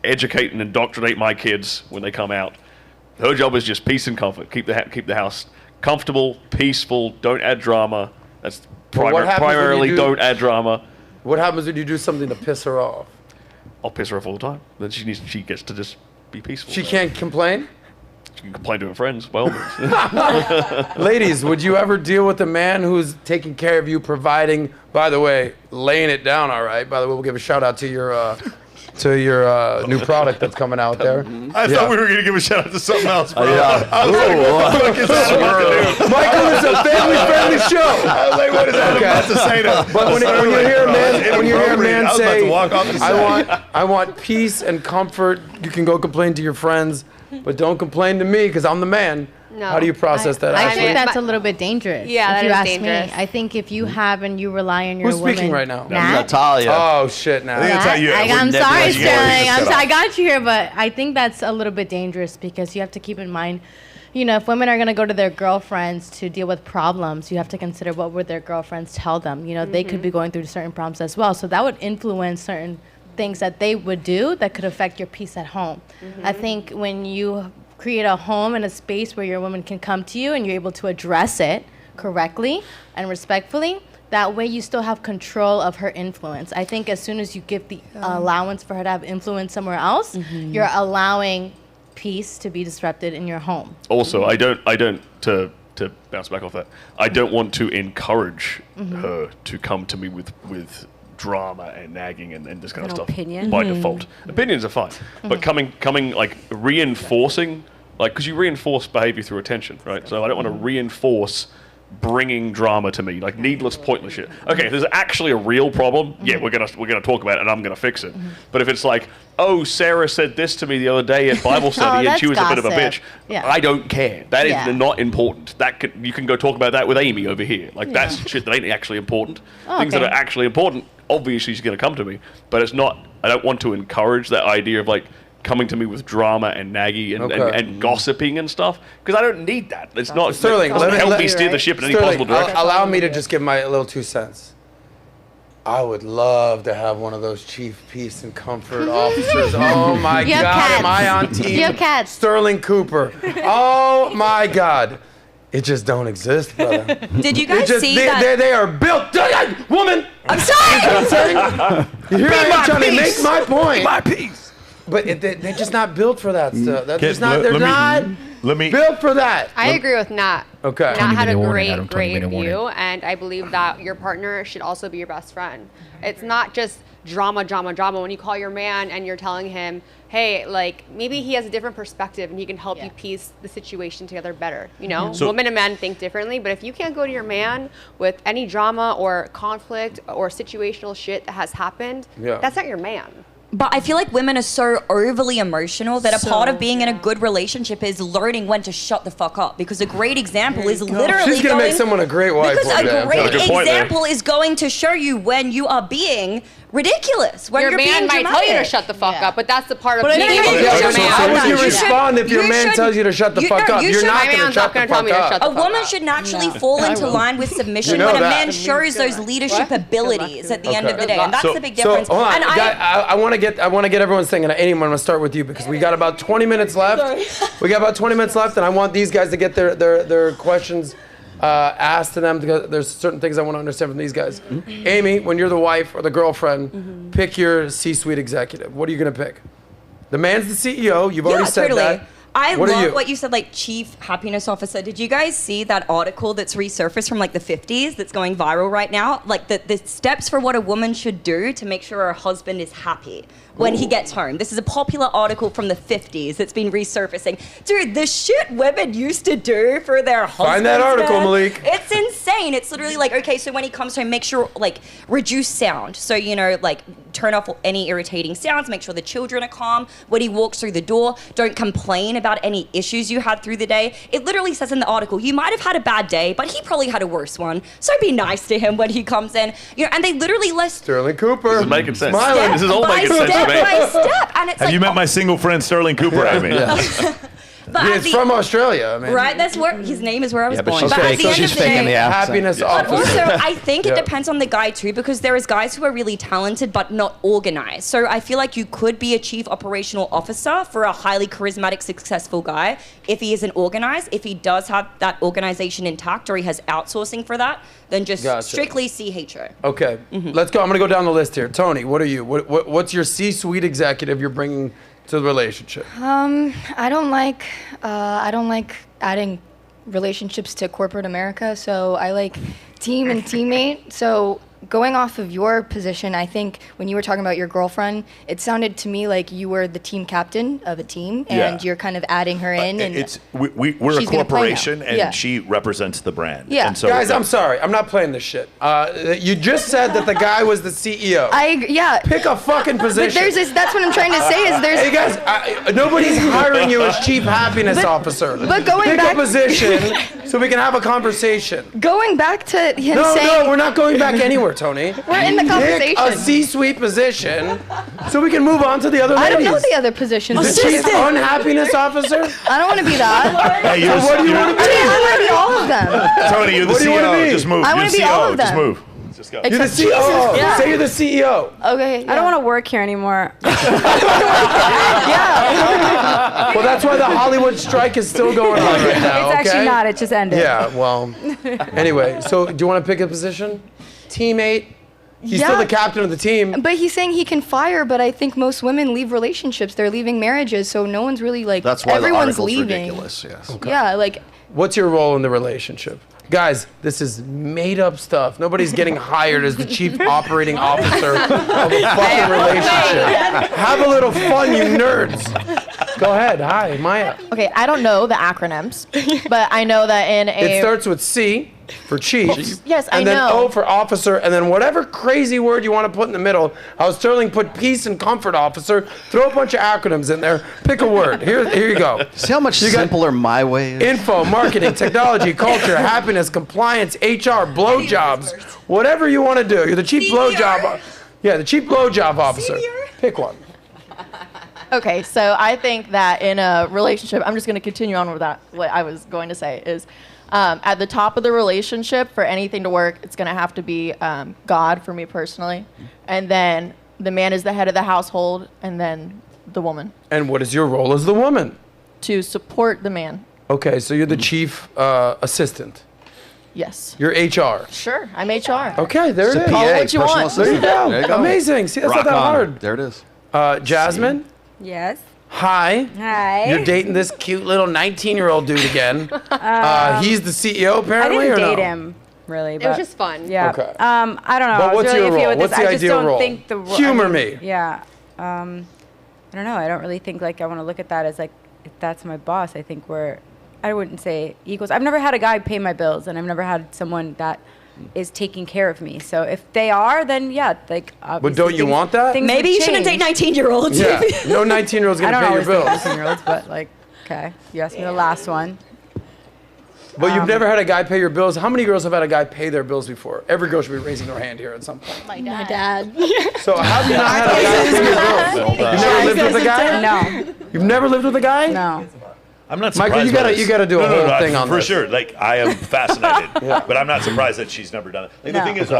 [SPEAKER 12] educate and indoctrinate my kids when they come out. Her job is just peace and comfort. Keep the house comfortable, peaceful. Don't add drama. That's primarily don't add drama.
[SPEAKER 2] What happens when you do something to piss her off?
[SPEAKER 12] I'll piss her off all the time. Then she gets to just be peaceful.
[SPEAKER 2] She can't complain?
[SPEAKER 12] She can complain to her friends. By all means.
[SPEAKER 2] Ladies, would you ever deal with a man who's taking care of you, providing, by the way, laying it down all right? By the way, we'll give a shout out to your new product that's coming out there.
[SPEAKER 3] I thought we were going to give a shout out to something else, bro.
[SPEAKER 2] Michael is a family-friendly show.
[SPEAKER 3] I was like, what is that about to say to him?
[SPEAKER 2] But when you hear a man say, I want peace and comfort, you can go complain to your friends, but don't complain to me because I'm the man.
[SPEAKER 4] No.
[SPEAKER 2] How do you process that?
[SPEAKER 4] I think that's a little bit dangerous.
[SPEAKER 8] Yeah,
[SPEAKER 4] if you
[SPEAKER 8] that
[SPEAKER 4] ask
[SPEAKER 8] is dangerous.
[SPEAKER 4] me. I think if you have and you rely on your
[SPEAKER 2] Who's
[SPEAKER 4] woman.
[SPEAKER 2] speaking right now?
[SPEAKER 6] Natalia.
[SPEAKER 2] Oh shit! Now
[SPEAKER 4] I'm sorry, Sterling. I got you here, but I think that's a little bit dangerous because you have to keep in mind, if women are going to go to their girlfriends to deal with problems, you have to consider what would their girlfriends tell them. They could be going through certain problems as well, so that would influence certain things that they would do that could affect your peace at home. I think when you create a home and a space where your woman can come to you and you're able to address it correctly and respectfully, that way you still have control of her influence. I think as soon as you give the allowance for her to have influence somewhere else, you're allowing peace to be disrupted in your home.
[SPEAKER 12] Also, I don't to bounce back off that. I don't want to encourage her to come to me with drama and nagging and this kind of stuff
[SPEAKER 5] opinion?
[SPEAKER 12] by default. Opinions are fine, but coming like reinforcing, like, because you reinforce behavior through attention, right? So I don't want to reinforce bringing drama to me, like needless, pointless shit. Okay, if there's actually a real problem, yeah, we're gonna talk about it and I'm gonna fix it. But if it's like, oh, Sarah said this to me the other day at Bible study and she was a bit of a bitch, I don't care. That is not important. You can go talk about that with Amy over here. Like that's shit that ain't actually important. Things that are actually important, obviously she's gonna come to me, but it's not. I don't want to encourage that idea of like coming to me with drama and naggy and gossiping and stuff, because I don't need that. It's not
[SPEAKER 2] Sterling.
[SPEAKER 12] Help me steer the ship in any possible direction.
[SPEAKER 2] Allow me to just give my little 2 cents. I would love to have one of those chief peace and comfort officers. Oh my God, am I on team?
[SPEAKER 4] You have cats.
[SPEAKER 2] Sterling Cooper. Oh my God. It just don't exist, brother.
[SPEAKER 13] Did you guys see that?
[SPEAKER 2] They are built. Woman!
[SPEAKER 13] I'm sorry!
[SPEAKER 2] Here I am trying to make my point. My peace. But they're just not built for that stuff. They're not built for that.
[SPEAKER 8] I agree with Nat.
[SPEAKER 2] Okay.
[SPEAKER 8] Nat had a great view, and I believe that your partner should also be your best friend. It's not just drama. When you call your man and you're telling him, hey, like, maybe he has a different perspective and he can help you piece the situation together better. You know, women and men think differently, but if you can't go to your man with any drama or conflict or situational shit that has happened, that's not your man.
[SPEAKER 13] But I feel like women are so overly emotional that a part of being in a good relationship is learning when to shut the fuck up. Because a great example is literally
[SPEAKER 2] She's going to make someone a great wife.
[SPEAKER 13] Because a great example is going to show you when you are being ridiculous. When
[SPEAKER 8] your
[SPEAKER 13] you're
[SPEAKER 8] man
[SPEAKER 13] being
[SPEAKER 8] might
[SPEAKER 13] dramatic.
[SPEAKER 8] tell you to shut the fuck up, but that's the part of being
[SPEAKER 2] How would you respond if your man tells you to shut the fuck up? You're not going to shut the fuck up.
[SPEAKER 13] A woman should naturally fall into line with submission when a man shows those leadership abilities at the end of the day, and that's the big difference.
[SPEAKER 2] Hold on, I want to get everyone's thing, and Amy, I'm going to start with you because we got about 20 minutes left. We got about 20 minutes left, and I want these guys to get their questions asked to them, because there's certain things I want to understand from these guys. Amy, when you're the wife or the girlfriend, pick your C-suite executive. What are you going to pick? The man's the CEO. You've already said that.
[SPEAKER 13] I love what you said, like chief happiness officer. Did you guys see that article that's resurfaced from like the 50s that's going viral right now? Like the steps for what a woman should do to make sure her husband is happy when he gets home. This is a popular article from the 50s that's been resurfacing. Dude, the shit women used to do for their husbands.
[SPEAKER 2] Find that article, Malik.
[SPEAKER 13] It's insane. It's literally like, okay, so when he comes home, make sure, like, reduce sound. So, you know, like, turn off any irritating sounds, make sure the children are calm. When he walks through the door, don't complain about any issues you had through the day. It literally says in the article, you might have had a bad day, but he probably had a worse one. So be nice to him when he comes in. You know, and they literally list
[SPEAKER 2] Sterling Cooper.
[SPEAKER 3] This is making sense.
[SPEAKER 2] Smiling.
[SPEAKER 3] This is all making sense to me.
[SPEAKER 13] Step by step. And it's
[SPEAKER 3] Have you met my single friend Sterling Cooper? I mean.
[SPEAKER 2] But he's from Australia. I mean.
[SPEAKER 13] Right, that's where his name is where I was born.
[SPEAKER 6] She's
[SPEAKER 13] but at the end
[SPEAKER 6] she's
[SPEAKER 13] of the
[SPEAKER 6] faking
[SPEAKER 13] day,
[SPEAKER 6] the accent.
[SPEAKER 2] Happiness
[SPEAKER 13] but
[SPEAKER 2] officer.
[SPEAKER 13] also, I think it depends on the guy too, because there is guys who are really talented but not organized. So I feel like you could be a chief operational officer for a highly charismatic, successful guy if he isn't organized. If he does have that organization intact or he has outsourcing for that, then just strictly CHO.
[SPEAKER 2] Okay, let's go. I'm gonna go down the list here. Tony, what are you? What's your C-suite executive you're bringing to the relationship?
[SPEAKER 9] I don't like adding relationships to corporate America, so I like team and teammate. So going off of your position, I think when you were talking about your girlfriend, it sounded to me like you were the team captain of a team, and you're kind of adding her in. And
[SPEAKER 3] we're a corporation, and she represents the brand.
[SPEAKER 9] Yeah.
[SPEAKER 3] And so
[SPEAKER 2] guys, I'm sorry. I'm not playing this shit. You just said that the guy was the CEO. Pick a fucking position.
[SPEAKER 9] But that's what I'm trying to say is there's...
[SPEAKER 2] Hey, guys, nobody's hiring you as chief happiness officer.
[SPEAKER 9] But going
[SPEAKER 2] Pick
[SPEAKER 9] back...
[SPEAKER 2] a position so we can have a conversation.
[SPEAKER 9] Going back to him saying...
[SPEAKER 2] No, we're not going back anywhere, Tony.
[SPEAKER 9] We're in the conversation.
[SPEAKER 2] Pick a C-suite position so we can move on to the other ladies.
[SPEAKER 9] I don't know the other positions.
[SPEAKER 2] The chief unhappiness officer?
[SPEAKER 9] I don't want to be that.
[SPEAKER 3] Hey,
[SPEAKER 2] so what do you want to be?
[SPEAKER 9] I want to be all of them.
[SPEAKER 3] Tony, you're the
[SPEAKER 2] What do you wanna
[SPEAKER 3] CEO.
[SPEAKER 2] be?
[SPEAKER 3] Just move.
[SPEAKER 9] I
[SPEAKER 3] You're
[SPEAKER 9] want
[SPEAKER 3] the
[SPEAKER 9] to be all
[SPEAKER 3] CEO.
[SPEAKER 9] of them.
[SPEAKER 3] Just move. Just go.
[SPEAKER 2] You're the CEO.
[SPEAKER 9] Yeah.
[SPEAKER 2] Say you're the CEO.
[SPEAKER 9] Okay.
[SPEAKER 5] I don't want to work here anymore.
[SPEAKER 2] Well, that's why the Hollywood strike is still going on right now.
[SPEAKER 5] It's actually not. It just ended.
[SPEAKER 2] Yeah, well, anyway, so do you want to pick a position? Teammate, He's still the captain of the team.
[SPEAKER 9] But he's saying he can fire, but I think most women leave relationships. They're leaving marriages, so no one's really like,
[SPEAKER 6] That's why
[SPEAKER 9] everyone's
[SPEAKER 6] the article's
[SPEAKER 9] leaving.
[SPEAKER 6] ridiculous, yes.
[SPEAKER 2] Okay.
[SPEAKER 9] Yeah, like,
[SPEAKER 2] What's your role in the relationship? Guys, this is made up stuff. Nobody's getting hired as the chief operating officer of a fucking relationship. Have a little fun, you nerds. Go ahead. Hi, Maya.
[SPEAKER 7] Okay, I don't know the acronyms, but I know that in a.
[SPEAKER 2] It starts with C for chief.
[SPEAKER 7] Yes, I
[SPEAKER 2] and then
[SPEAKER 7] know.
[SPEAKER 2] O for officer, and then whatever crazy word you want to put in the middle. How Stirling put peace and comfort officer. Throw a bunch of acronyms in there. Pick a word. Here you go.
[SPEAKER 6] See how much simpler my way is?
[SPEAKER 2] Info, marketing, technology, culture, happiness, compliance, HR, blowjobs, whatever you want to do. You're the chief blowjob. Yeah, the chief blowjob officer. Pick one.
[SPEAKER 7] Okay, so I think that in a relationship, I'm just going to continue on with that. What I was going to say is, at the top of the relationship, for anything to work, it's going to have to be God for me personally, and then the man is the head of the household, and then the woman.
[SPEAKER 2] And what is your role as the woman?
[SPEAKER 7] To support the man.
[SPEAKER 2] Okay, so you're the chief assistant.
[SPEAKER 7] Yes.
[SPEAKER 2] You're HR.
[SPEAKER 7] Sure, I'm HR.
[SPEAKER 2] Okay, there it is.
[SPEAKER 7] Call it what you want.
[SPEAKER 2] There you go.
[SPEAKER 6] There you go.
[SPEAKER 2] Amazing. See, that's
[SPEAKER 6] Rock
[SPEAKER 2] not that
[SPEAKER 6] on.
[SPEAKER 2] hard.
[SPEAKER 6] There it is.
[SPEAKER 2] Jasmine?
[SPEAKER 5] Yes.
[SPEAKER 2] Hi.
[SPEAKER 5] Hi.
[SPEAKER 2] You're dating this cute little 19-year-old dude again. He's the CEO apparently,
[SPEAKER 5] I didn't
[SPEAKER 2] or
[SPEAKER 5] date
[SPEAKER 2] no?
[SPEAKER 5] him, really.
[SPEAKER 8] It was just fun.
[SPEAKER 5] Yeah.
[SPEAKER 2] Okay.
[SPEAKER 5] I don't know.
[SPEAKER 2] But
[SPEAKER 5] I was
[SPEAKER 2] what's
[SPEAKER 5] really
[SPEAKER 2] your
[SPEAKER 5] iffy
[SPEAKER 2] role?
[SPEAKER 5] with
[SPEAKER 2] What's
[SPEAKER 5] this.
[SPEAKER 2] the
[SPEAKER 5] I just
[SPEAKER 2] ideal
[SPEAKER 5] don't
[SPEAKER 2] role?
[SPEAKER 5] think the
[SPEAKER 2] Humor me.
[SPEAKER 5] Yeah. I don't know. I don't really think like I want to look at that as like if that's my boss. I think I wouldn't say equals. I've never had a guy pay my bills, and I've never had someone that is taking care of me. So if they are, then yeah, like.
[SPEAKER 2] But don't you want that?
[SPEAKER 13] Maybe you shouldn't date 19-year-olds.
[SPEAKER 2] Yeah. No 19-year-old's gonna pay your bills.
[SPEAKER 5] I don't always date 19-year-olds, but like, okay. You asked me the last one.
[SPEAKER 2] But you've never had a guy pay your bills. How many girls have had a guy pay their bills before? Every girl should be raising their hand here at some point.
[SPEAKER 9] my dad.
[SPEAKER 2] So how have you not had a guy pay your bills? You've never lived with a guy?
[SPEAKER 5] No.
[SPEAKER 2] You've never lived with a guy?
[SPEAKER 5] No.
[SPEAKER 3] I'm not surprised.
[SPEAKER 2] Michael, you gotta do a whole thing on
[SPEAKER 3] for
[SPEAKER 2] this.
[SPEAKER 3] sure. Like I am fascinated, but I'm not surprised that she's never done it. Like, the thing is,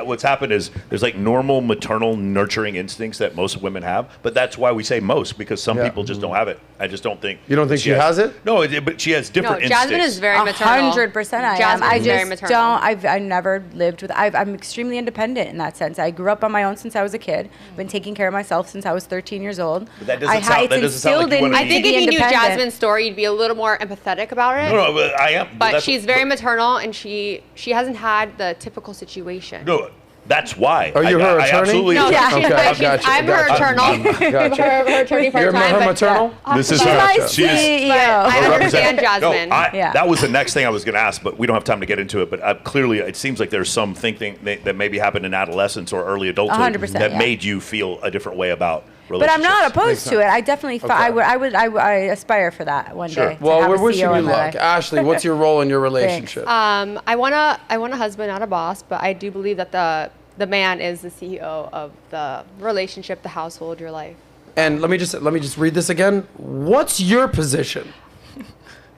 [SPEAKER 3] what's happened is there's like normal maternal nurturing instincts that most women have, but that's why we say most, because some people just don't have it. I just don't think.
[SPEAKER 2] You don't think she has it?
[SPEAKER 3] No, but she has different
[SPEAKER 8] No, Jasmine
[SPEAKER 3] instincts.
[SPEAKER 8] is very maternal.
[SPEAKER 5] 100% I am.
[SPEAKER 8] Jasmine
[SPEAKER 5] I
[SPEAKER 8] is very
[SPEAKER 5] just
[SPEAKER 8] maternal.
[SPEAKER 5] don't. I've never lived with. I'm extremely independent in that sense. I grew up on my own since I was a kid. Been taking care of myself since I was 13 years old.
[SPEAKER 3] But that doesn't sound like you want to
[SPEAKER 8] I think if you knew Jasmine's story, you'd be a little more empathetic about it.
[SPEAKER 3] No, but I am.
[SPEAKER 8] But she's very maternal, and she hasn't had the typical situation.
[SPEAKER 3] No, that's why.
[SPEAKER 2] Are you her
[SPEAKER 3] I
[SPEAKER 2] attorney?
[SPEAKER 3] absolutely.
[SPEAKER 8] No,
[SPEAKER 2] Yeah.
[SPEAKER 8] she's,
[SPEAKER 2] Okay,
[SPEAKER 8] like,
[SPEAKER 2] I
[SPEAKER 8] she's,
[SPEAKER 2] gotcha,
[SPEAKER 8] I'm her
[SPEAKER 2] gotcha.
[SPEAKER 8] attorney.
[SPEAKER 2] Gotcha.
[SPEAKER 8] her attorney
[SPEAKER 2] You're
[SPEAKER 8] part-time.
[SPEAKER 2] her
[SPEAKER 8] but,
[SPEAKER 2] maternal?
[SPEAKER 3] This is
[SPEAKER 5] my
[SPEAKER 3] her. She is.
[SPEAKER 5] CEO.
[SPEAKER 8] I understand Jasmine.
[SPEAKER 3] No,
[SPEAKER 5] Yeah.
[SPEAKER 3] that was the next thing I was going to ask, but we don't have time to get into it. But clearly, it seems like there's some thinking that maybe happened in adolescence or early adulthood
[SPEAKER 5] 100%,
[SPEAKER 3] that
[SPEAKER 5] yeah.
[SPEAKER 3] made you feel a different way about
[SPEAKER 5] But
[SPEAKER 3] relationships.
[SPEAKER 5] I'm not opposed to it. I definitely. I aspire for that one day. to
[SPEAKER 2] Well,
[SPEAKER 5] have
[SPEAKER 2] we're
[SPEAKER 5] a
[SPEAKER 2] wishing
[SPEAKER 5] CEO
[SPEAKER 2] you
[SPEAKER 5] in my
[SPEAKER 2] luck.
[SPEAKER 5] life.
[SPEAKER 2] Ashley, what's your role in your relationship?
[SPEAKER 8] I want a husband, not a boss, but I do believe that the man is the CEO of the relationship, the household, your life.
[SPEAKER 2] And let me just read this again. What's your position?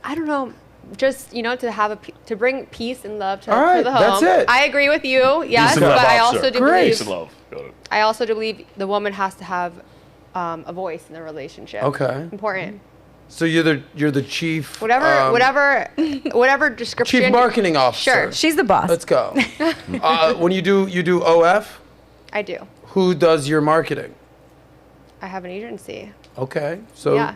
[SPEAKER 8] I don't know. Just to bring peace and love to
[SPEAKER 2] All right,
[SPEAKER 8] the home.
[SPEAKER 2] that's it.
[SPEAKER 8] I agree with you, yes,
[SPEAKER 3] and
[SPEAKER 8] but
[SPEAKER 3] love
[SPEAKER 8] I
[SPEAKER 3] officer.
[SPEAKER 8] also do
[SPEAKER 2] Great.
[SPEAKER 12] Peace and
[SPEAKER 8] believe
[SPEAKER 12] love. Got it.
[SPEAKER 8] I also do believe the woman has to have a voice in the relationship.
[SPEAKER 2] Okay.
[SPEAKER 8] Important.
[SPEAKER 2] So you're the chief.
[SPEAKER 8] Whatever description.
[SPEAKER 2] Chief marketing officer.
[SPEAKER 8] Sure.
[SPEAKER 5] She's the boss.
[SPEAKER 2] Let's go. When you do OF,
[SPEAKER 8] I do.
[SPEAKER 2] who does your marketing?
[SPEAKER 8] I have an agency.
[SPEAKER 2] Okay. So
[SPEAKER 8] Yeah.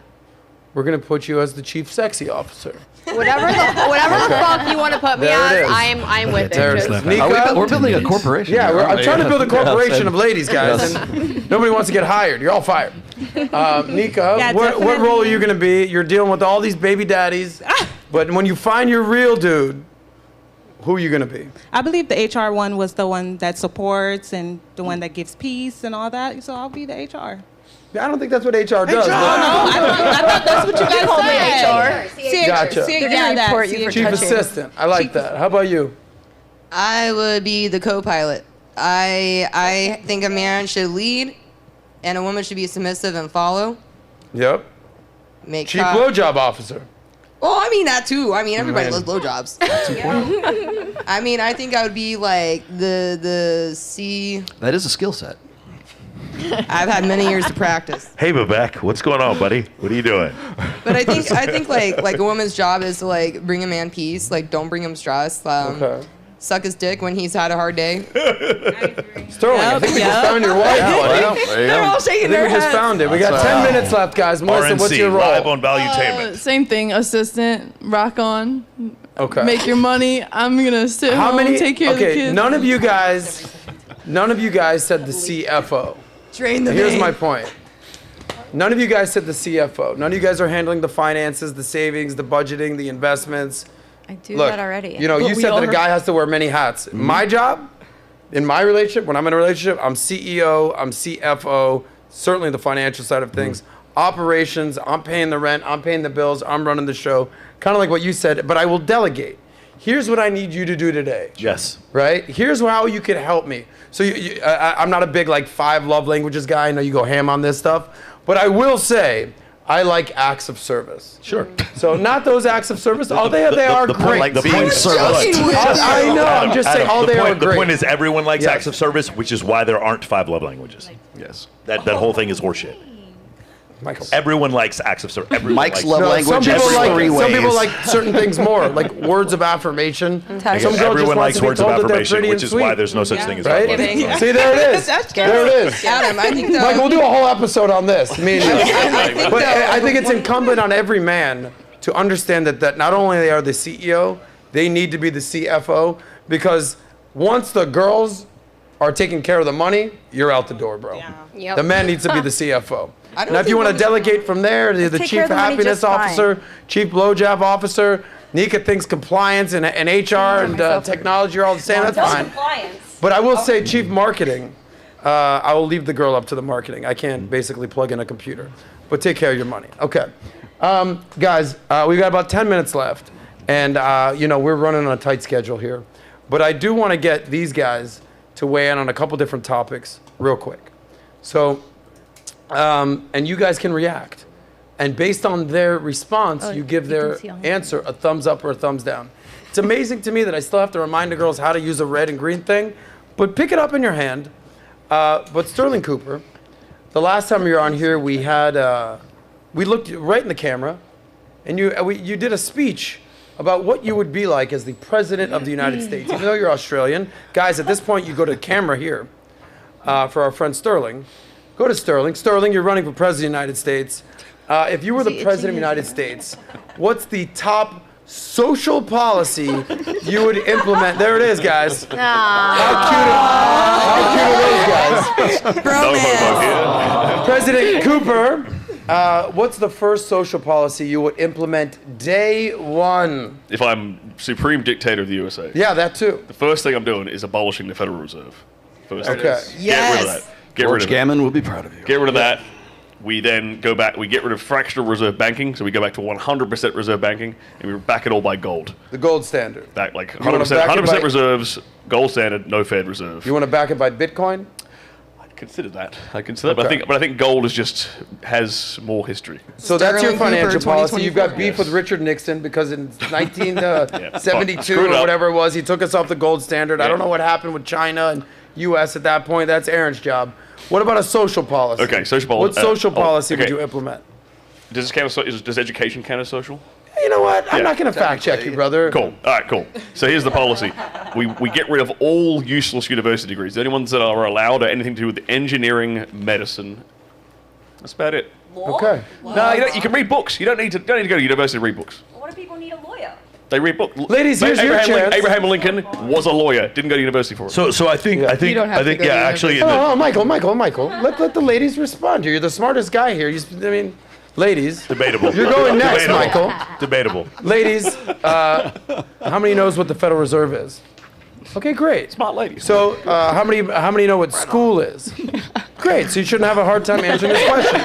[SPEAKER 2] we're gonna put you as the chief sexy officer.
[SPEAKER 8] Whatever the fuck you want to put me
[SPEAKER 2] There it
[SPEAKER 8] as,
[SPEAKER 2] is.
[SPEAKER 8] I'm with
[SPEAKER 2] There
[SPEAKER 8] it.
[SPEAKER 2] it
[SPEAKER 8] Just-
[SPEAKER 2] is. Nika?
[SPEAKER 6] We're building a corporation.
[SPEAKER 2] Yeah,
[SPEAKER 6] here,
[SPEAKER 2] I'm
[SPEAKER 6] aren't
[SPEAKER 2] trying to
[SPEAKER 6] we?
[SPEAKER 2] build a corporation of ladies, guys,
[SPEAKER 6] Yes.
[SPEAKER 2] and nobody wants to get hired. You're all fired. Nika,
[SPEAKER 14] Yeah,
[SPEAKER 2] what role
[SPEAKER 14] definitely.
[SPEAKER 2] are you going to be? You're dealing with all these baby daddies, but when you find your real dude, who are you going to be?
[SPEAKER 15] I believe the HR one was the one that supports and the one that gives peace and all that. So I'll be the HR.
[SPEAKER 2] I don't think that's what HR does.
[SPEAKER 15] No, I thought that's what you guys
[SPEAKER 7] called
[SPEAKER 15] said.
[SPEAKER 7] me HR.
[SPEAKER 2] Gotcha.
[SPEAKER 5] They're gonna report you for
[SPEAKER 2] Chief
[SPEAKER 5] touching.
[SPEAKER 2] assistant. I like that. How about you?
[SPEAKER 10] I would be the co-pilot. I think a man should lead, and a woman should be submissive and follow.
[SPEAKER 2] Yep.
[SPEAKER 10] Make
[SPEAKER 2] Chief blowjob officer.
[SPEAKER 10] Well, I mean that too. I mean everybody
[SPEAKER 2] Man.
[SPEAKER 10] loves blowjobs. I mean I think I would be like the C.
[SPEAKER 6] That is a skill set.
[SPEAKER 10] I've had many years to practice.
[SPEAKER 3] Hey, Vivek, what's going on, buddy? What are you doing?
[SPEAKER 10] But I think like a woman's job is to like bring a man peace. Like don't bring him stress.
[SPEAKER 2] Okay.
[SPEAKER 10] suck his dick when he's had a hard day.
[SPEAKER 2] Sterling, I think we just found your wife, buddy.
[SPEAKER 10] They're all shaking their
[SPEAKER 2] We just
[SPEAKER 10] heads.
[SPEAKER 2] found it. We got 10 minutes left, guys. Melissa, what's your role?
[SPEAKER 3] live on Valuetainment.
[SPEAKER 11] Same thing, assistant, rock on,
[SPEAKER 2] Okay.
[SPEAKER 11] make your money. I'm gonna sit
[SPEAKER 2] How
[SPEAKER 11] home,
[SPEAKER 2] many?
[SPEAKER 11] take care of the kids.
[SPEAKER 2] None of you guys said the CFO.
[SPEAKER 10] Drain the
[SPEAKER 2] Here's
[SPEAKER 10] vein.
[SPEAKER 2] my point. None of you guys said the CFO. None of you guys are handling the finances, the savings, the budgeting, the investments.
[SPEAKER 5] I do
[SPEAKER 2] Look,
[SPEAKER 5] that already.
[SPEAKER 2] You know, you said that a guy has to wear many hats. My job, in my relationship, when I'm in a relationship, I'm CEO, I'm CFO, certainly the financial side of things. Operations, I'm paying the rent, I'm paying the bills, I'm running the show. Kind of like what you said, but I will delegate. Here's what I need you to do today.
[SPEAKER 3] Yes.
[SPEAKER 2] Right? Here's how you can help me. So I'm not a big 5 love languages guy. I know you go ham on this stuff. But I will say, I like acts of service.
[SPEAKER 3] Sure.
[SPEAKER 2] So not those acts of service. They are great.
[SPEAKER 3] The point service.
[SPEAKER 2] I know. I'm just saying, all they are
[SPEAKER 3] The
[SPEAKER 2] great.
[SPEAKER 3] point is everyone likes
[SPEAKER 2] Yes.
[SPEAKER 3] acts of service, which is why there aren't 5 love languages. Yes. That whole thing is horseshit.
[SPEAKER 2] Michael.
[SPEAKER 3] Everyone likes acts of service. Everyone
[SPEAKER 6] Mike's
[SPEAKER 3] likes
[SPEAKER 6] love language
[SPEAKER 2] Some people
[SPEAKER 6] is
[SPEAKER 2] like
[SPEAKER 6] 3 ways.
[SPEAKER 2] some people like certain things more, like words of affirmation. Some girl just
[SPEAKER 3] Everyone
[SPEAKER 2] wants
[SPEAKER 3] likes
[SPEAKER 2] to be
[SPEAKER 3] words of
[SPEAKER 2] told that they're
[SPEAKER 3] affirmation,
[SPEAKER 2] pretty
[SPEAKER 3] which
[SPEAKER 2] and
[SPEAKER 3] is
[SPEAKER 2] sweet.
[SPEAKER 3] why there's no such thing as
[SPEAKER 2] Right?
[SPEAKER 3] love language.
[SPEAKER 2] See, there it is. There it is.
[SPEAKER 10] Adam, I think
[SPEAKER 2] Michael, we'll do a whole episode on this. Me and you. But
[SPEAKER 10] that-
[SPEAKER 2] I think it's incumbent on every man to understand that not only they are the CEO, they need to be the CFO, because once the girls are taking care of the money, you're out the door, bro.
[SPEAKER 8] Yep.
[SPEAKER 2] The man needs to be the CFO.
[SPEAKER 10] I don't
[SPEAKER 2] Now, if you
[SPEAKER 10] think
[SPEAKER 2] want to
[SPEAKER 10] women-
[SPEAKER 2] delegate from there to the
[SPEAKER 5] take
[SPEAKER 2] chief
[SPEAKER 5] care of the money
[SPEAKER 2] happiness
[SPEAKER 5] just fine.
[SPEAKER 2] officer, chief blowjob officer, Nika thinks compliance and HR and technology are all the same, that's fine. But I will say chief marketing, I will leave the girl up to the marketing. I can't basically plug in a computer. But take care of your money. Okay. Guys, we've got about 10 minutes left. And, we're running on a tight schedule here. But I do want to get these guys to weigh in on a couple different topics real quick. So, and you guys can react. And based on their response, you give their answer a thumbs up or a thumbs down. It's amazing to me that I still have to remind the girls how to use a red and green thing, but pick it up in your hand. But Stirling Cooper, the last time you were on here, we looked right in the camera, and you did a speech about what you would be like as the President of the United States. Even though you're Australian, guys, at this point, you go to the camera here for our friend Stirling. Go to Stirling. Stirling, you're running for President of the United States. If you were the President of the United States, what's the top social policy you would implement? There it is, guys. How cute it is, guys. President Cooper, what's the first social policy you would implement day one?
[SPEAKER 12] If I'm supreme dictator of the USA,
[SPEAKER 2] Yeah, that too.
[SPEAKER 12] the first thing I'm doing is abolishing the Federal Reserve. First thing.
[SPEAKER 2] Okay.
[SPEAKER 12] Get rid of that. Get rid
[SPEAKER 6] George
[SPEAKER 12] of it.
[SPEAKER 6] Gammon will be proud of you.
[SPEAKER 12] Get rid of that. We then go back, we get rid of fractional reserve banking, so we go back to 100% reserve banking, and we back it all by gold.
[SPEAKER 2] The gold standard.
[SPEAKER 12] Back like
[SPEAKER 2] You wanna
[SPEAKER 12] 100%,
[SPEAKER 2] back it
[SPEAKER 12] 100%
[SPEAKER 2] by-
[SPEAKER 12] reserves, gold standard, no Fed reserve.
[SPEAKER 2] You want to back it by Bitcoin?
[SPEAKER 12] I'd consider that. But I think gold is just has more history.
[SPEAKER 2] So that's your
[SPEAKER 10] Sterling Cooper,
[SPEAKER 2] financial policy. You've got
[SPEAKER 10] 2024.
[SPEAKER 2] beef with Richard Nixon because in 1972
[SPEAKER 12] Screwed
[SPEAKER 2] or
[SPEAKER 12] up.
[SPEAKER 2] whatever it was, he took us off the gold standard. I don't know what happened with China and U.S. at that point. That's Aaron's job. What about a social policy?
[SPEAKER 12] Okay, social policy.
[SPEAKER 2] What social policy would
[SPEAKER 12] okay.
[SPEAKER 2] you implement?
[SPEAKER 12] Does this count as, does education count as social?
[SPEAKER 2] You know what? I'm
[SPEAKER 12] Yeah.
[SPEAKER 2] not going to fact check you, brother.
[SPEAKER 12] Cool. All right, cool. So here's the policy. We get rid of all useless university degrees. The only ones that are allowed are anything to do with engineering, medicine. That's about it.
[SPEAKER 2] Okay.
[SPEAKER 12] No, you can read books. You don't need to go to university to read books.
[SPEAKER 13] What do people need a lawyer?
[SPEAKER 12] They read books.
[SPEAKER 2] Ladies, here's your chance.
[SPEAKER 12] Abraham Lincoln was a lawyer. Didn't go to university for it.
[SPEAKER 3] So I think
[SPEAKER 10] don't have to go to
[SPEAKER 3] actually.
[SPEAKER 2] Oh, Michael. Let the ladies respond. You're the smartest guy here. Ladies.
[SPEAKER 3] Debatable.
[SPEAKER 2] You're going next,
[SPEAKER 3] Debatable.
[SPEAKER 2] Michael.
[SPEAKER 3] Debatable.
[SPEAKER 2] Ladies, how many knows what the Federal Reserve is? Okay, great.
[SPEAKER 12] Smart ladies.
[SPEAKER 2] So, how many know what school is? Great. So you shouldn't have a hard time answering this question.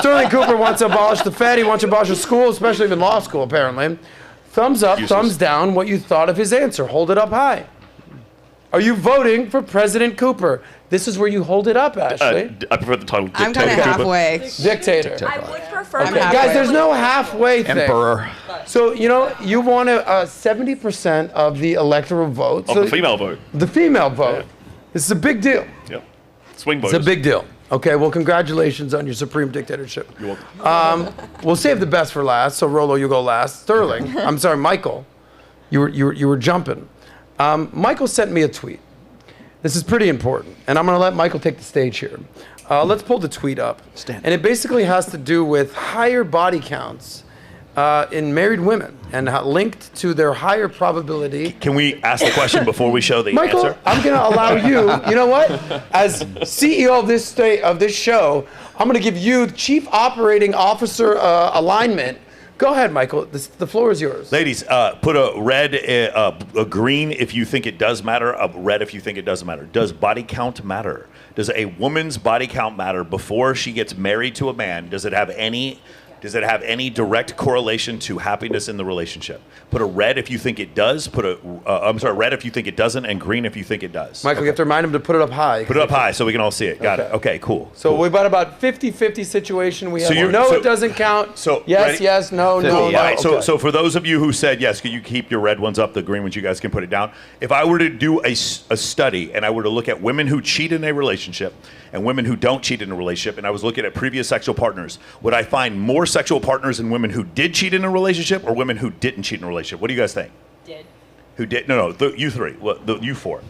[SPEAKER 2] Sterling Cooper wants to abolish the Fed. He wants to abolish the school, especially in law school, apparently. Thumbs up, thumbs down. What you thought of his answer? Hold it up high. Are you voting for President Cooper? This is where you hold it up, Ashley.
[SPEAKER 12] I prefer the title
[SPEAKER 10] I'm
[SPEAKER 12] dictator.
[SPEAKER 10] kind of halfway.
[SPEAKER 2] Dictator.
[SPEAKER 13] I would prefer
[SPEAKER 10] I'm
[SPEAKER 2] Okay,
[SPEAKER 10] halfway.
[SPEAKER 2] guys, there's no halfway thing.
[SPEAKER 6] Emperor.
[SPEAKER 2] So, you want 70% of the electoral vote.
[SPEAKER 12] Of
[SPEAKER 2] So
[SPEAKER 12] the female vote.
[SPEAKER 2] The female vote. This is a big deal.
[SPEAKER 12] Yep. Swing
[SPEAKER 2] It's
[SPEAKER 12] voters.
[SPEAKER 2] a big deal. Okay, well, congratulations on your supreme dictatorship.
[SPEAKER 12] You're welcome.
[SPEAKER 2] We'll save the best for last, so Rollo, you go last. Sterling, I'm sorry, Michael, You were jumping. Michael sent me a tweet. This is pretty important, and I'm going to let Michael take the stage here. Let's pull the tweet up. And it basically has to do with higher body counts in married women and linked to their higher probability.
[SPEAKER 3] Can we ask the question before we show the
[SPEAKER 2] Michael,
[SPEAKER 3] answer?
[SPEAKER 2] I'm going to allow you know what? As CEO of this show, I'm going to give you Chief Operating Officer alignment. Go ahead, Michael. The floor is yours.
[SPEAKER 3] Ladies, put a red, a green if you think it does matter, a red if you think it doesn't matter. Does body count matter? Does a woman's body count matter before she gets married to a man? Does it have any direct correlation to happiness in the relationship? Put a red if you think it does. Red if you think it doesn't, and green if you think it does.
[SPEAKER 2] Michael, you have to remind him to put it up high.
[SPEAKER 3] Put it up high so we can all see it. Got it. Okay, cool.
[SPEAKER 2] So
[SPEAKER 3] cool.
[SPEAKER 2] we've got about 50-50 situation. We have it doesn't count.
[SPEAKER 3] So
[SPEAKER 2] yes,
[SPEAKER 3] ready?
[SPEAKER 2] yes, no, no, no.
[SPEAKER 3] Right,
[SPEAKER 2] Okay.
[SPEAKER 3] so for those of you who said yes, can you keep your red ones up? The green ones you guys can put it down. If I were to do a study and I were to look at women who cheat in a relationship and women who don't cheat in a relationship, and I was looking at previous sexual partners, would I find more sexual partners in women who did cheat in a relationship or women who didn't cheat in a relationship? What do you guys think? Who did? No, you three. Well, you four.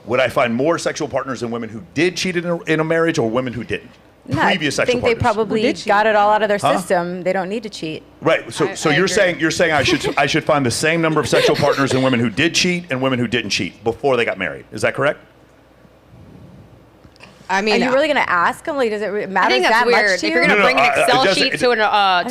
[SPEAKER 3] Would I find more sexual partners in women who did cheat in a marriage or women who didn't?
[SPEAKER 5] No,
[SPEAKER 3] Previous
[SPEAKER 5] I
[SPEAKER 3] sexual
[SPEAKER 5] think they
[SPEAKER 3] partners.
[SPEAKER 5] probably got it all out of their
[SPEAKER 3] Huh?
[SPEAKER 5] system. They don't need to cheat.
[SPEAKER 3] Right. So you're saying I should find the same number of sexual partners in women who did cheat and women who didn't cheat before they got married. Is that correct?
[SPEAKER 10] I mean,
[SPEAKER 5] are you really going to ask them? Like, does it matter
[SPEAKER 8] I think that's
[SPEAKER 5] that
[SPEAKER 8] weird.
[SPEAKER 5] much to
[SPEAKER 8] If
[SPEAKER 5] you?
[SPEAKER 8] you're going to bring an Excel sheet to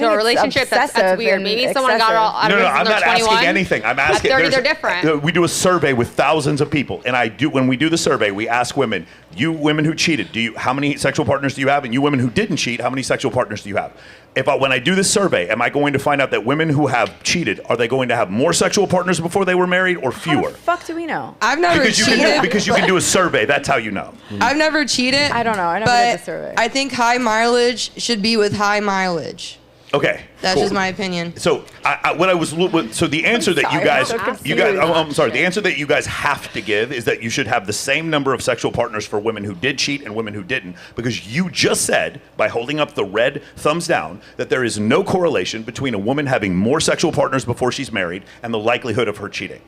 [SPEAKER 8] a relationship, that's weird. Maybe someone got all out of it
[SPEAKER 3] I'm not asking anything. I'm asking.
[SPEAKER 8] At 30, they're different.
[SPEAKER 3] We do a survey with thousands of people, and when we do the survey, we ask women, you women who cheated, how many sexual partners do you have? And you women who didn't cheat, how many sexual partners do you have? When I do this survey, am I going to find out that women who have cheated, are they going to have more sexual partners before they were married or fewer?
[SPEAKER 5] How the fuck do we know?
[SPEAKER 10] I've never cheated.
[SPEAKER 3] Because you can do a survey. That's how you know.
[SPEAKER 10] I've never cheated.
[SPEAKER 5] I don't know. I never did the survey.
[SPEAKER 10] I think high mileage should be with high mileage.
[SPEAKER 3] Okay.
[SPEAKER 10] That's
[SPEAKER 3] cool.
[SPEAKER 10] just my opinion.
[SPEAKER 3] So the answer that the answer that you guys have to give is that you should have the same number of sexual partners for women who did cheat and women who didn't, because you just said, by holding up the red thumbs down, that there is no correlation between a woman having more sexual partners before she's married and the likelihood of her cheating.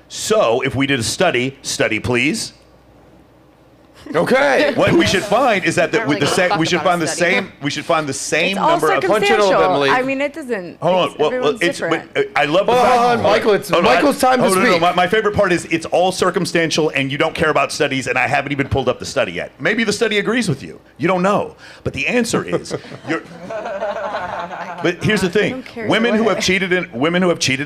[SPEAKER 3] So if we did a study please.
[SPEAKER 2] Okay.
[SPEAKER 3] What we should find is that we should find the same
[SPEAKER 5] It's all
[SPEAKER 3] number of
[SPEAKER 5] circumstantial. I mean, it doesn't.
[SPEAKER 3] Hold on. Well,
[SPEAKER 5] everyone's different.
[SPEAKER 3] but I love the
[SPEAKER 2] Hold
[SPEAKER 3] fact.
[SPEAKER 2] on, Michael. It's Michael's time to speak.
[SPEAKER 3] My favorite part is it's all circumstantial, and you don't care about studies, and I haven't even pulled up the study yet. Maybe the study agrees with you. You don't know. But the answer is, but here's the thing: women who have cheated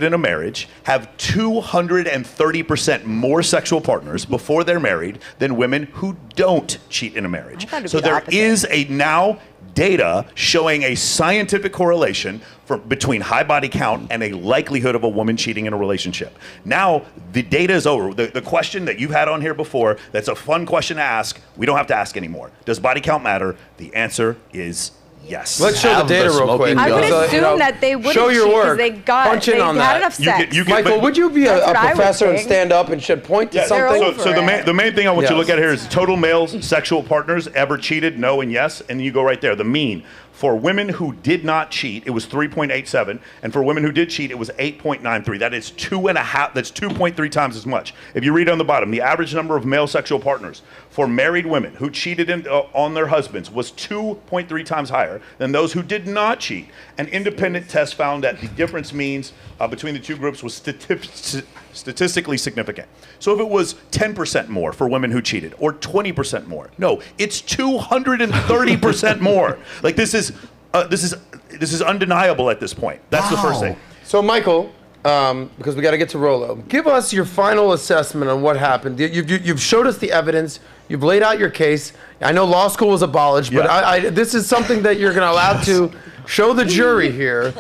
[SPEAKER 3] in a marriage have 230% more sexual partners before they're married than women who don't cheat in a marriage. So there is now data showing a scientific correlation between high body count and a likelihood of a woman cheating in a relationship. Now the data is over. The question that you've had on here before, that's a fun question to ask, we don't have to ask anymore. Does body count matter? The answer is yes.
[SPEAKER 2] Let's show the data real quick.
[SPEAKER 5] I would assume that they wouldn't
[SPEAKER 2] show your
[SPEAKER 5] cheat
[SPEAKER 2] work.
[SPEAKER 5] because they had enough sex.
[SPEAKER 2] Michael, would you be a professor and stand up and should point to something?
[SPEAKER 3] So the main thing I want you to look at here is total male sexual partners ever cheated, no and yes, and you go right there. The mean. For women who did not cheat, it was 3.87, and for women who did cheat, it was 8.93. That is 2.5. That's 2.3 times as much. If you read on the bottom, the average number of male sexual partners for married women who cheated on their husbands was 2.3 times higher than those who did not cheat. An independent test found that the difference means between the two groups was statistically significant. So if it was 10% more for women who cheated, or 20% more, no, it's 230% more. Like this is undeniable at this point. That's the first thing.
[SPEAKER 2] So Michael, because we got to get to Rollo, give us your final assessment on what happened. You've showed us the evidence. You've laid out your case. I know law school was abolished, but this is something that you're going to allow to show the jury here.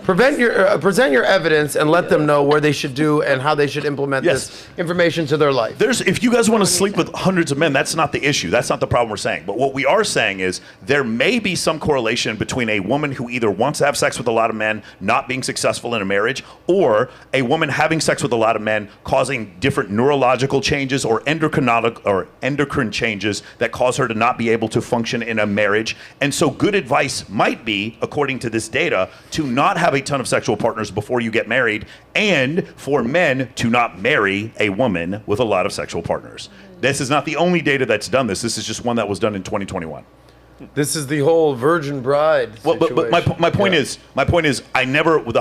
[SPEAKER 2] Present your evidence and let them know where they should do and how they should implement this information to their life.
[SPEAKER 3] If you guys want to sleep with hundreds of men, that's not the issue. That's not the problem we're saying. But what we are saying is there may be some correlation between a woman who either wants to have sex with a lot of men, not being successful in a marriage, or a woman having sex with a lot of men causing different neurological changes or endocrine changes that cause her to not be able to function in a marriage. And so good advice might be, according to this data, to not have a ton of sexual partners before you get married, and for men to not marry a woman with a lot of sexual partners. This is not the only data that's done this. This is just one that was done in 2021.
[SPEAKER 2] This is the whole virgin bride situation.
[SPEAKER 3] But my point is, I never, with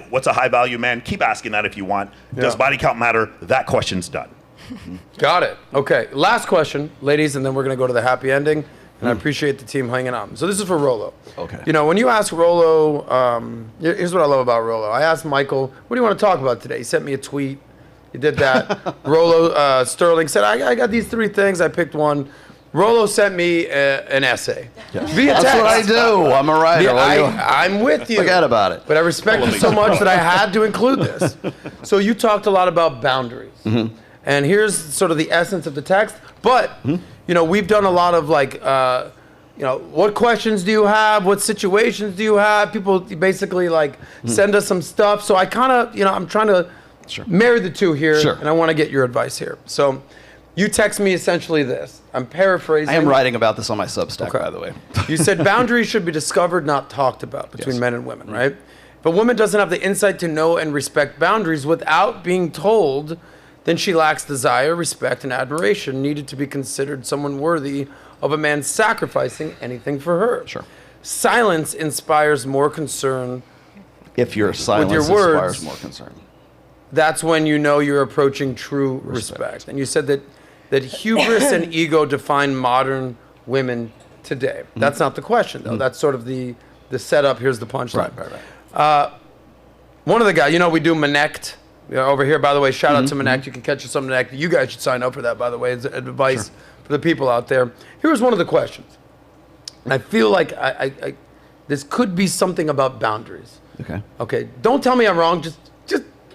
[SPEAKER 3] what's a high value man? Keep asking that if you want. Does body count matter? That question's done.
[SPEAKER 2] Got it. Okay, last question, ladies, and then we're going to go to the happy ending. And I appreciate the team hanging on. So this is for Rollo.
[SPEAKER 6] Okay.
[SPEAKER 2] You know, when you ask Rollo, here's what I love about Rollo. I asked Michael, what do you want to talk about today? He sent me a tweet. He did that. Rollo, Stirling said, I got these 3 things. I picked one. Rollo sent me an essay. Via text.
[SPEAKER 6] That's what I do. I'm a writer.
[SPEAKER 2] I'm with you.
[SPEAKER 6] Forget about it.
[SPEAKER 2] But I respect you so much that I had to include this. So you talked a lot about boundaries.
[SPEAKER 6] Mm-hmm.
[SPEAKER 2] And here's sort of the essence of the text. But, you know, we've done a lot of like, you know, what questions do you have? What situations do you have? People basically like send us some stuff. So I kind of, you know, I'm trying to marry the two here. And I want to get your advice here. So you text me essentially this. I'm paraphrasing.
[SPEAKER 6] I am writing about this on my Substack, by the way.
[SPEAKER 2] You said boundaries should be discovered, not talked about between men and women, right? If a woman doesn't have the insight to know and respect boundaries without being told, then she lacks desire, respect, and admiration needed to be considered someone worthy of a man sacrificing anything for her. Silence inspires more concern.
[SPEAKER 6] If your silence
[SPEAKER 2] with your words,
[SPEAKER 6] inspires more concern.
[SPEAKER 2] That's when you know you're approaching true respect. And you said that hubris and ego define modern women today. That's not the question, though. That's sort of the setup. Here's the punchline. One of the guys, you know, we do Manect. Over here, by the way, shout out to Manect. You can catch us on Manect. You guys should sign up for that, by the way. It's advice for the people out there. Here's one of the questions. And I feel like I this could be something about boundaries. Okay. Don't tell me I'm wrong. Just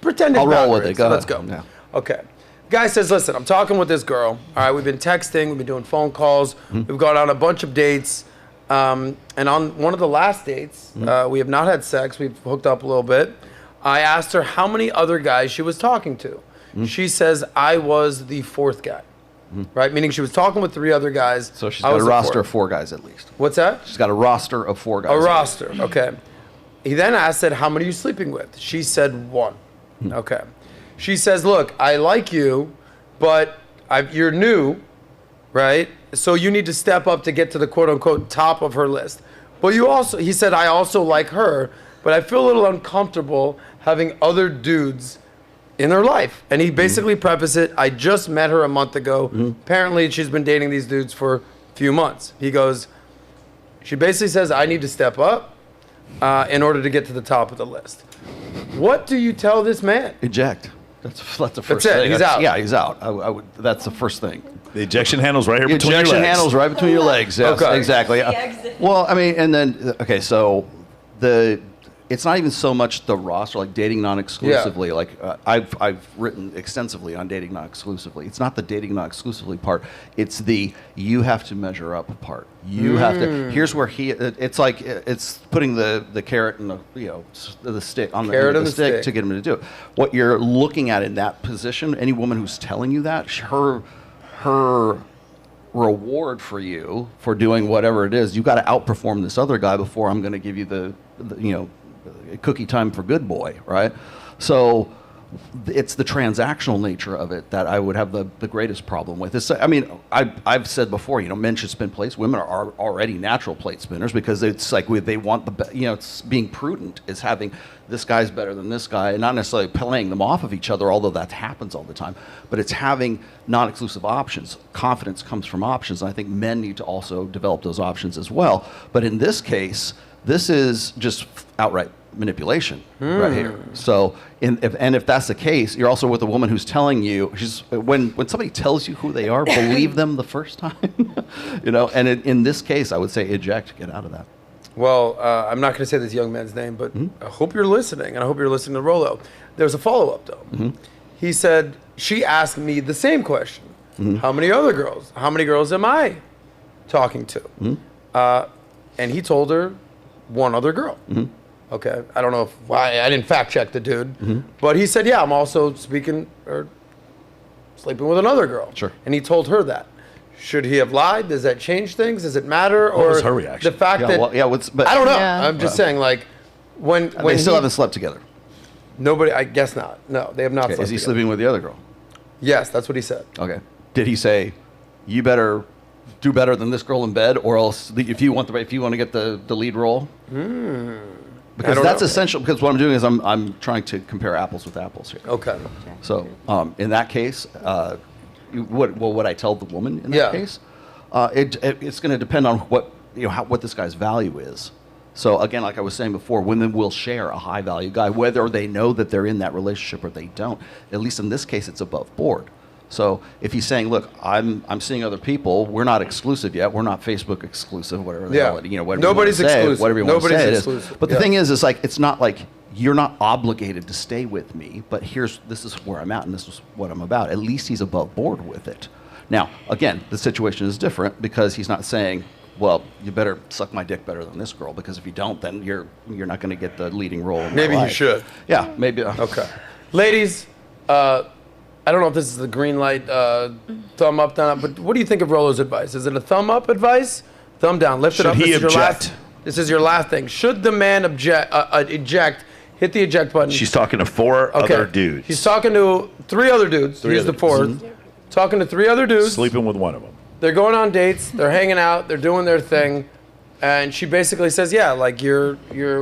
[SPEAKER 2] pretend it's
[SPEAKER 6] I'll roll with
[SPEAKER 2] boundaries.
[SPEAKER 6] it. Go
[SPEAKER 2] Let's
[SPEAKER 6] ahead.
[SPEAKER 2] go.
[SPEAKER 6] Yeah.
[SPEAKER 2] Okay. Guy says, listen, I'm talking with this girl. All right, we've been texting. We've been doing phone calls. We've gone on a bunch of dates. And on one of the last dates, we have not had sex. We've hooked up a little bit. I asked her how many other guys she was talking to. She says, I was the 4th guy. Right? Meaning she was talking with 3 other guys.
[SPEAKER 6] So she's got a roster of 4 guys at least.
[SPEAKER 2] What's that?
[SPEAKER 6] She's got a roster of 4 guys.
[SPEAKER 2] A roster, okay. He then asked, how many are you sleeping with? She said 1. Okay. She says, look, I like you, but you're new, right? So you need to step up to get to the quote-unquote top of her list. But he said, I also like her, but I feel a little uncomfortable having other dudes in her life. And he basically prefaced it, I just met her a month ago. Apparently she's been dating these dudes for a few months. He goes, she basically says, I need to step up in order to get to the top of the list. What do you tell this man?
[SPEAKER 6] Eject. That's the first
[SPEAKER 2] That's it.
[SPEAKER 6] thing.
[SPEAKER 2] He's out.
[SPEAKER 6] Yeah, he's out. I would. That's the first thing.
[SPEAKER 3] The ejection handle's right here between your legs.
[SPEAKER 6] Ejection handle's right between your legs. Yes,
[SPEAKER 2] Okay.
[SPEAKER 6] exactly. Well, I mean, and then so it's not even so much the roster, like dating non-exclusively. Like I've written extensively on dating non-exclusively. It's not the dating non-exclusively part. It's the you have to measure up part. You have to. Here's where it's like it's putting the carrot and the stick on the end of the stick to get him to do it. What you're looking at in that position, any woman who's telling you that, her reward for you for doing whatever it is, you got to outperform this other guy before I'm going to give you the cookie time for good boy, right? So it's the transactional nature of it that I would have the greatest problem with. I mean, I've said before, men should spin plates. Women are already natural plate spinners because it's like they want it's being prudent is having this guy's better than this guy, and not necessarily playing them off of each other, although that happens all the time, but it's having non-exclusive options. Confidence comes from options, and I think men need to also develop those options as well. But in this case, this is just outright manipulation right here. So, if that's the case, you're also with a woman who's telling you, when somebody tells you who they are, believe them the first time, and in this case, I would say eject, get out of that.
[SPEAKER 2] Well, I'm not going to say this young man's name, but I hope you're listening, and I hope you're listening to Rollo. There's a follow-up, though. He said, she asked me the same question. How many other girls? How many girls am I talking to? And he told her 1 other girl. Okay, I don't know why I didn't fact check the dude, but he said, yeah, I'm also sleeping with another girl.
[SPEAKER 6] Sure.
[SPEAKER 2] And he told her that. Should he have lied? Does that change things? Does it matter?
[SPEAKER 3] What was her reaction?
[SPEAKER 2] The fact that I don't know. I'm just saying, like, when
[SPEAKER 6] they still haven't slept together.
[SPEAKER 2] Nobody, I guess not. No, they have not slept
[SPEAKER 6] Is he
[SPEAKER 2] together.
[SPEAKER 6] sleeping with the other girl?
[SPEAKER 2] Yes, that's what he said.
[SPEAKER 6] Okay. Did he say, you better do better than this girl in bed, or else if you want to get the lead role? Because that's essential. Because what I'm doing is I'm trying to compare apples with apples here.
[SPEAKER 2] Okay.
[SPEAKER 6] So in that case, what would I tell the woman in that case? It's going to depend on what this guy's value is. So again, like I was saying before, women will share a high value guy, whether they know that they're in that relationship or they don't. At least in this case, it's above board. So if he's saying, look, I'm seeing other people, we're not exclusive yet, we're not Facebook exclusive, whatever the hell, whatever
[SPEAKER 2] Nobody's exclusive.
[SPEAKER 6] Whatever you want to say it is. But the thing is like, it's not like you're not obligated to stay with me, but this is where I'm at and this is what I'm about. At least he's above board with it. Now, again, the situation is different because he's not saying, well, you better suck my dick better than this girl, because if you don't, then you're not going to get the leading role in my
[SPEAKER 2] Maybe you
[SPEAKER 6] life.
[SPEAKER 2] should.
[SPEAKER 6] Yeah, maybe.
[SPEAKER 2] Okay. Ladies, I don't know if this is the green light, thumb up, thumb up, but what do you think of Rollo's advice? Is it a thumb up advice? Thumb down, lift it up.
[SPEAKER 3] Should he object?
[SPEAKER 2] This is your last thing. Should the man eject, hit the eject button?
[SPEAKER 3] She's talking to four other dudes.
[SPEAKER 2] He's talking to 3 other dudes. He's the fourth. Talking to 3 other dudes.
[SPEAKER 3] Sleeping with one of them.
[SPEAKER 2] They're going on dates. They're hanging out. They're doing their thing. And she basically says, yeah, like you're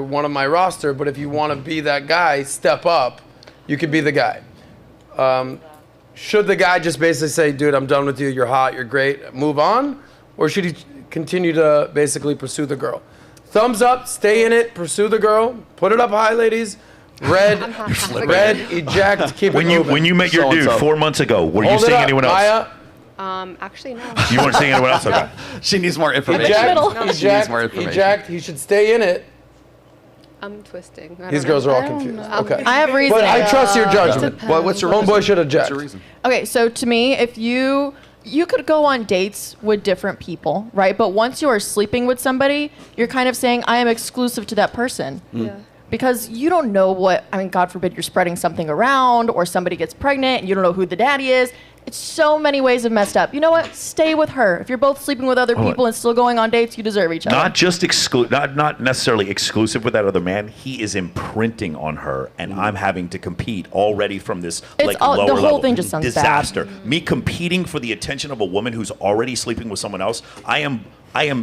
[SPEAKER 2] one of my roster, but if you want to be that guy, step up. You could be the guy. Should the guy just basically say, dude, I'm done with you. You're hot. You're great. Move on? Or should he continue to basically pursue the girl? Thumbs up. Stay in it. Pursue the girl. Put it up high, ladies. Red, eject, keep it moving.
[SPEAKER 3] When you met your dude 4 months ago, were you seeing anyone else?
[SPEAKER 2] Maya?
[SPEAKER 8] Actually, no.
[SPEAKER 3] You weren't seeing anyone else? Okay.
[SPEAKER 6] She needs more information.
[SPEAKER 2] Eject. He should stay in it.
[SPEAKER 8] I'm twisting.
[SPEAKER 2] These girls are all confused. Okay.
[SPEAKER 7] I have reason.
[SPEAKER 2] But I trust your judgment.
[SPEAKER 6] What's your
[SPEAKER 2] homeboy should eject?
[SPEAKER 7] Okay, so to me, if you could go on dates with different people, right? But once you are sleeping with somebody, you're kind of saying, I am exclusive to that person.
[SPEAKER 9] Yeah.
[SPEAKER 7] Because you don't know God forbid you're spreading something around or somebody gets pregnant and you don't know who the daddy is. It's so many ways of messed up. You know what? Stay with her. If you're both sleeping with other people and still going on dates, you deserve each other.
[SPEAKER 3] Not just not necessarily exclusive with that other man. He is imprinting on her, and I'm having to compete already from this lower level.
[SPEAKER 7] The whole thing just sounds
[SPEAKER 3] disaster.
[SPEAKER 7] bad.
[SPEAKER 3] Me competing for the attention of a woman who's already sleeping with someone else. I am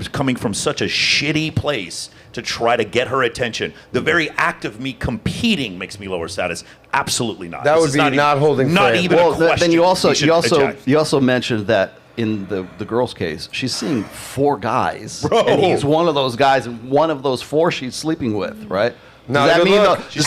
[SPEAKER 3] coming from such a shitty place to try to get her attention. The very act of me competing makes me lower status. Absolutely not.
[SPEAKER 2] That would be not holding
[SPEAKER 3] Not
[SPEAKER 2] frame.
[SPEAKER 3] even a question.
[SPEAKER 6] Then you
[SPEAKER 3] eject.
[SPEAKER 6] also mentioned that in the girl's case, she's seeing 4 guys,
[SPEAKER 3] Bro.
[SPEAKER 6] and he's one of those guys, and one of those 4 she's sleeping with, right?
[SPEAKER 2] Not
[SPEAKER 6] Does
[SPEAKER 2] a
[SPEAKER 6] that
[SPEAKER 2] good
[SPEAKER 6] mean
[SPEAKER 2] look.
[SPEAKER 6] does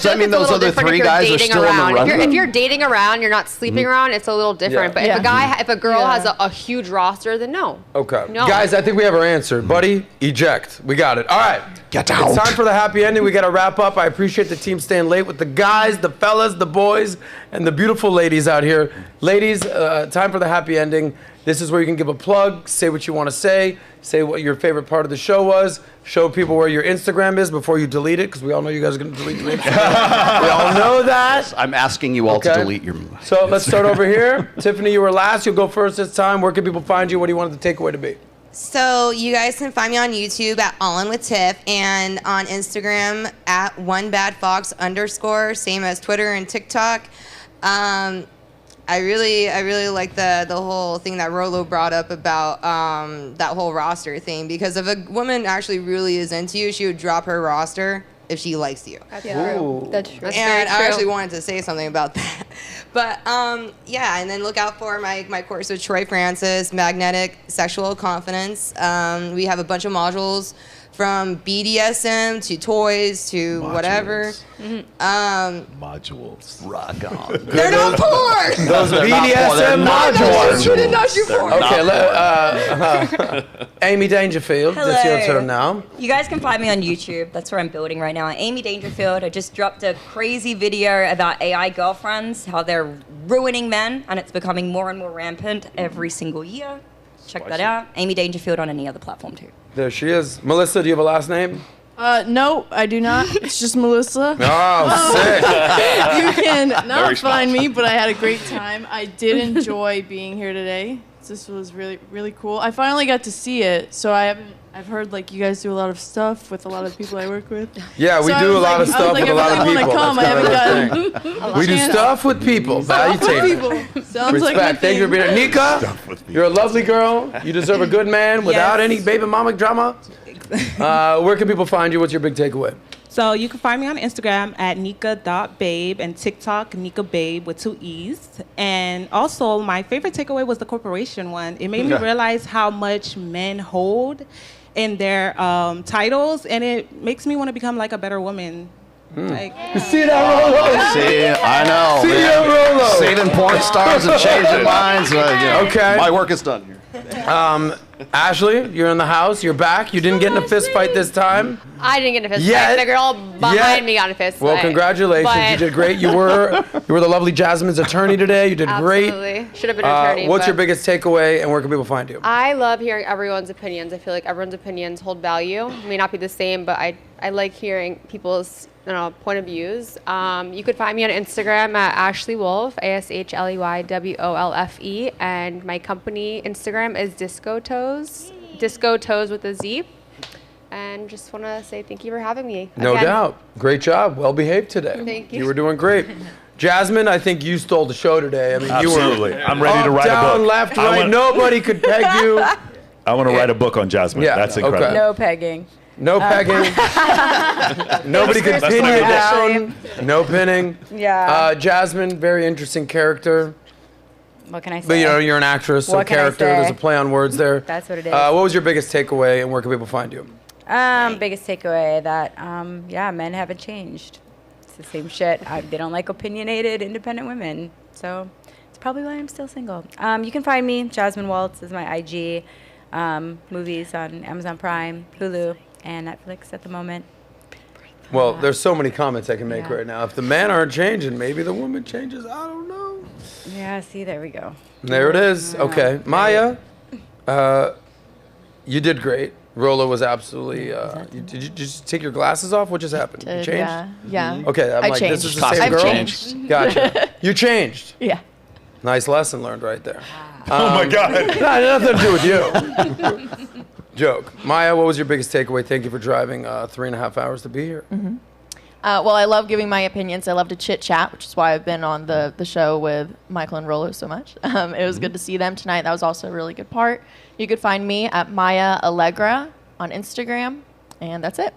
[SPEAKER 6] that mean those other 3 guys are still in the running?
[SPEAKER 8] If you're dating around, you're not sleeping around, it's a little different.
[SPEAKER 2] Yeah.
[SPEAKER 8] But if a girl has a huge roster, then no.
[SPEAKER 2] Okay.
[SPEAKER 8] No.
[SPEAKER 2] Guys, I think we have our answer. Buddy, eject. We got it. All right.
[SPEAKER 6] Get out.
[SPEAKER 2] It's time for the happy ending. We got to wrap up. I appreciate the team staying late with the guys, the fellas, the boys, and the beautiful ladies out here. Ladies, time for the happy ending. This is where you can give a plug, say what you want to say what your favorite part of the show was, show people where your Instagram is before you delete it, because we all know you guys are going to delete your Instagram. We all know that.
[SPEAKER 6] I'm asking you all to delete your.
[SPEAKER 2] So let's start over here. Tiffany, you were last. You'll go first this time. Where can people find you? What do you want the takeaway to be?
[SPEAKER 10] So you guys can find me on YouTube at All In With Tiff and on Instagram at @OneBadFox_, same as Twitter and TikTok. I really like the whole thing that Rollo brought up about that whole roster thing, because if a woman actually really is into you, she would drop her roster if she likes you.
[SPEAKER 9] That's true. That's true.
[SPEAKER 10] And I actually wanted to say something about that. But yeah, and then look out for my course with Troy Francis, Magnetic Sexual Confidence. We have a bunch of modules from BDSM to toys to whatever.
[SPEAKER 3] Modules.
[SPEAKER 6] Rock on.
[SPEAKER 10] They're not porn!
[SPEAKER 2] Those BDSM modules.
[SPEAKER 10] You did not do porn.
[SPEAKER 2] Okay, Amy Dangerfield, it's your turn now.
[SPEAKER 13] You guys can find me on YouTube. That's where I'm building right now. Amy Dangerfield. I just dropped a crazy video about AI girlfriends, how they're ruining men, and it's becoming more and more rampant every single year. Check that out. Amy Dangerfield on any other platform too.
[SPEAKER 2] There she is. Melissa, do you have a last name?
[SPEAKER 11] No, I do not. It's just Melissa.
[SPEAKER 2] Oh, sick.
[SPEAKER 11] You can not
[SPEAKER 12] Very
[SPEAKER 11] find
[SPEAKER 12] smart.
[SPEAKER 11] me, but I had a great time. I did enjoy being here today. This was really, really cool. I finally got to see it, so I haven't I've heard like you guys do a lot of stuff with a lot of people I work with.
[SPEAKER 2] Yeah, we do a lot of stuff with a lot of people.
[SPEAKER 11] Come, I haven't gotten
[SPEAKER 2] We do stuff with people. Valuation.
[SPEAKER 11] Sounds like
[SPEAKER 2] Respect. Thank you for being here. Nika, you're a lovely girl. You deserve a good man without any baby mama drama. Where can people find you? What's your big takeaway?
[SPEAKER 15] So you can find me on Instagram at nika.babe and TikTok nikababe with 2 E's. And also my favorite takeaway was the corporation one. It made me realize how much men hold in their titles, and it makes me want to become like a better woman. Like,
[SPEAKER 2] you see that, Rollo?
[SPEAKER 6] See, I know.
[SPEAKER 2] See that, Rollo?
[SPEAKER 6] Seeing porn stars and changing minds.
[SPEAKER 2] Okay.
[SPEAKER 6] My work is done here.
[SPEAKER 2] Ashley, you're in the house. You're back. You didn't get in a fist fight this time.
[SPEAKER 8] I didn't get in a fist fight. The girl behind me got in a fist fight.
[SPEAKER 2] Well, congratulations. You did great. You were the lovely Jasmine's attorney today. You did great.
[SPEAKER 8] Absolutely. Should have been an attorney.
[SPEAKER 2] What's your biggest takeaway, and where can people find you?
[SPEAKER 8] I love hearing everyone's opinions. I feel like everyone's opinions hold value. It may not be the same, but I like hearing people's point of views. You could find me on Instagram at Ashley Wolf, ASHLEYWOLFE, and my company Instagram is Disco Toes with a Z. And just want to say thank you for having me.
[SPEAKER 2] No doubt. Great job. Well behaved today.
[SPEAKER 8] Thank you.
[SPEAKER 2] You were doing great. Jasmine, I think you stole the show today. I mean,
[SPEAKER 3] Absolutely.
[SPEAKER 2] You were
[SPEAKER 3] I'm ready to write a book.
[SPEAKER 2] down, left, right. Nobody could peg you.
[SPEAKER 3] I want to write a book on Jasmine.
[SPEAKER 2] Yeah,
[SPEAKER 3] That's incredible.
[SPEAKER 2] okay.
[SPEAKER 5] No pegging.
[SPEAKER 2] No pegging. Nobody could pin you down. No pinning.
[SPEAKER 5] Yeah.
[SPEAKER 2] Jasmine, very interesting character.
[SPEAKER 5] What can I say?
[SPEAKER 2] But you're an actress, so
[SPEAKER 5] What can I
[SPEAKER 2] character.
[SPEAKER 5] say?
[SPEAKER 2] There's a play on words there.
[SPEAKER 5] That's what it is.
[SPEAKER 2] What was your biggest takeaway, and where can people find you?
[SPEAKER 5] Biggest takeaway that men haven't changed. It's the same shit. They don't like opinionated, independent women. So it's probably why I'm still single. You can find me. Jasmine Waltz is my IG. Movies on Amazon Prime, Hulu, and Netflix at the moment.
[SPEAKER 2] Well, there's so many comments I can make right now. If the men aren't changing, maybe the woman changes. I don't know.
[SPEAKER 5] Yeah, see, there we go.
[SPEAKER 2] There it is. Okay. Maya, you did great. Rollo was absolutely. Did you just take your glasses off? What just happened? You changed?
[SPEAKER 4] Yeah.
[SPEAKER 2] Okay, I'm
[SPEAKER 4] I
[SPEAKER 2] like,
[SPEAKER 4] changed.
[SPEAKER 2] this is the same girl?
[SPEAKER 4] Changed.
[SPEAKER 2] Gotcha. You changed.
[SPEAKER 4] Yeah.
[SPEAKER 2] Nice lesson learned right there.
[SPEAKER 3] Oh my God.
[SPEAKER 2] No, nothing to do with you. Joke. Maya, what was your biggest takeaway? Thank you for driving 3.5 hours to be here.
[SPEAKER 7] Mm-hmm. Well, I love giving my opinions. I love to chit chat, which is why I've been on the show with Michael and Rollo so much. It was good to see them tonight. That was also a really good part. You could find me at Maya Allegra on Instagram, and that's it.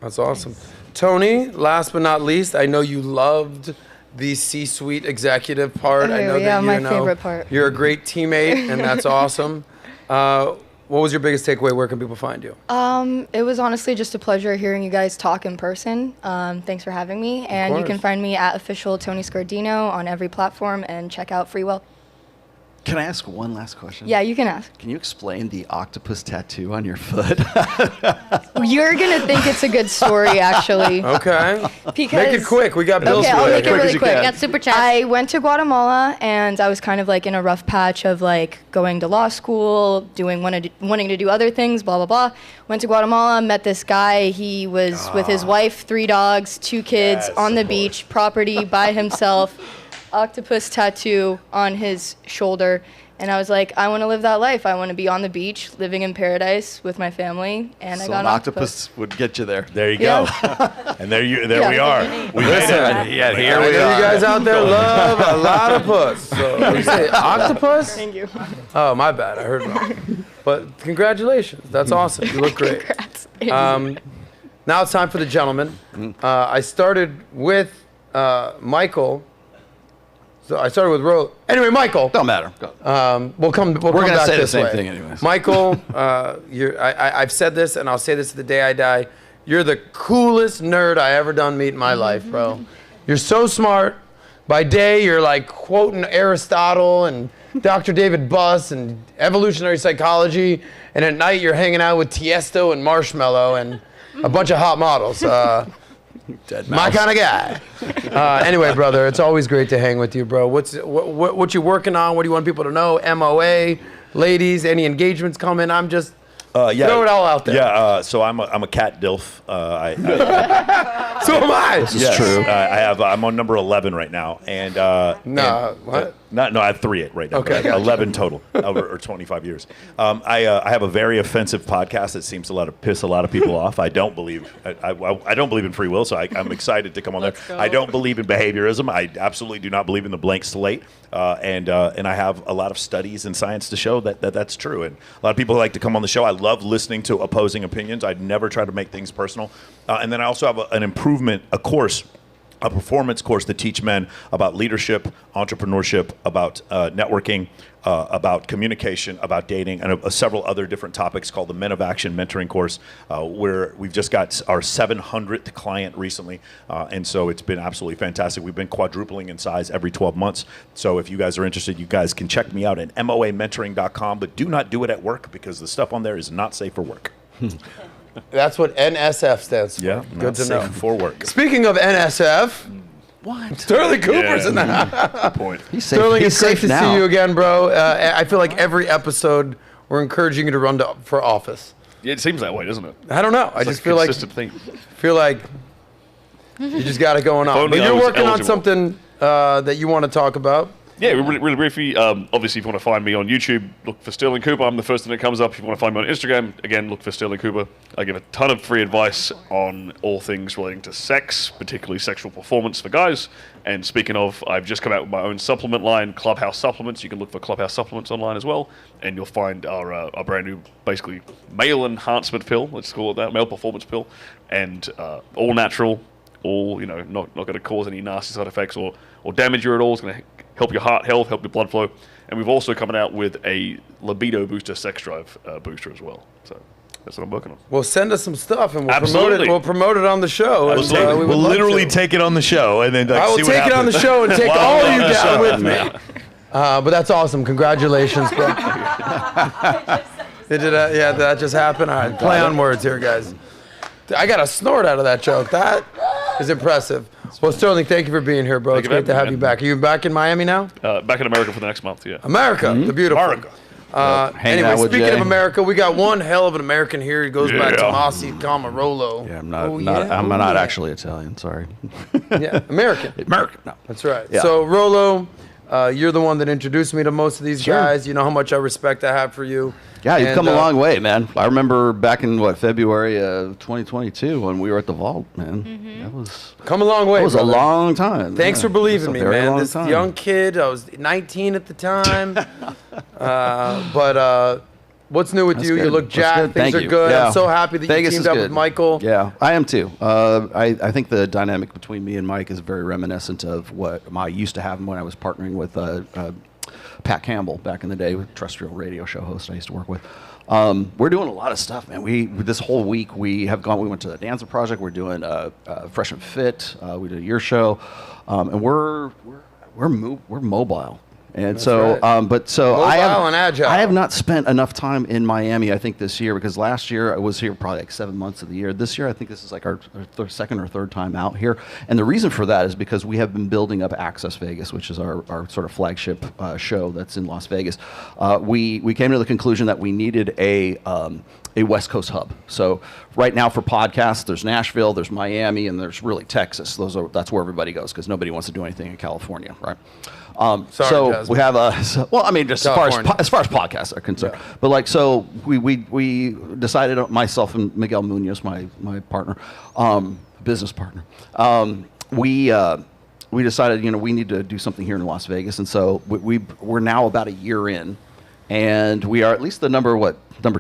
[SPEAKER 2] That's awesome. Tony, last but not least, I know you loved the C-suite executive part. I know that
[SPEAKER 9] my favorite part.
[SPEAKER 2] You're a great teammate, and that's awesome. What was your biggest takeaway? Where can people find you?
[SPEAKER 9] It was honestly just a pleasure hearing you guys talk in person. Thanks for having me. And you can find me at official Tony Scardino on every platform, and check out Freewell.
[SPEAKER 6] Can I ask one last question?
[SPEAKER 9] Yeah, you can ask.
[SPEAKER 6] Can you explain the octopus tattoo on your foot?
[SPEAKER 9] You're going to think it's a good story, actually.
[SPEAKER 2] Okay.
[SPEAKER 9] Because,
[SPEAKER 2] make it quick. We got bills
[SPEAKER 9] okay,
[SPEAKER 2] for
[SPEAKER 9] I'll
[SPEAKER 2] you.
[SPEAKER 9] make it really quick.
[SPEAKER 8] Yeah, super chat.
[SPEAKER 9] I went to Guatemala, and I was kind of like in a rough patch of like going to law school, wanting to do other things, blah, blah, blah. Went to Guatemala, met this guy. He was with his wife, 3 dogs, 2 kids, on the beach, property, by himself. Octopus tattoo on his shoulder, and I was like, I want to live that life. I want to be on the beach, living in paradise with my family, and I got an octopus.
[SPEAKER 6] Would get you there.
[SPEAKER 3] There you go. And there we are. We made it. Yeah, here we are.
[SPEAKER 2] You guys out there love a lot of puss. So what do you say, octopus?
[SPEAKER 9] Thank you.
[SPEAKER 2] Oh, my bad. I heard wrong. But congratulations. That's awesome. You look great.
[SPEAKER 9] Congrats.
[SPEAKER 2] Now it's time for the gentleman. I started with Michael. So I started with Rollo. Anyway, Michael.
[SPEAKER 6] Don't matter.
[SPEAKER 2] We'll come
[SPEAKER 6] We're
[SPEAKER 2] back
[SPEAKER 6] gonna say the
[SPEAKER 2] this
[SPEAKER 6] same
[SPEAKER 2] way.
[SPEAKER 6] thing anyways.
[SPEAKER 2] Michael, I've said this, and I'll say this to the day I die. You're the coolest nerd I ever done meet in my life, bro. You're so smart. By day, you're like quoting Aristotle and Dr. David Buss and evolutionary psychology, and at night you're hanging out with Tiesto and Marshmello and a bunch of hot models. My kind of guy. Anyway, brother, it's always great to hang with you, bro. What you working on? What do you want people to know? MOA, ladies, any engagements coming? I'm just throw it all out there.
[SPEAKER 3] Yeah, so I'm a cat dilf.
[SPEAKER 2] So am I.
[SPEAKER 3] This is true. I'm on number 11 right now, and
[SPEAKER 2] No, what?
[SPEAKER 3] No, I have 3 right now.
[SPEAKER 2] Okay,
[SPEAKER 3] Okay, 11 total over 25 years. I have a very offensive podcast that seems to piss a lot of people off. I don't believe I don't believe in free will, so I'm excited to come on there. I don't believe in behaviorism. I absolutely do not believe in the blank slate. And I have a lot of studies and science to show that that's true. And a lot of people like to come on the show. I love listening to opposing opinions. I'd never try to make things personal. And then I also have a performance course to teach men about leadership, entrepreneurship, about networking, about communication, about dating, and several other different topics called the Men of Action Mentoring Course, where we've just got our 700th client recently. And so it's been absolutely fantastic. We've been quadrupling in size every 12 months. So if you guys are interested, you guys can check me out at moamentoring.com, but do not do it at work because the stuff on there is not safe for work.
[SPEAKER 2] That's what NSF stands for.
[SPEAKER 3] Yeah,
[SPEAKER 2] good to know.
[SPEAKER 3] For work.
[SPEAKER 2] Speaking of NSF, what? Sterling Cooper's in the house.
[SPEAKER 12] Good point.
[SPEAKER 6] He's safe.
[SPEAKER 2] Sterling,
[SPEAKER 6] He's
[SPEAKER 2] it's great
[SPEAKER 6] safe
[SPEAKER 2] to
[SPEAKER 6] now.
[SPEAKER 2] see you again, bro. I feel like every episode we're encouraging you to run for office.
[SPEAKER 12] Yeah, it seems that way, doesn't it?
[SPEAKER 2] I don't know. I
[SPEAKER 12] It's
[SPEAKER 2] just
[SPEAKER 12] like a
[SPEAKER 2] feel
[SPEAKER 12] consistent
[SPEAKER 2] you just got it going on.
[SPEAKER 12] If only
[SPEAKER 2] But
[SPEAKER 12] I
[SPEAKER 2] you're
[SPEAKER 12] was
[SPEAKER 2] working on
[SPEAKER 12] eligible.
[SPEAKER 2] something that you want to talk about.
[SPEAKER 12] Yeah, really briefly. Obviously, if you want to find me on YouTube, look for Stirling Cooper. I'm the first thing that comes up. If you want to find me on Instagram, again, look for Stirling Cooper. I give a ton of free advice on all things relating to sex, particularly sexual performance for guys. And speaking of, I've just come out with my own supplement line, Clubhouse Supplements. You can look for Clubhouse Supplements online as well, and you'll find our brand new, basically, male enhancement pill. Let's call it that, male performance pill, and all natural, all not going to cause any nasty side effects or damage you at all. It's going to help your heart health, help your blood flow. And we've also coming out with a libido booster, sex drive booster as well. So that's what I'm working on.
[SPEAKER 2] Well, send us some stuff and we'll
[SPEAKER 12] Absolutely.
[SPEAKER 2] promote it. We'll promote it on the show. And, we would
[SPEAKER 3] We'll
[SPEAKER 2] love
[SPEAKER 3] literally
[SPEAKER 2] to.
[SPEAKER 3] take it on the show and then
[SPEAKER 2] I will
[SPEAKER 3] see what
[SPEAKER 2] take it on the
[SPEAKER 3] happens.
[SPEAKER 2] show and take
[SPEAKER 3] While
[SPEAKER 2] all
[SPEAKER 3] we're
[SPEAKER 2] of
[SPEAKER 3] on
[SPEAKER 2] you
[SPEAKER 3] the
[SPEAKER 2] down
[SPEAKER 3] show.
[SPEAKER 2] with me. But that's awesome. Congratulations, bro. Did that just happen? All right, play on words here, guys. I got a snort out of that joke. That is impressive. Well, Sterling, thank you for being here, bro.
[SPEAKER 12] Thank
[SPEAKER 2] It's
[SPEAKER 12] you
[SPEAKER 2] great
[SPEAKER 12] for
[SPEAKER 2] to have
[SPEAKER 12] having
[SPEAKER 2] you
[SPEAKER 12] me,
[SPEAKER 2] back. Are you back in Miami now?
[SPEAKER 12] Back in America for the next month, yeah.
[SPEAKER 2] America, the beautiful.
[SPEAKER 12] America.
[SPEAKER 6] Hanging
[SPEAKER 2] Anyway,
[SPEAKER 6] out with
[SPEAKER 2] speaking
[SPEAKER 6] Jay.
[SPEAKER 2] of America, we got one hell of an American here. He goes by
[SPEAKER 12] Yeah.
[SPEAKER 2] Tomassi, Rollo.
[SPEAKER 6] Yeah, I'm not.
[SPEAKER 2] Oh,
[SPEAKER 6] not
[SPEAKER 2] yeah?
[SPEAKER 6] I'm
[SPEAKER 2] Oh,
[SPEAKER 6] not
[SPEAKER 2] yeah.
[SPEAKER 6] actually Italian. Sorry.
[SPEAKER 2] Yeah, American.
[SPEAKER 6] American. No.
[SPEAKER 2] That's right.
[SPEAKER 6] Yeah.
[SPEAKER 2] So, Rollo, you're the one that introduced me to most of these
[SPEAKER 6] Sure.
[SPEAKER 2] guys. You know how much I respect I have for you.
[SPEAKER 6] Yeah, you've
[SPEAKER 2] And,
[SPEAKER 6] come a long way, man. I remember back in February of 2022 when we were at the Vault, man. That was
[SPEAKER 2] Come a long way.
[SPEAKER 6] That was
[SPEAKER 2] brother.
[SPEAKER 6] a long time.
[SPEAKER 2] Thanks for believing
[SPEAKER 6] That's
[SPEAKER 2] me,
[SPEAKER 6] a very
[SPEAKER 2] man.
[SPEAKER 6] long
[SPEAKER 2] This
[SPEAKER 6] time.
[SPEAKER 2] young kid, I was 19 at the time. But what's new with
[SPEAKER 6] That's
[SPEAKER 2] you? You
[SPEAKER 6] good.
[SPEAKER 2] look
[SPEAKER 6] That's
[SPEAKER 2] jacked.
[SPEAKER 6] good.
[SPEAKER 2] Things
[SPEAKER 6] Thank
[SPEAKER 2] are
[SPEAKER 6] you.
[SPEAKER 2] good.
[SPEAKER 6] Yeah.
[SPEAKER 2] I'm so happy that
[SPEAKER 6] Vegas
[SPEAKER 2] you
[SPEAKER 6] is
[SPEAKER 2] teamed up
[SPEAKER 6] good.
[SPEAKER 2] with Michael.
[SPEAKER 6] Yeah, I am too. I think the dynamic between me and Mike is very reminiscent of what I used to have when I was partnering with Pat Campbell back in the day, with terrestrial radio show host I used to work with. We're doing a lot of stuff, man. This whole week we went to the Danza Project. We're doing Fresh and Fit. We did your show, and we're mobile. And
[SPEAKER 2] That's
[SPEAKER 6] so,
[SPEAKER 2] right.
[SPEAKER 6] Mobile
[SPEAKER 2] and agile.
[SPEAKER 6] I have not spent enough time in Miami, I think, this year, because last year I was here probably like 7 months of the year. This year, I think this is like our second or third time out here. And the reason for that is because we have been building up Access Vegas, which is our sort of flagship show that's in Las Vegas. We came to the conclusion that we needed a West Coast hub. So right now for podcasts, there's Nashville, there's Miami, and there's really Texas. That's where everybody goes because nobody wants to do anything in California, right?
[SPEAKER 2] Sorry,
[SPEAKER 6] So
[SPEAKER 2] Jasmine.
[SPEAKER 6] we have just
[SPEAKER 2] California.
[SPEAKER 6] as far as podcasts are concerned. But so we decided, myself and Miguel Munoz, my partner, business partner, we decided we need to do something here in Las Vegas, and so we're now about a year in, and we are at least the number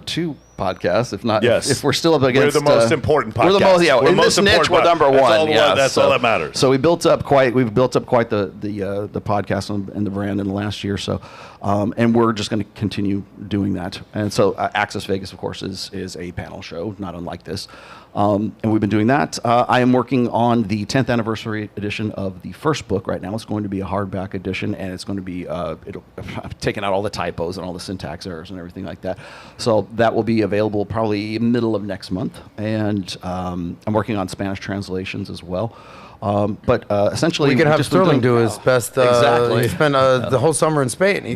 [SPEAKER 6] 2 podcast, if not,
[SPEAKER 3] Yes.
[SPEAKER 6] if we're still up against.
[SPEAKER 3] We're the most important podcast.
[SPEAKER 6] We're the most,
[SPEAKER 3] We're
[SPEAKER 6] in
[SPEAKER 3] most
[SPEAKER 6] this niche,
[SPEAKER 3] important
[SPEAKER 6] we're number
[SPEAKER 3] podcast.
[SPEAKER 6] one.
[SPEAKER 3] That's all that matters.
[SPEAKER 6] So we've built up quite the podcast and the brand in the last year or so, and we're just going to continue doing that. And so Access Vegas, of course, is a panel show, not unlike this. And we've been doing that. I am working on the 10th anniversary edition of the first book right now. It's going to be a hardback edition, and it's going to be I've taken out all the typos and all the syntax errors and everything like that. So that will be available probably middle of next month. And I'm working on Spanish translations as well. But essentially,
[SPEAKER 2] We could have
[SPEAKER 6] just been
[SPEAKER 2] Sterling
[SPEAKER 6] doing-
[SPEAKER 2] do his best.
[SPEAKER 6] Exactly.
[SPEAKER 2] He spent the whole summer in Spain. He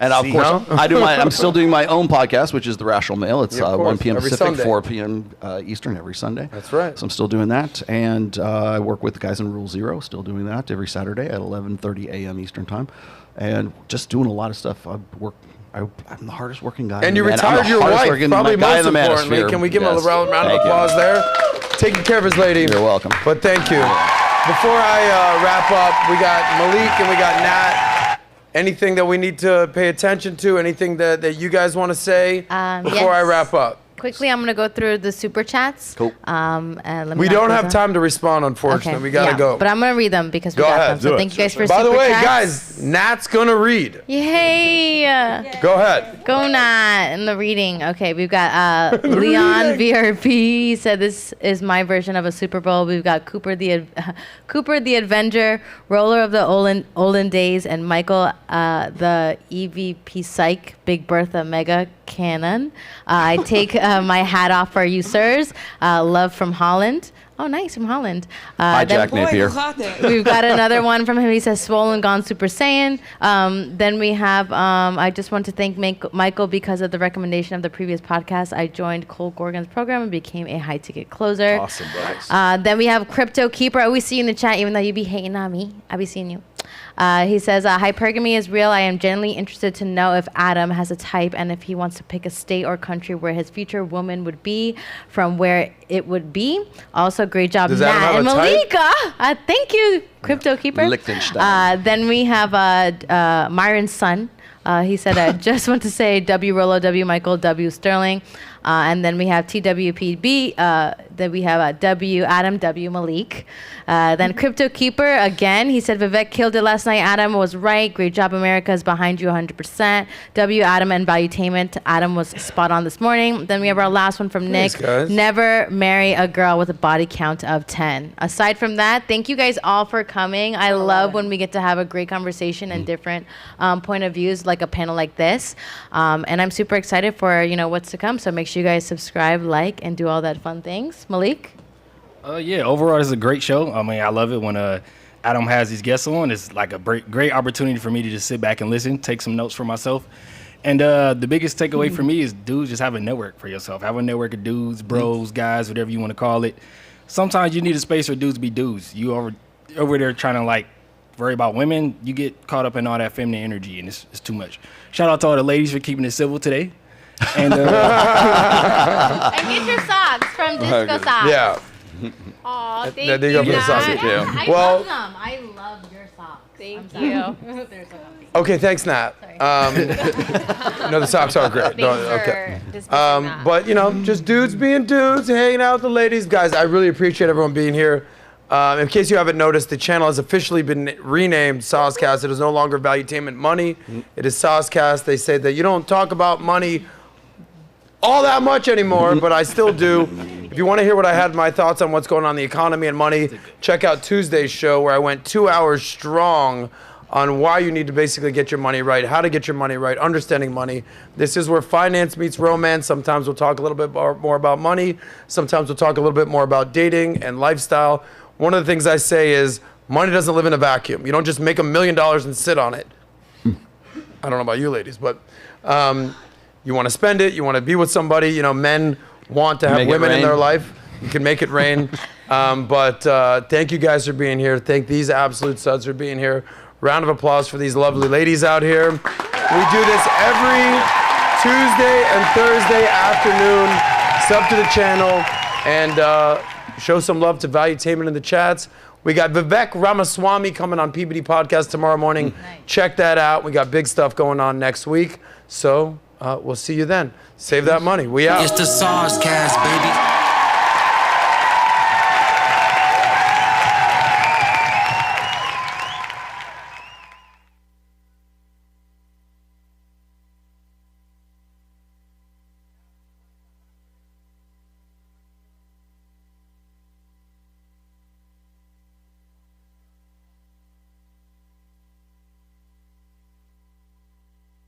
[SPEAKER 6] And of course, I'm still doing my own podcast, which is The Rational Male. It's
[SPEAKER 2] Yeah, of
[SPEAKER 6] 1
[SPEAKER 2] course.
[SPEAKER 6] p.m.
[SPEAKER 2] Every
[SPEAKER 6] Pacific,
[SPEAKER 2] Sunday.
[SPEAKER 6] 4 p.m. Eastern every Sunday.
[SPEAKER 2] That's right.
[SPEAKER 6] So I'm still doing that. And I work with the guys in Rule Zero, still doing that every Saturday at 11:30 a.m. Eastern Time. and just doing a lot of stuff. I'm the hardest working guy.
[SPEAKER 2] And you retired your wife, probably most importantly. Can we give him a round of applause there? Taking care of his lady.
[SPEAKER 6] You're welcome.
[SPEAKER 2] But thank you. Before I wrap up, we got Malik and we got Nat. Anything that we need to pay attention to? Anything that you guys want to say before I wrap up?
[SPEAKER 4] Quickly, I'm going to go through the super chats.
[SPEAKER 6] Cool.
[SPEAKER 4] And
[SPEAKER 2] we don't have time to respond, unfortunately.
[SPEAKER 4] Okay.
[SPEAKER 2] We got to go.
[SPEAKER 4] But I'm going to read them because we got them. So thank you guys for
[SPEAKER 2] By
[SPEAKER 4] super
[SPEAKER 2] the way,
[SPEAKER 4] chats.
[SPEAKER 2] guys, Nat's going to read.
[SPEAKER 4] Yay.
[SPEAKER 2] Go ahead.
[SPEAKER 4] Go Nat in the reading. Okay, we've got Leon VRP. He said this is my version of a Super Bowl. We've got Cooper the Avenger, Rollo of the olden days, and Michael the EVP Psych, Big Bertha Mega Cannon. I take my hat off for you, sirs. Love from Holland. Oh, nice, from Holland.
[SPEAKER 6] Hi, Jack Napier.
[SPEAKER 4] We've got another one from him. He says, swollen, gone, Super Saiyan. Then we have, I just want to thank Michael because of the recommendation of the previous podcast. I joined Cole Gorgon's program and became a high-ticket closer.
[SPEAKER 3] Awesome, guys.
[SPEAKER 4] Then we have Crypto Keeper. I always see you in the chat, even though you be hating on me. I be seeing you. He says, hypergamy is real. I am genuinely interested to know if Adam has a type and if he wants to pick a state or country where his future woman would be from where it would be. Also, great job, Nat and Malika. Thank you, Crypto Keeper.
[SPEAKER 6] Liechtenstein.
[SPEAKER 4] Then we have Myron's son. He said, I just want to say W Rollo, W Michael, W Stirling. And then we have TWPB. Then we have W Adam, W Malik. Then Crypto Keeper again. He said Vivek killed it last night. Adam was right. Great job, America is behind you 100%. W Adam and Valuetainment. Adam was spot on this morning. Then we have our last one from Nick.
[SPEAKER 2] Guys.
[SPEAKER 4] Never marry a girl with a body count of 10. Aside from that, thank you guys all for coming. I love when we get to have a great conversation and different point of views, like a panel like this. And I'm super excited for what's to come. So make sure you guys subscribe, like, and do all that fun things. Malik?
[SPEAKER 16] Yeah, overall, it's a great show. I mean, I love it when Adam has these guests on. It's like a great opportunity for me to just sit back and listen, take some notes for myself. And the biggest takeaway for me is, dudes, just have a network for yourself. Have a network of dudes, bros, guys, whatever you want to call it. Sometimes you need a space for dudes to be dudes. You over there trying to, worry about women, you get caught up in all that feminine energy, and it's too much. Shout out to all the ladies for keeping it civil today. And
[SPEAKER 4] and get your socks from Disco Socks.
[SPEAKER 2] Yeah.
[SPEAKER 4] Aw, thank
[SPEAKER 2] There you
[SPEAKER 4] you.
[SPEAKER 2] go for the socks.
[SPEAKER 4] I love them. I love your socks.
[SPEAKER 8] Thank
[SPEAKER 4] you.
[SPEAKER 8] They're so comfy.
[SPEAKER 2] Okay, thanks, Nat. No, the socks are great. But just dudes being dudes, hanging out with the ladies. Guys, I really appreciate everyone being here. In case you haven't noticed, the channel has officially been renamed SOSCAST. It is no longer Valuetainment Money. It is SOSCAST. They say that you don't talk about money all that much anymore, but I still do. If you want to hear what I had my thoughts on what's going on in the economy and money, check out Tuesday's show where I went 2 hours strong on why you need to basically get your money right, how to get your money right, understanding money. This is where finance meets romance. Sometimes we'll talk a little bit more about money. Sometimes we'll talk a little bit more about dating and lifestyle. One of the things I say is money doesn't live in a vacuum. You don't just make $1 million and sit on it. I don't know about you ladies, but you want to spend it. You want to be with somebody. Men want to have women in their life. You can make it rain. But thank you guys for being here. Thank these absolute studs for being here. Round of applause for these lovely ladies out here. We do this every Tuesday and Thursday afternoon. Sub to the channel and show some love to Valuetainment in the chats. We got Vivek Ramaswamy coming on PBD Podcast tomorrow morning. Nice. Check that out. We got big stuff going on next week. So we'll see you then. Save that money. We out.
[SPEAKER 1] It's the SOSCAST, baby.